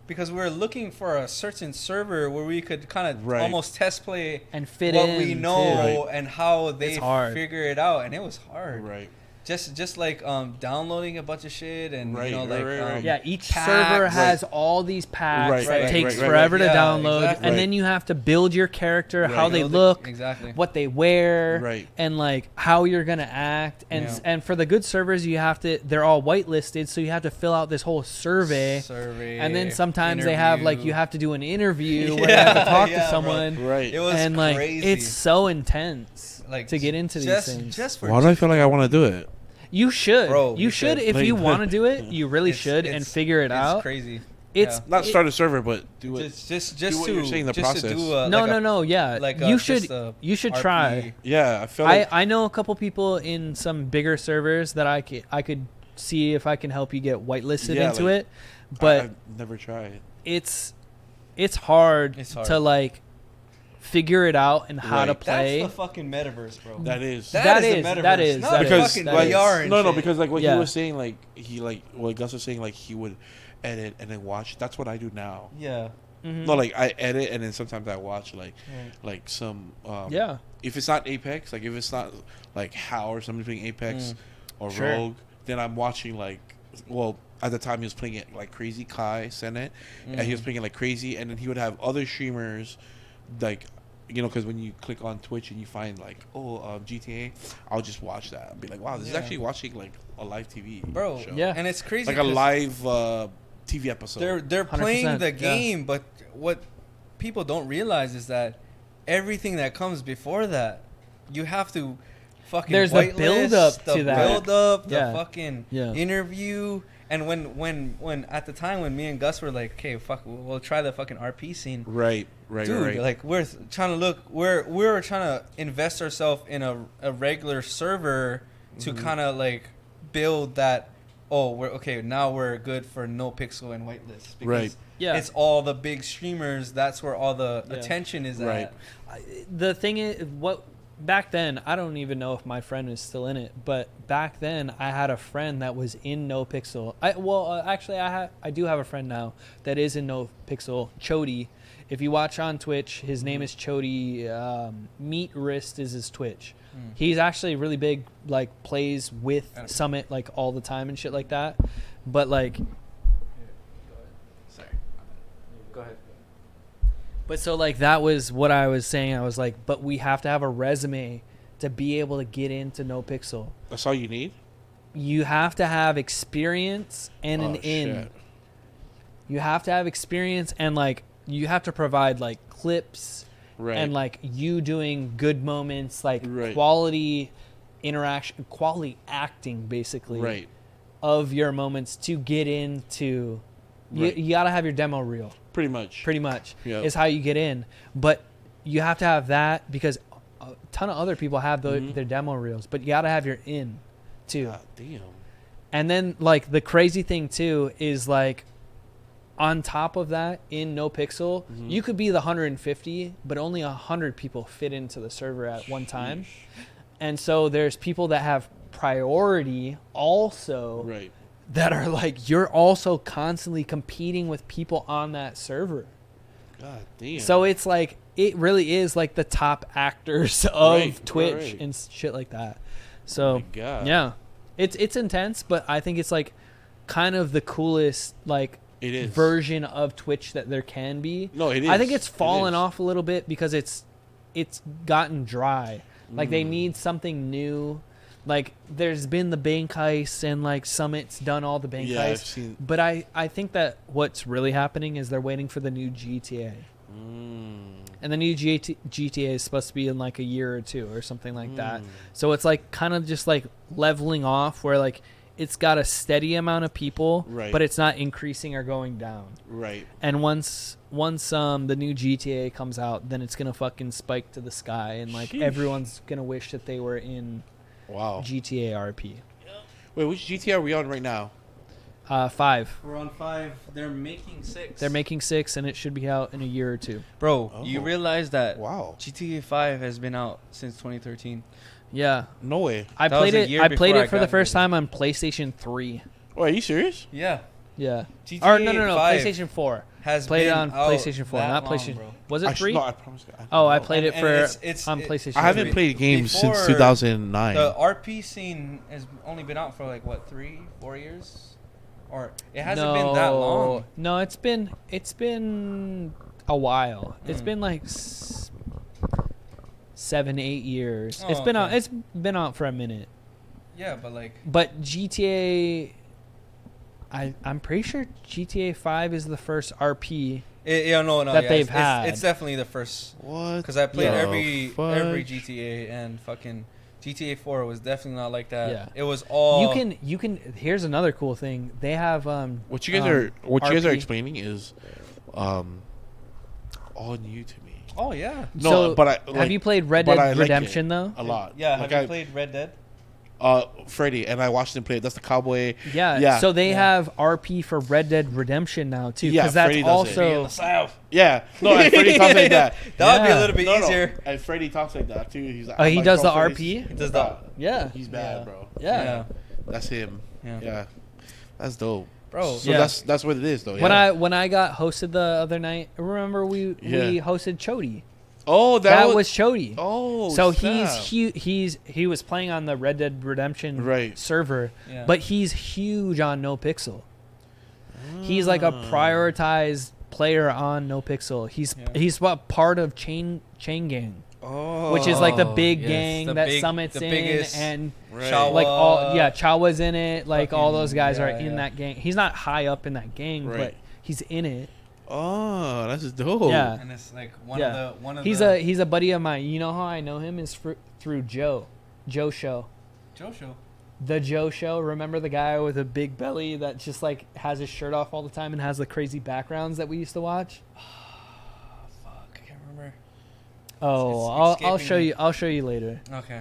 Because we were looking for a certain server where we could kind of almost test play and fit what in we know and how they figure it out, and it was hard. Right. Just like downloading a bunch of shit and you know each server has all these packs that takes forever to download, and then you have to build your character, how they look, what they wear, and like how you're gonna act, and for the good servers they're all whitelisted, so you have to fill out this whole survey, and then sometimes they have like you have to do an interview where you have to talk to someone, It was and like crazy. it's so intense to get into these things. Why do I feel like I want to do it? You should. Bro, you should if you want to do it. You really should and figure it out. It's crazy. It's not start a server, but do it. Just do what to, you're saying. The just process. To do no. Yeah, like you should RP. try. Yeah, I feel like I know a couple people in some bigger servers that I could see if I can help you get whitelisted into it. But I've never tried. It's it's hard to like figure it out and how to play. That's the fucking metaverse, bro. That is. That is is the metaverse. that is Not that because fucking like VR and no, shit. because like what Yeah. he was saying, like he like what Gus was saying, like he would edit and then watch. That's what I do now. Yeah. Mhm. No, like I edit and then sometimes I watch like some Yeah. If it's not Apex, like if it's not like How or somebody playing Apex or Sure. Rogue, then I'm watching like at the time he was playing it like Crazy Kai Senate, and he was playing it like crazy, and then he would have other streamers like. Because when you click on Twitch and you find like, GTA, I'll just watch that. I'll be like, wow, this is actually watching like a live TV Bro, show. Yeah. And it's crazy. Like a live TV episode. They're playing 100%, the yeah. game, but what people don't realize is that everything that comes before that, you have to fucking There's the whitelist, build-up to that. build up, the Yeah. fucking Yeah. interview. And when at the time when me and Gus were like, okay, fuck, we'll try the fucking RP scene. Right, Dude, like we're trying to look, we're trying to invest ourselves in a regular server to kind of like build that. Oh, we're okay now. We're good for no pixel and whitelist. Because Right. Yeah. It's all the big streamers. That's where all the Yeah. attention is Right. at. The thing is, what back then, I don't even know if my friend is still in it, but back then I had a friend that was in No Pixel. Actually, I do have a friend now that is in No Pixel. Chody. If you watch on Twitch, his name is Chody. Meat Wrist is his Twitch. He's actually really big. Like plays with Summit like all the time and shit like that. But like, Sorry. Go ahead. but so like that was what I was saying. I was like, but we have to have a resume to be able to get into No Pixel. That's all you need? You have to have experience and an in. Shit. You have to have experience and like you have to provide like clips Right. and like you doing good moments, like Right. quality interaction, quality acting basically Right. of your moments to get into. Right. You got to have your demo reel. Pretty much. Pretty much Yep. is how you get in, but you have to have that because a ton of other people have their demo reels, but you got to have your in too. God damn. And then like the crazy thing too is like on top of that in No Pixel, you could be the 150, but only 100 people fit into the server at one time. And so there's people that have priority also Right. that are like, you're also constantly competing with people on that server. God damn. So it's like, it really is like the top actors of Right, Twitch right. and shit like that. So my God. yeah, it's intense, but I think it's like kind of the coolest like It is. version of Twitch that there can be. No, it is. I think it's It fallen is. off a little bit because it's gotten dry. Like Mm. they need something new. Like there's been the bank heists and like Summit's done all the bank Yeah, I've heists. seen- But I think that what's really happening is they're waiting for the new GTA. And the new GTA is supposed to be in like a year or two or something like that. So it's like kind of just like leveling off where like it's got a steady amount of people, Right. but it's not increasing or going down. Right. And once the new GTA comes out, then it's gonna fucking spike to the sky, and like Sheesh. everyone's gonna wish that they were in Wow. GTA RP. Wait, which GTA are we on right now? 5. We're on 5. They're making 6. They're making 6, and it should be out in a year or two. Bro, Oh. you realize that Wow. GTA 5 has been out since 2013. Yeah, No way. I That was played a it. year I played before it for I the got first here. time on PlayStation 3. Oh, are you serious? Yeah. Yeah. GTA Or no, 5 PlayStation 4. has Played it been on out PlayStation 4, that not long, PlayStation. bro. Was it 3? No, I promise. Oh, I played it And for it's- on it- PlayStation. I haven't 3. played games since Before 2009. The RP scene has only been out for like what 3-4 years, or it hasn't been that long. No, it's been a while. It's Mm. been like 7-8 years. Oh, It's been out. okay. It's been out for a minute. Yeah, but like But GTA, I'm pretty sure GTA 5 is the first RP. no, that yeah, they've it's, had. It's definitely the first What? because I played the every fudge? GTA and fucking GTA 4 was definitely not like that. Yeah. It was all You can. Here's another cool thing. They have What you guys are RP. explaining is all new to me. Oh yeah. No, So, but I have like, you played Red but Dead I like Redemption it though? a lot. Yeah. Like Have you played Red Dead? Freddy, and I watched him play. That's the cowboy. Yeah. So they have RP for Red Dead Redemption now too. Yeah, because that's Freddy does also it. The South. Yeah. No, and Freddy talks like that. That would be a little bit easier. No. And Freddy talks like that too. He's like, he does the RP. He does the. Yeah. He's bad, bro. Yeah. That's him. Yeah. That's dope. Bro, so that's what it is though. When I got hosted the other night, remember we hosted Chody. Oh, that was Chody. Oh, so he was playing on the Red Dead Redemption server, but he's huge on No Pixel. He's like a prioritized player on No Pixel. He's part of Chain Gang. Oh, which is like the big gang that Summit's in, and Chawa, like Chawa's in it. Like all those guys are in that gang. He's not high up in that gang, but he's in it. Oh, that's dope. Yeah, and it's like one of he's a buddy of mine. You know how I know him is through Joe Show. The Joe Show. Remember the guy with a big belly that just like has his shirt off all the time and has the crazy backgrounds that we used to watch? Fuck, I can't remember. Oh, I'll show you. I'll show you later. Okay.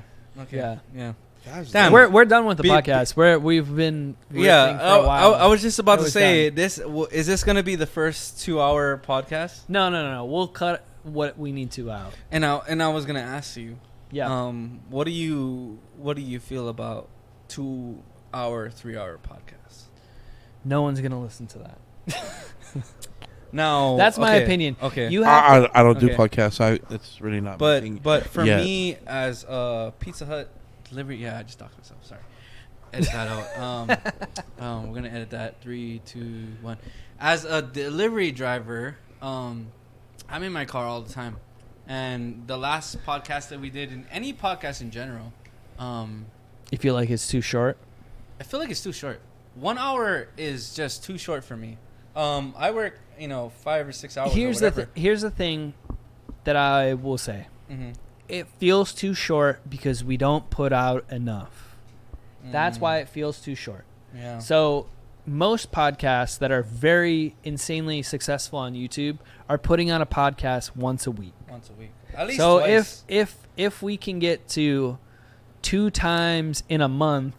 Yeah. Damn. We're done with the podcast. We've been for a while. I was just about to say this. Is this going to be the first 2-hour podcast? No. We'll cut what we need to out. And I was going to ask you. Yeah. What do you feel about 2-hour, 3-hour podcasts? No one's going to listen to that. No, that's my opinion. Okay, you have I don't do podcasts. So it's really not. But for me, as a Pizza Hut delivery, I just talked to myself. Sorry, edit that out. We're gonna edit that. 3, 2, 1. As a delivery driver, I'm in my car all the time, and the last podcast that we did, in any podcast in general, you feel like it's too short? I feel like it's too short. 1 hour is just too short for me. I work, 5 or 6 hours. Here's the thing that I will say. Mm-hmm. It feels too short because we don't put out enough. That's why it feels too short. Yeah. So most podcasts that are very insanely successful on YouTube are putting out a podcast once a week. At least so twice. if we can get to 2 times in a month,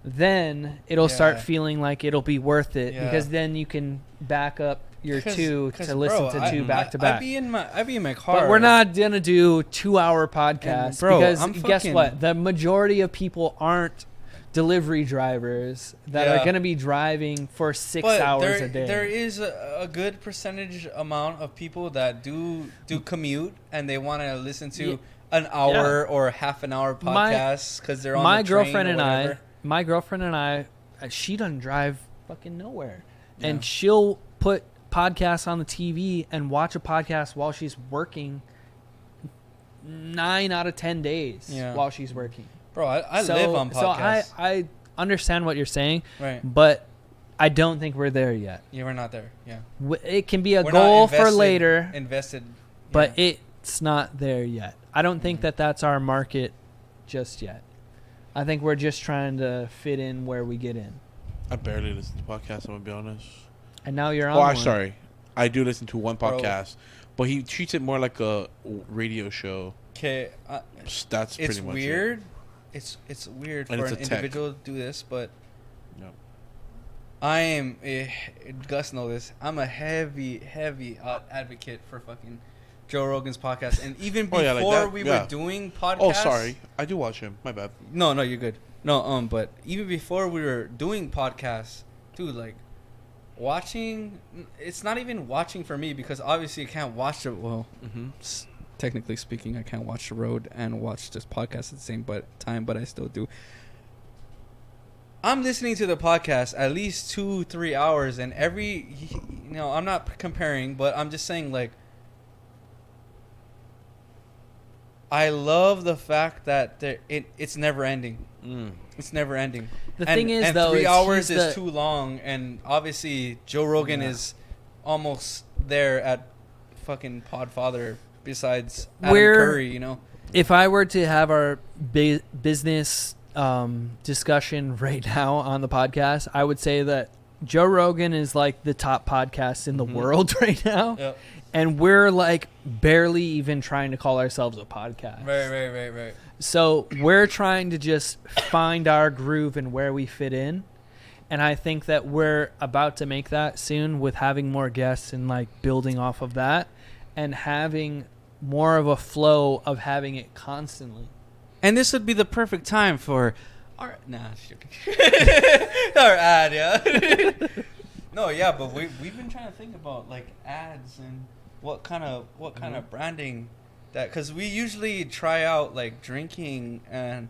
then it'll start feeling like it'll be worth it because then you can back up your 2 to listen to 2 back to back. I'd be in my car. But we're not gonna do 2-hour podcasts because guess what? The majority of people aren't delivery drivers that are gonna be driving for 6 hours a day. There is a good percentage amount of people that do commute and they want to listen to an hour or half an hour podcast because they're on the train My girlfriend and I, she doesn't drive fucking nowhere. Yeah. And she'll put podcasts on the TV and watch a podcast while she's working 9 out of 10 days while she's working. Bro, I live on podcasts. So I understand what you're saying, right? But I don't think we're there yet. Yeah, we're not there. Yeah. It can be a goal for later. But yeah. It's not there yet. I don't think that that's our market just yet. I think we're just trying to fit in where we get in. I barely listen to podcasts, I'm going to be honest. And now you're on one. Sorry. I do listen to one podcast, but he treats it more like a radio show. Okay. That's pretty much weird. It's weird for an individual to do this, but I am, Gus knows this, I'm a heavy advocate for fucking Joe Rogan's podcast, and even before we were doing podcasts. Oh, sorry, I do watch him. My bad. No, you're good. No, but even before we were doing podcasts, dude, like watching. It's not even watching for me because obviously I can't watch it. Well, technically speaking, I can't watch the road and watch this podcast at the same time, but I still do. I'm listening to the podcast at least 2-3 hours, and I'm not comparing, but I'm just saying like. I love the fact that it's never ending. It's never ending. The thing is, though, 3 hours is too long, and obviously Joe Rogan is almost there at fucking Podfather. Besides Adam Curry, If I were to have our business discussion right now on the podcast, I would say that Joe Rogan is like the top podcast in the world right now. Yep. And we're like barely even trying to call ourselves a podcast. Right. So we're trying to just find our groove and where we fit in. And I think that we're about to make that soon with having more guests and like building off of that and having more of a flow of having it constantly. And this would be the perfect time for our our ad, yeah. No, yeah, but we've been trying to think about like ads and what kind of branding that, because we usually try out like drinking and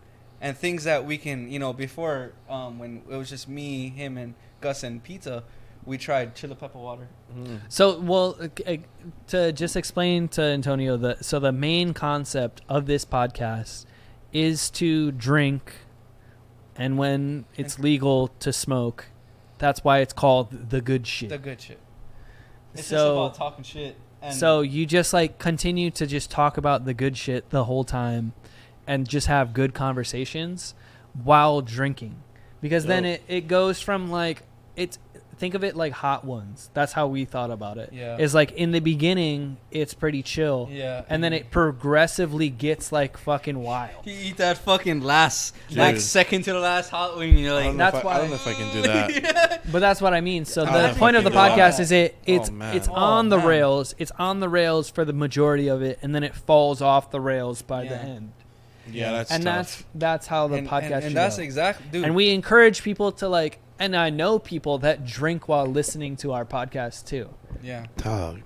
things that we can, before when it was just me, him, and Gus and pizza, we tried chili pepper water. So, well, to just explain to Antonio, the main concept of this podcast is to drink, and when it's legal to smoke, that's why it's called the good shit. The good shit. It's So- just about talking shit. And So you just like continue to just talk about the good shit the whole time and just have good conversations while drinking. Because then it goes from like, think of it like Hot Ones. That's how we thought about it. Yeah. It's like in the beginning, it's pretty chill. Yeah. And then it progressively gets like fucking wild. you eat that fucking last, Dude. like second to the last hot wing, you're I like, don't know if that's I why- don't know if I can do that. But that's what I mean. So I don't know the if point I of the can do that. podcast is it's man. it's Oh, on the man. rails. It's on the rails for the majority of it, and then it falls off the rails by the Yeah. end. Yeah, that's And tough. that's how the podcast should and that's go. exactly, dude. And we encourage people to like, and I know people that drink while listening to our podcast too. yeah. Dog.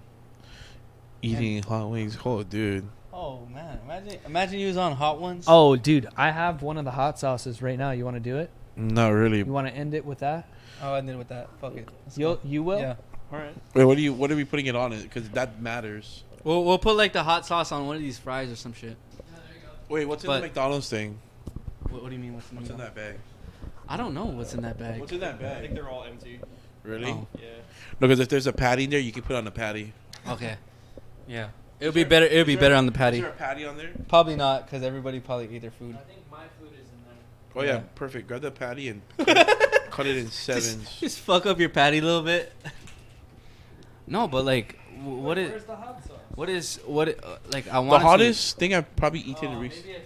Eating hot wings. Oh, dude. Oh man, imagine you was on Hot Ones. Oh, dude, I have one of the hot sauces right now. You want to do it? Not really. You want to end it with that? Oh, I did with that. Fuck it. Let's You go. you will? Yeah. All right. Wait, what are we putting it on? Because that matters. We'll put like the hot sauce on one of these fries or some shit. Wait, what's in But- the McDonald's thing? What do you mean? What's in, What's in that bag? I don't know what's in that bag. What's in that I bag? think they're all empty. Really? Oh. Yeah. No, because if there's a patty in there, you can put on the patty. Okay. Yeah. It'll be better. It'll be better on the Is patty. there a patty on there? Probably not, because everybody probably ate their food. I think my food is in there. Oh yeah, Yeah. perfect. Grab the patty and cut it in sevens. Just fuck up your patty a little bit. No, but like, what is Where's the hot sauce? like I The want hottest thing I've probably eaten recently. maybe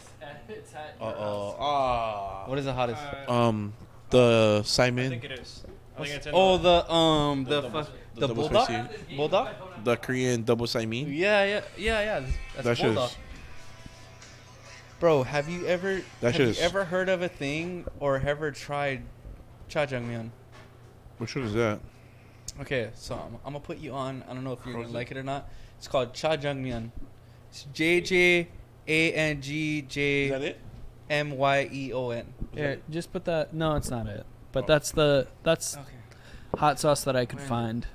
it's at Uh oh. What is the hottest? The I Simon, think it is. I think it's in Oh, the the double bulldog. spicy. Bulldog. the Korean double Simon. Yeah. That's That shit bulldog. is. Bro, have you ever That shit is- ever heard of a thing or ever tried jjajangmyeon? What shit is that? Okay, so I'm gonna put you on. I don't know if you're gonna Frozen? like it or not. It's called jjajangmyeon. It's JJANGJMYEON. Is that it? Here, just put that. No, it's not it. But that's okay. Hot sauce that I could find.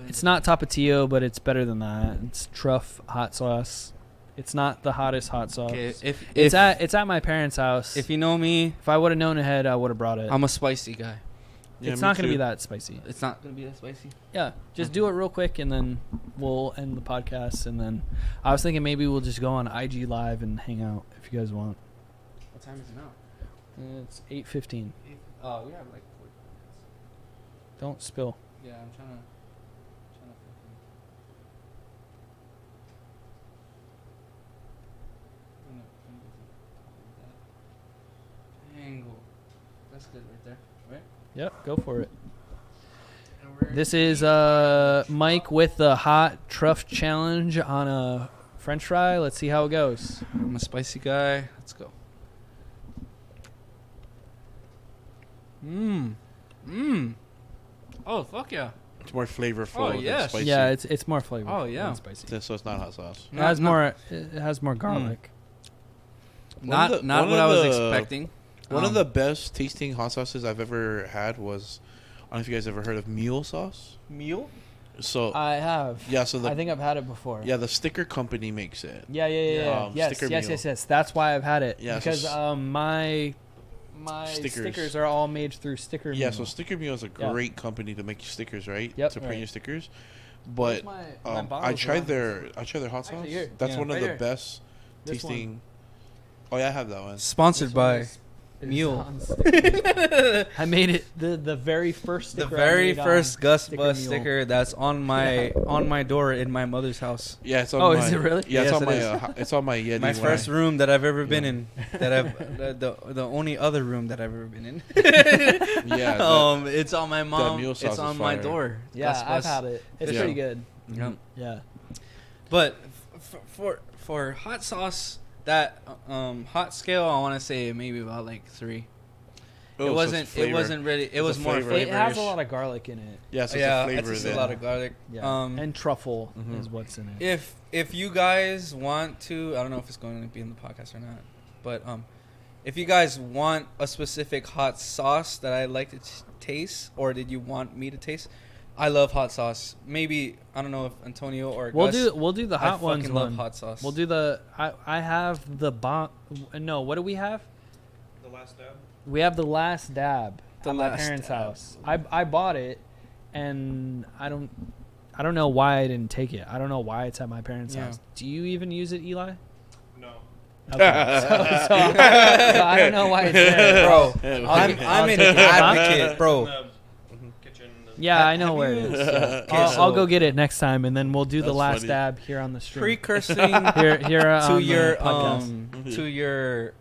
It's not Tapatio, but it's better than that. It's truff hot sauce. It's not the hottest hot sauce. Okay, It's at my parents' house. if you know me, If I would have known ahead, I would have brought it. I'm a spicy guy. Yeah, It's me not going to too. be that spicy. It's not gonna be that spicy. Yeah, just do it real quick, and then we'll end the podcast. And then I was thinking maybe we'll just go on IG Live and hang out if you guys want. What time is it now? It's 8:15. Oh, we have like 40 Don't spill. minutes. Yeah, I'm trying to. Angle. That's good right there, right? Yep, go for it. This is Mike with the hot truff challenge on a French fry. Let's see how it goes. I'm a spicy guy. Let's go. Oh, fuck yeah. It's more flavorful. Oh, than yes. spicy. Yeah, it's more flavorful. Oh, yeah. than spicy. So it's not hot sauce. It has more garlic. Not of the- not one what of I was the- expecting. One of the best tasting hot sauces I've ever had was, I don't know if you guys ever heard of mule sauce. Mule. So I have. yeah, so I think I've had it before. yeah, the sticker company makes it. Yeah. Yes, sticker yes, meal. yes, yes. That's why I've had it. Yeah, so because my Stickers. stickers are all made through sticker. Yeah, Meal. so Sticker Meal is a Yeah. great company to make your stickers, right? Yep. To print Right. your stickers. But my I bottles tried around their hot sauce. here. That's Yeah. one of Right the here. best This one. tasting. Oh yeah, I have that one. Sponsored This one by. is mule. I made it the very first sticker. The very first Gus sticker Bus mule. sticker that's on my door in my mother's house. Yeah, it's on Oh, my, is it really? Yeah, Yes, it's on it my is. it's on my Yeti. My when first I- room that I've ever been in. That I've the only other room that I've ever been in. Yeah. that- It's on my mom. mule It's sauce is on my fire. door. Yeah, Gus I've Bus. had it. It's Yeah. pretty good. Yeah. Yeah. But for hot sauce, that hot scale, I want to say maybe about like 3. Oh, it so wasn't. it's It flavor. wasn't really. It It's was a more flavor. It flavor. has a lot of garlic in it. Yeah, so Yeah, it's a it's flavor just there. a lot of garlic. Yeah. And truffle Mhm. is what's in it. If you guys want to, I don't know if it's going to be in the podcast or not, but if you guys want a specific hot sauce that I like to taste, or did you want me to taste? I love hot sauce. Maybe I don't know if Antonio or We'll Gus, do the I hot ones fucking love one. hot sauce. We'll do the I have the bomb. No, what do we have? The last dab. We have the last dab The at my last parents' dab. house. I bought it, and I don't know why I didn't take it. I don't know why it's at my parents' Yeah. house. Do you even use it, Eli? No. Okay. so I don't know why it's there, bro. I'll I'm an take it. advocate, bro. In the kitchen. Yeah, I know Have where you- it is. Okay, I'll so go get it next time, and then we'll do the That's last funny. dab here on the stream. Precursing here on to the your podcast. to your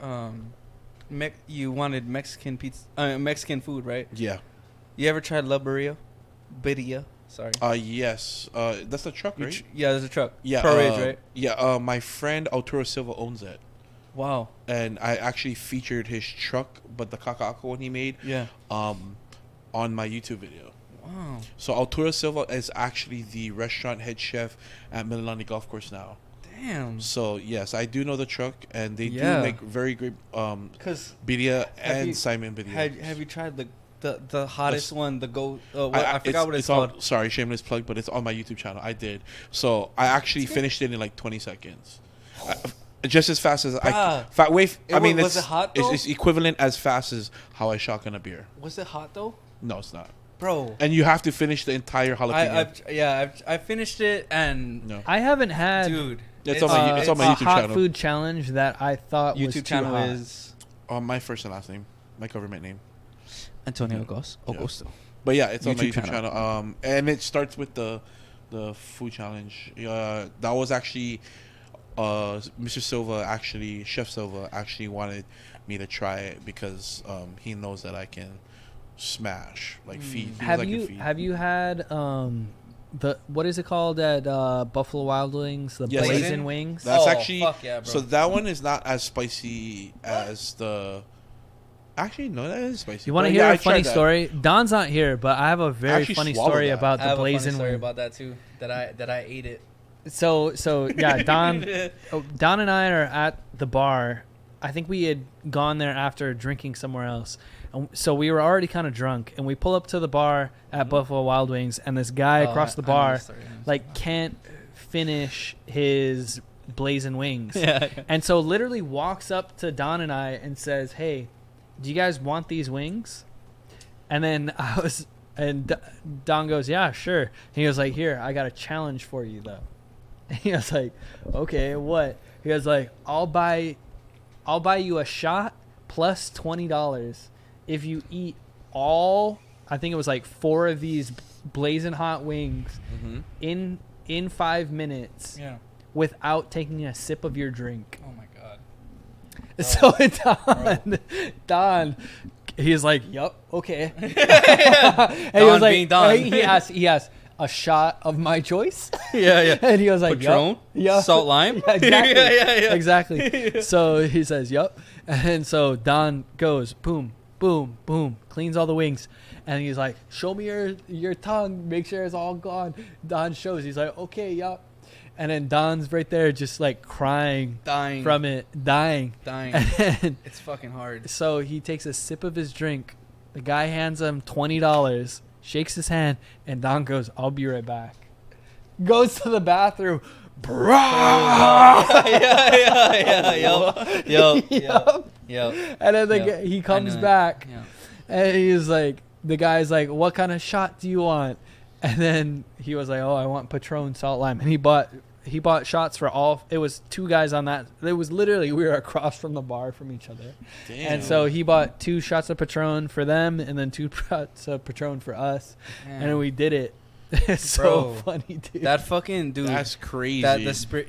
you wanted Mexican pizza, Mexican food, right? Yeah. You ever tried La Birria? Birria, sorry. Yes. That's the truck, right? Yeah, there's a truck. Yeah. Pro Rage, right? Yeah. My friend Arturo Silva owns it, Wow. and I actually featured his truck, but the kaka'aka one he made, Yeah. on my YouTube video. Wow. So Arturo Silva is actually the restaurant head chef at Mililani Golf Course now. Damn. So yes, I do know the truck, and they Yeah. do make very great Cause birria and you- Simon birria. have you tried the hottest one? The go. I forgot it's- what it's on- called. Sorry, shameless plug, but it's on my YouTube channel. I did. So I actually finished it in like 20 seconds. Just as fast as I. Bruh. I mean, was it hot, though? It's equivalent as fast as how I shotgun a beer. Was it hot though, No, it's not. bro? And you have to finish the entire jalapeno. I finished it and No, I haven't had dude, It's on my- it's on my a YouTube hot channel. food challenge that I thought was YouTube too channel hot. is my first and last name, my government name. Antonio Yeah. Agosto. But yeah, it's on my YouTube YouTube channel. And it starts with the food challenge. That was actually Mr. Silva, actually Chef Silva, actually wanted me to try it because he knows that I can smash like feed. He Have was like a you feed. have you had the what is it called at Buffalo Wild Wings? The Yes. blazing wings. That's Oh, actually fuck yeah, bro. so that one is not as spicy as the. Actually, no, that is spicy. You want to But hear yeah, I a funny tried that. story? Don's not here, but I have a very actually funny swallowed story that. about I the have a funny blazing story wing. about that too. That I ate it. So yeah, Don and I are at the bar. I think we had gone there after drinking somewhere else. And so we were already kind of drunk, and we pull up to the bar at Buffalo Wild Wings, and this guy across the bar like can't finish his blazing wings. Yeah. And so literally walks up to Don and I and says, "Hey, do you guys want these wings?" And then Don goes, "Yeah, sure." He was like, "Here, I got a challenge for you though." And he was like, "Okay, what?" He was like, I'll buy you a shot plus $20 if you eat all, I think it was like 4 of these blazing hot wings in 5 minutes Yeah. without taking a sip of your drink. Oh my god. So Don, he's like, "Yup, okay." And he Don was like, being Don. he asked, "A shot of my choice?" Yeah. And he was like, Patron, "Yup, yup." salt lime. Yeah, exactly. yeah. Exactly. So he says, "Yup." And so Don goes, boom, boom, boom, cleans all the wings. And he's like, "Show me your tongue. Make sure it's all gone." Don shows. He's like, "Okay, yup." And then Don's right there just like crying Dying from it, dying. Dying. And It's fucking hard. so he takes a sip of his drink. The guy hands him $20, shakes his hand, and Don goes, "I'll be right back." Goes to the bathroom. Yo. And then Yep. he I comes know it. back, Yeah. and he's like, the guy's like, "What kind of shot do you want?" And then he was like, "Oh, I want Patron salt lime." And he bought he bought shots for all. It was 2 guys on that. It was literally we were across from the bar from each other. Damn. And so he bought 2 shots of Patron for them, and then 2 shots of Patron for us, and then we did it. It's so funny, dude. That fucking dude. That's crazy. That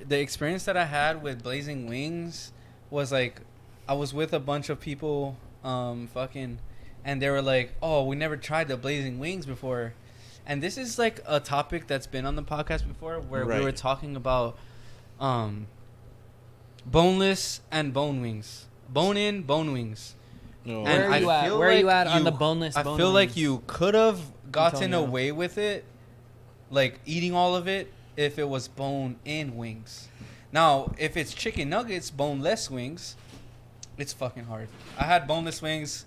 the experience that I had with Blazing Wings was like, I was with a bunch of people, fucking, and they were like, "Oh, we never tried the Blazing Wings before." And this is like a topic that's been on the podcast before, where we were talking about boneless and bone wings, bone in, bone wings. No. Where are you at? Where are you at on the boneless? I feel like you could have gotten away with it, like eating all of it, if it was bone in wings. Now, if it's chicken nuggets, boneless wings, it's fucking hard. I had boneless wings.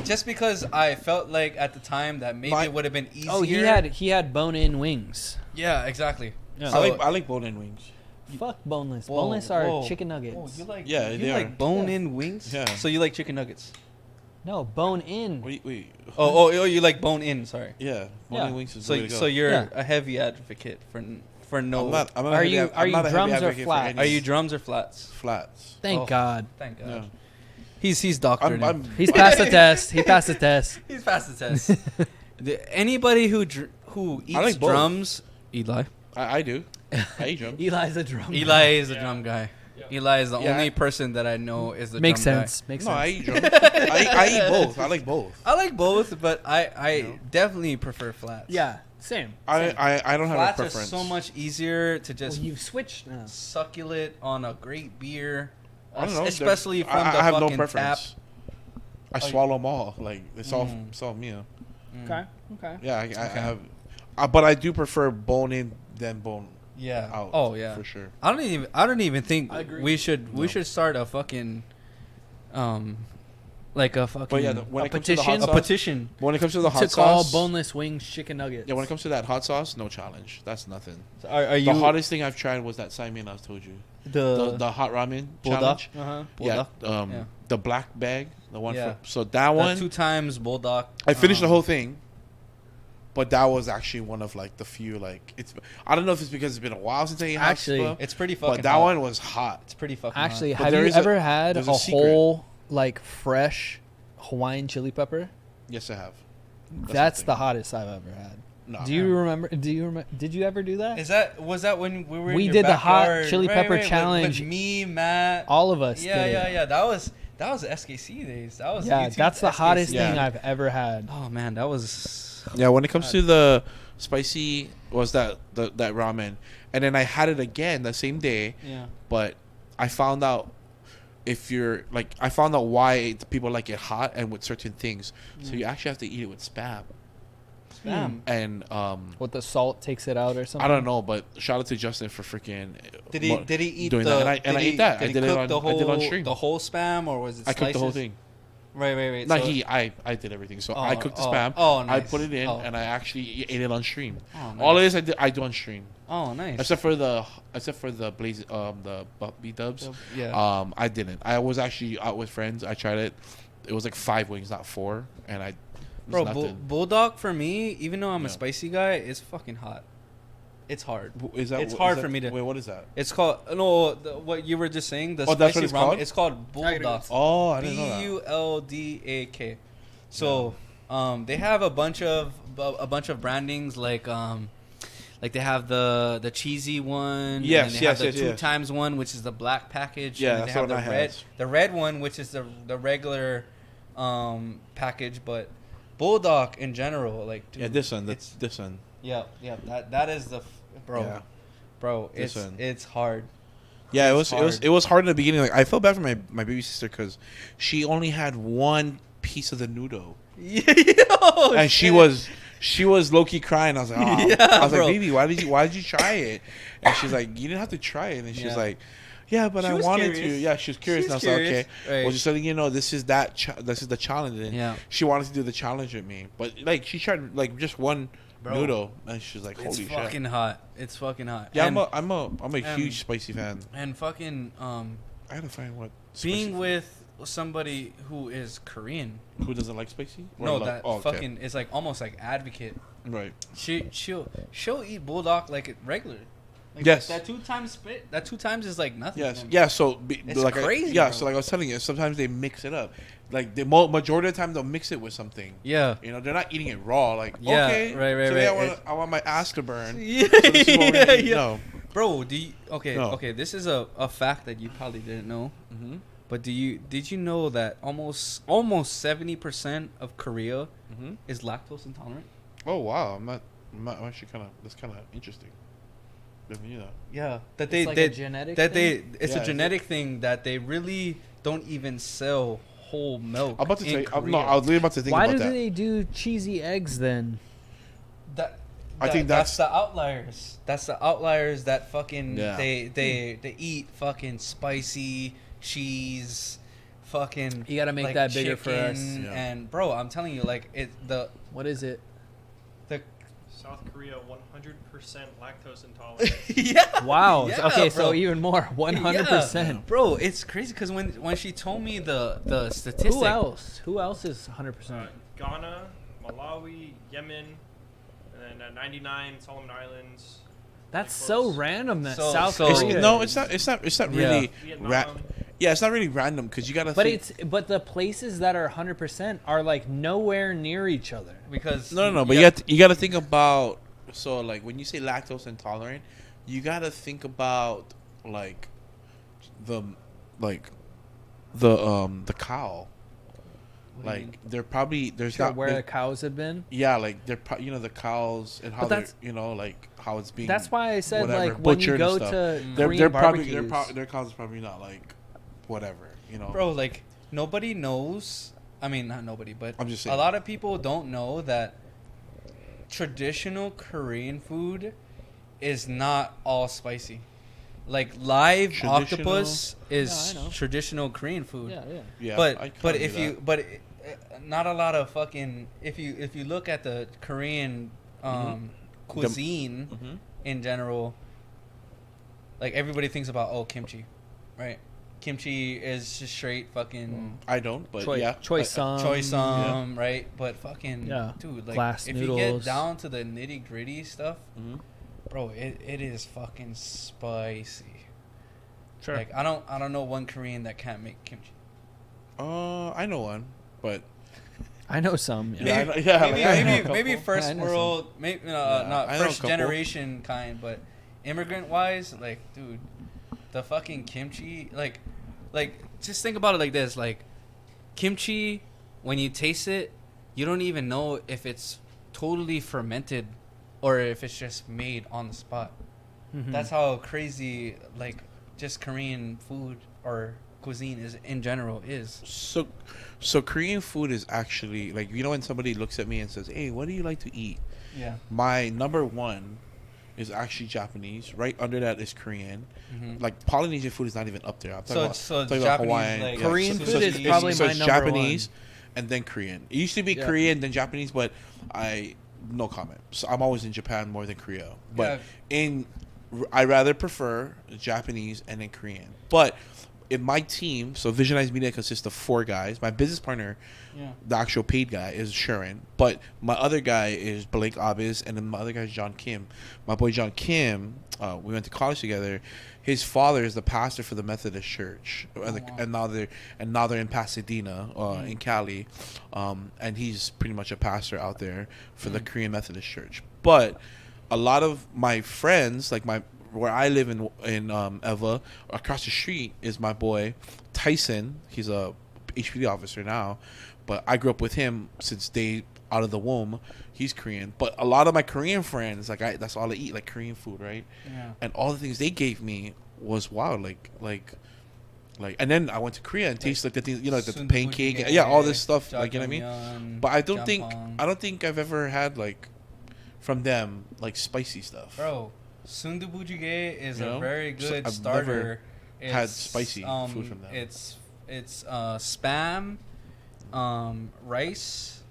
Just because I felt like at the time that maybe it would have been easier. Oh, he had bone-in wings. Yeah, exactly. Yeah. So, I like bone-in wings. Fuck boneless. Boneless are chicken nuggets. Oh, you like they like are. bone-in wings? Yeah. So you like chicken nuggets? No, bone-in. Wait. Oh, you like bone-in? Sorry. Yeah, bone-in wings is the way to go. So you're a heavy advocate for no. I'm not are you drums or flats? Are you drums or flats? Flats. Thank God. Thank God. Yeah. He's doctored. He's passed the test. He passed the test. He's passed the test. Anybody who eats like both. drums, Eli. I do. I eat drums. Eli's a drum. Eli is the drum guy. Yeah. Eli is the only person that I know is the Makes drum sense. guy. Makes No, sense. I eat drums. I eat both. I like both. I like both, but I definitely prefer flats. Yeah, same. I don't have Flats a preference. are so much easier to just You've switched now. succulate on a great beer. I don't know. Especially from I the have fucking no preference. tap. I swallow them all. Like it's all me. Okay. Yeah, I have, but I do prefer bone in than bone out. Oh yeah, for sure. I don't even think I agree. we should start a fucking like a fucking But yeah, when it comes to the hot petition? sauce, a petition. when it comes to the hot To call sauce, boneless wings chicken nuggets. yeah, when it comes to that hot sauce, no challenge. That's nothing. Are you The hottest thing I've tried was that Saimin I told you. The hot ramen bulldog? challenge. Uh-huh. Yeah, the black bag, the one. Yeah. So that one, 2 times bulldog. I finished the whole thing. But that was actually one of like the few I don't know if it's because it's been a while since I ate Actually, It's pretty fucking. but that hot. one was hot. It's pretty fucking. Actually, hot. But have you there ever had there's a a secret. whole like fresh Hawaiian chili pepper? Yes, I have. That's the hottest I've ever had. No. Do you remember? Did you ever do that? Was that when we were? We in your did the hot backyard? chili pepper with challenge. me, Matt. All of us. Yeah, did yeah, it. yeah. That was SKC days. That was Yeah, YouTube that's the SKC. hottest Yeah. thing I've ever had. Oh man, that was. Yeah, when it comes to the spicy, was that ramen, and then I had it again the same day. Yeah. But I found out I found out why people like it hot and with certain things. So you actually have to eat it with spam. Spam. And What, the salt takes it out or something? I don't know, but shout out to Justin for freaking. Did he eat doing the? that? And I ate that. Did I he did it cook on. the whole, I did it on stream. The whole spam, or was it? I Slices? cooked the whole thing. Right. No, So- I did everything. So I cooked the spam. Oh, I nice. put it in, Oh. and I actually ate it on stream. Oh, nice. All of this I do on stream. Oh, nice. Except for the blaze the B dubs. Yeah. I didn't. I was actually out with friends. I tried it. It was like 5 wings, not 4, and I. Bro, bulldog for me, even though I'm a Yeah. spicy guy, is fucking hot. It's hard. Is that? It's is hard that- for me to. Wait, what is that? It's called what you were just saying. The Oh, that's what spicy it's ramen. called? It's called bulldog. Oh, I didn't know that. Buldak. So, they have a bunch of brandings like they have the cheesy one. Yes, and they have the yes. 2 times one, which is the black package. Yeah, and then that's they have what I had. the red one, which is the regular package. But bulldog in general, like dude, Yeah, this one. It's This one. yeah. That is the bro. Yeah. Bro, This one. it's hard. Yeah, It's it was hard in the beginning. Like I felt bad for my baby sister because she only had one piece of the noodle, and she was low key crying. I was like, oh. Yeah, I was bro. like, baby, why did you try it? And she's like, you didn't have to try it. And she's Yeah. like, yeah, but She I was wanted curious. to. Yeah, she was curious. She And I was was like, curious. okay. Right. Well, just letting you know, this is the challenge. And Yeah. she wanted to do the challenge with me, but like she tried like just one noodle, and she's like, holy It's shit. fucking hot. It's fucking hot. Yeah, and, I'm a huge spicy fan. and fucking I gotta find what being spicy with somebody who is Korean. food. Who doesn't like spicy? Or No, like- that oh, okay. fucking is like almost like advocate. Right. She'll eat bulldog like it regular. Like, yes. That 2 times spit. That 2 times is like nothing. Yes. Yeah. So it's like crazy. So like I was telling you, sometimes they mix it up. Like the majority of the time they'll mix it with something. Yeah. You know, they're not eating it raw. Like Yeah, okay, right. today I want my ass to burn. Yeah. So this is what we're gonna eat. Yeah. No. Bro, No. okay, this is a fact that you probably didn't know. Mm-hmm. But did you know that almost 70% of Korea is lactose intolerant? Oh wow, I'm actually that's kind of interesting. Never knew that. Yeah, that It's like a genetic thing? It's Yeah, a genetic thing that they really don't even sell whole milk. I'm about to in say, Korea. I was literally about to think Why about do that. they do cheesy eggs then? I think that's the outliers. That's the outliers that fucking Yeah. they eat fucking spicy cheese, fucking. You gotta make like, that bigger for us. chicken, Yeah. And bro, I'm telling you, like What is it? South Korea 100% lactose intolerant. yeah. Wow. Yeah, okay, bro. so even more. 100%. Yeah. Bro, it's crazy because when she told me the statistic. Who else? Who else is 100%? Ghana, Malawi, Yemen, and then 99 Solomon Islands. That's close. so random that So- South so- Korea. No, is. it's not Yeah. really. Vietnam. Yeah, it's not really random because you gotta. But think, but the places that are 100% are like nowhere near each other. Because no. But you gotta think about. So like when you say lactose intolerant, you gotta think about like the cow. Like they're probably there's Sure, not where there- the cows have been. yeah, like they're the cows and how But they're that's- like how it's being. That's why I said whatever, like when you butchered go and stuff. to they're Korean probably barbecues. their cows are probably not like whatever, you know. bro, like nobody knows. I mean, not nobody, but I'm just saying. a lot of people don't know that traditional Korean food is not all spicy. Like live Traditional? octopus is Yeah, I know. traditional Korean food. Yeah. Yeah, I but kinda if knew you that. but not a lot of fucking if you look at the Korean cuisine Mhm. in general, like everybody thinks about kimchi, right? Kimchi is just straight fucking I don't, but Choi, yeah, choi sum. choy right? But fucking Yeah. dude, like Glass if you get noodles. down to the nitty gritty stuff, Mhm. bro, it is fucking spicy. Sure. Like I don't know one Korean that can't make kimchi. I know one, but I know some. Yeah, I know- yeah, like, I know a couple. maybe first I know world, maybe Yeah, not I know a first couple. generation kind, but immigrant wise, like dude, the fucking kimchi, like just think about it like this, like kimchi, when you taste it, you don't even know if it's totally fermented or if it's just made on the spot. Mhm. That's how crazy like just Korean food or cuisine is in general is. So Korean food is actually like, you know, when somebody looks at me and says, "Hey, what do you like to eat?" Yeah. My number one is actually Japanese. Right under that is Korean. Mhm. Like Polynesian food is not even up there. I'm talking So talking Japanese, like, Korean food is sushi. probably so my it's number Japanese, one. and then Korean. It used to be Yeah. Korean, then Japanese, but no comment. So I'm always in Japan more than Korea. But I rather prefer Japanese and then Korean. But in my team, so Visionize Media consists of 4 guys. My business partner, Yeah. the actual paid guy, is Sharon. But my other guy is Blake Abis, and then my other guy is John Kim. My boy John Kim, we went to college together. His father is the pastor for the Methodist Church, and now they're in Pasadena, in Cali, and he's pretty much a pastor out there for the Korean Methodist Church. But a lot of my friends, like where I live in Eva, across the street is my boy Tyson. He's a HPD officer now, but I grew up with him since out of the womb. He's Korean, but a lot of my Korean friends, like that's all I eat, like Korean food, right? Yeah. And all the things they gave me was wild, like, and then I went to Korea and tasted like the things, you know, like the pancake, yeah, all this stuff, like, you know what I mean? But I don't think I've ever had like from them like spicy stuff. Bro, sundubu jjigae is You know? a very good I've starter. never had spicy food from them. It's spam, rice,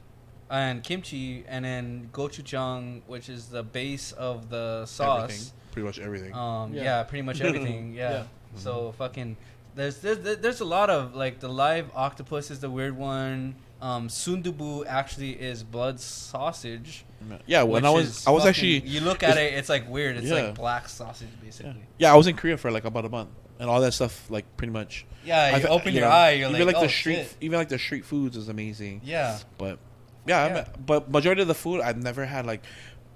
and kimchi, and then gochujang, which is the base of the sauce. Everything, pretty much everything. Yeah, pretty much everything. Yeah. Yeah. So fucking There's a lot of like the live octopus is the weird one. Sundubu actually is blood sausage. Yeah, when I was actually, you look at it, it's like weird. It's like black sausage basically. Yeah, I was in Korea for like about a month, and all that stuff like pretty much. Yeah, you open your eye, you're even like, the oh, street, shit. even like the street foods is amazing. Yeah, but but majority of the food I've never had like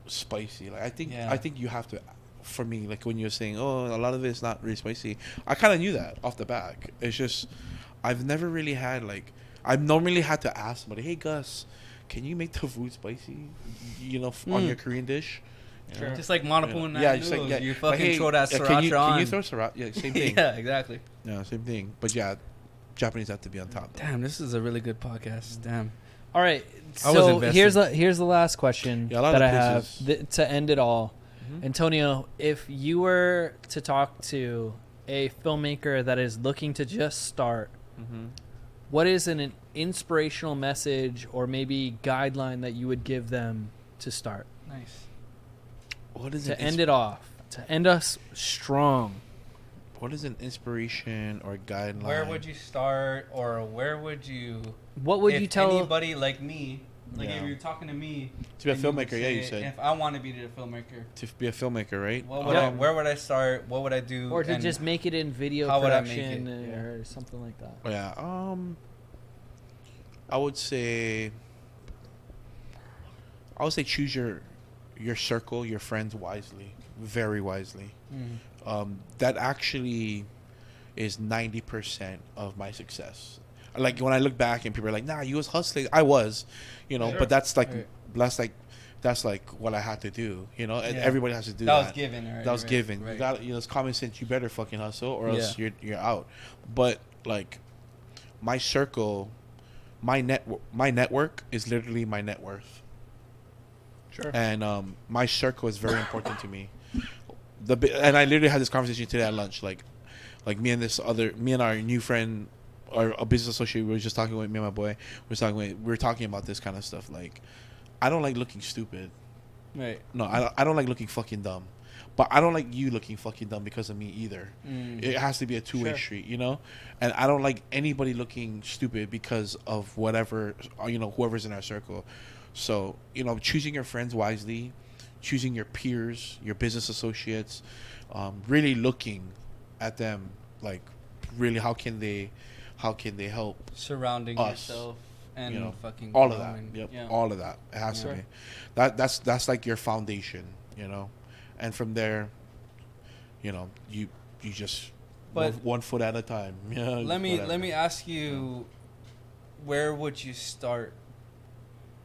spicy. Like I think you have to. For me, like when you're saying, oh, a lot of it is not really spicy, I kind of knew that off the back. It's just I've never really had like I've normally had to ask somebody, hey Gus, can you make the food spicy? You know, on your Korean dish. Sure. Just like Monopun noodles, like, you fucking throw that sriracha on. Can you throw sriracha? Yeah, same thing. Yeah, exactly. Yeah, same thing. But yeah, Japanese have to be on top. Damn, this is a really good podcast. Damn. All right, so here's the last question that I have to end it all. Antonio, if you were to talk to a filmmaker that is looking to just start, what is an inspirational message or maybe guideline that you would give them to start? Nice. What is to end it off? To end us strong. What is an inspiration or guideline? Where would you start, or where would you? What would you tell anybody like me? Like if you're talking to me to be a filmmaker, you said if I want to be a filmmaker, to be a filmmaker, right? Where would I start? What would I do? Or to just make it in video production or something like that. Yeah. I would say choose your circle, your friends wisely, very wisely. That actually is 90% of my success. Like when I look back and people are like, "Nah, you was hustling." I was, but that's like what I had to do. And everybody has to do that. That was given. Right, that was given. Right. You got it's common sense. You better fucking hustle, or else you're out. But like my circle, my network is literally my net worth. Sure. And my circle is very important to me. And I literally had this conversation today at lunch. Like me and our new friend. Or a business associate, we were just talking with me and my boy. We were talking about this kind of stuff. Like, I don't like looking stupid. Right. No, I don't like looking fucking dumb. But I don't like you looking fucking dumb because of me either. It has to be a two-way street, And I don't like anybody looking stupid because of whatever, whoever's in our circle. So, choosing your friends wisely, choosing your peers, your business associates, really looking at them, like, really, how can they help surrounding us, yourself and fucking all of that. All of that. It has to be. That's like your foundation, and from there, you just one foot at a time. Let me ask you, where would you start?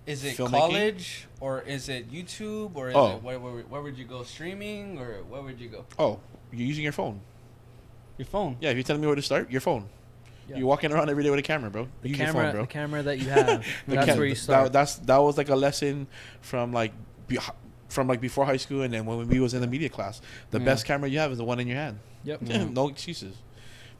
Is it college or is it YouTube or is it where would you go, streaming, or where would you go? Oh, you're using your phone. Your phone. Yeah, if you're telling me where to start, your phone. Yeah. You're walking around every day with a camera, bro. Use your phone, bro. The camera that you have. That's where you start. That was like a lesson from before high school, and then when we was in the media class. The best camera you have is the one in your hand. Yep. No excuses.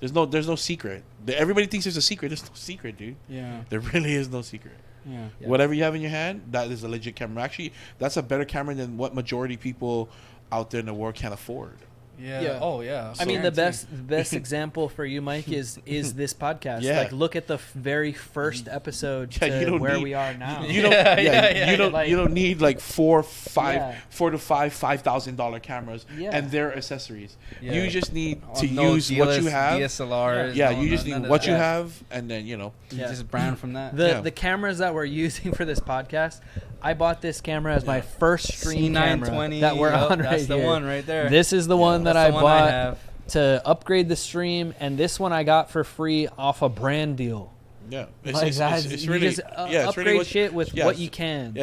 There's no secret. Everybody thinks there's a secret. There's no secret, dude. Yeah. There really is no secret. Yeah. Whatever you have in your hand, that is a legit camera. Actually, that's a better camera than what majority people out there in the world can afford. Yeah. Oh, yeah. I mean, the best example for you, Mike, is this podcast. Yeah. Like, look at the very first episode to where we are now. You don't need like $4,000 to $5,000 cameras and their accessories. Yeah. You just need to use what you have. DSLRs. Yeah, you just need what you have, and then you just brand from that. The cameras that we're using for this podcast, I bought this camera as my first stream camera that we're on right here. That's the one right there. This is the one that I bought to upgrade the stream, and this one I got for free off a brand deal. Yeah, it's really just upgrade shit with what you can.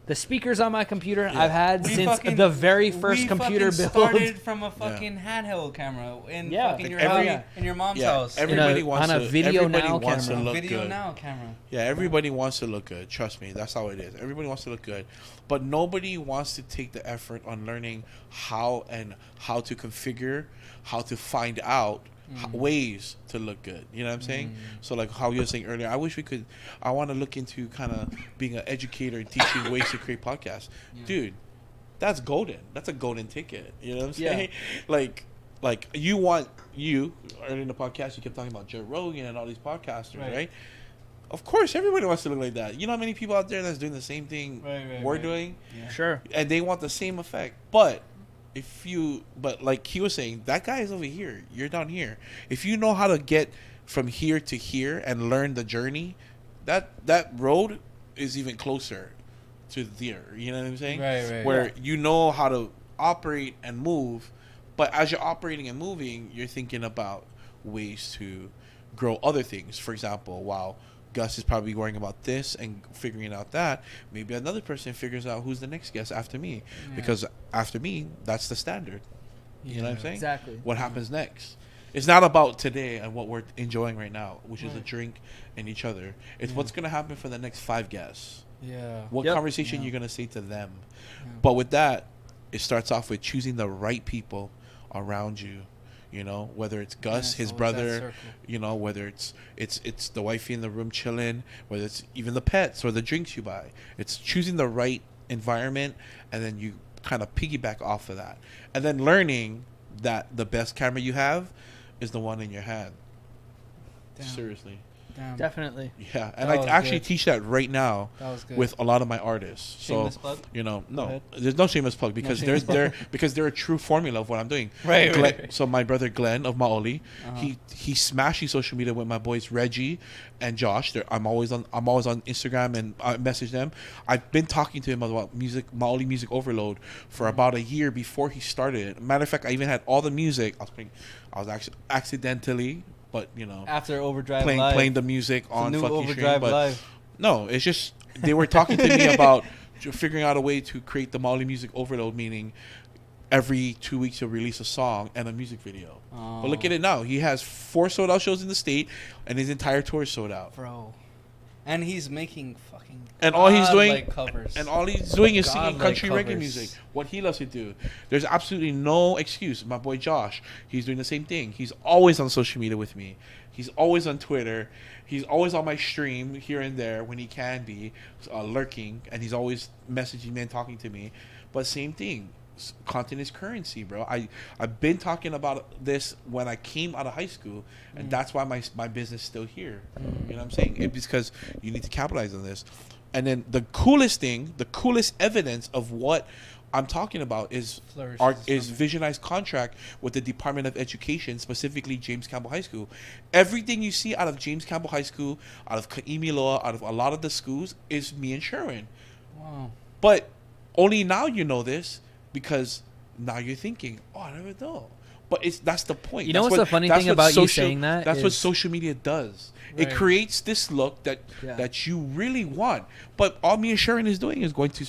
The speakers on my computer I've had since the very first computer build. Started from a fucking handheld camera in fucking your house, in your mom's house. Everybody wants on a video now camera. Video now camera. Yeah, everybody wants to look good. Trust me, that's how it is. Everybody wants to look good, but nobody wants to take the effort on learning how to configure, how to find out ways to look good. You know what I'm saying? So like how you were saying earlier, I want to look into kind of being an educator and teaching ways to create podcasts. Dude, that's golden. That's a golden ticket. You know what I'm saying? Like, like you earlier in the podcast, you kept talking about Joe Rogan and all these podcasters, right? Of course, everybody wants to look like that. You know how many people out there that's doing the same thing we're doing? Yeah. Sure. And they want the same effect. But like he was saying, that guy is over here. You're down here. If you know how to get from here to here and learn the journey, that road is even closer to there. You know what I'm saying? Right. Where you know how to operate and move, but as you're operating and moving, you're thinking about ways to grow other things. For example, while Gus is probably worrying about this and figuring out that, maybe another person figures out who's the next guest after me. Yeah. Because after me, that's the standard. You know what I'm saying? Exactly. What happens next? It's not about today and what we're enjoying right now, which is a drink and each other. It's what's going to happen for the next 5 guests. Yeah. What conversation you're going to say to them. Yeah. But with that, it starts off with choosing the right people around you. You know, whether it's Gus, his brother, you know, whether it's the wifey in the room chilling, whether it's even the pets or the drinks you buy. It's choosing the right environment, and then you kind of piggyback off of that. And then learning that the best camera you have is the one in your hand. Damn. Seriously. Damn. Definitely. Yeah, and I actually teach that right now with a lot of my artists. Shameless plug? You know, no, there's no shameless plug because they're a true formula of what I'm doing. Right. So my brother Glenn of Maoli, he smashing social media with my boys Reggie and Josh. I'm always on Instagram and I message them. I've been talking to him about Maoli Music Overload for about a year before he started. Matter of fact, I even had all the music. I was actually accidentally. But you know, after Overdrive playing the music on fucking Overdrive stream, but Live. No, it's just they were talking to me about figuring out a way to create the Maoli Music Overload, meaning every 2 weeks he'll release a song and a music video. But look at it now; he has 4 sold out shows in the state, and his entire tour is sold out. Bro, and he's making fucking all he's doing covers. And all he's doing is singing country covers. reggae music. What he loves to do. There's absolutely no excuse. My boy Josh, he's doing the same thing. He's always on social media with me. He's always on Twitter. He's always on my stream here and there when he can be lurking, and he's always messaging me and talking to me. But same thing. Content is currency, bro. I've been talking about this when I came out of high school, and that's why my business is still here. You know what I'm saying? It's because you need to capitalize on this. And then the coolest thing, the coolest evidence of what I'm talking about is Visionized contract with the Department of Education, specifically James Campbell High School. Everything you see out of James Campbell High School, out of Kaimiloa, out of a lot of the schools is me and Sherwin. Wow. But only now you know this because now you're thinking, oh, I never know. But that's the point. You know what's the funny thing about you saying that? That's what social media does. Right. It creates this look that you really want. But all me and Sharon is doing is going to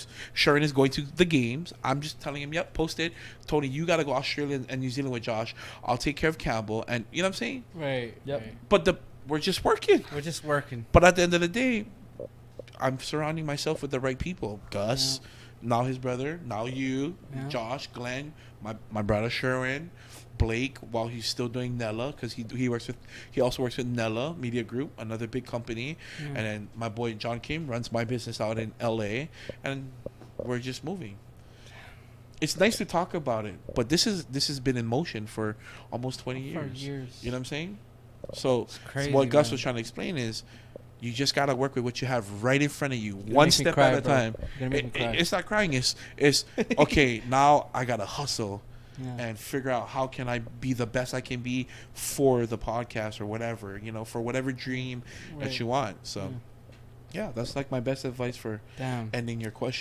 the games. I'm just telling him, yep, post it. Tony, you got to go Australia and New Zealand with Josh. I'll take care of Campbell. And you know what I'm saying? Right. Yep. Right. But we're just working. But at the end of the day, I'm surrounding myself with the right people. Gus, now his brother, now you, Josh, Glenn, my brother Sherwin, Blake, while he's still doing Nella, because he also works with Nella Media Group, another big company, and then my boy John Kim runs my business out in LA, and we're just moving. It's nice to talk about it, but this has been in motion for almost 20 years. You know what I'm saying? So crazy, what Gus was trying to explain is, you just gotta work with what you have right in front of you, one step at a time. It's not crying. It's okay. Now I gotta hustle and figure out how can I be the best I can be for the podcast or whatever, for whatever dream that you want. So, yeah, that's like my best advice for ending your question.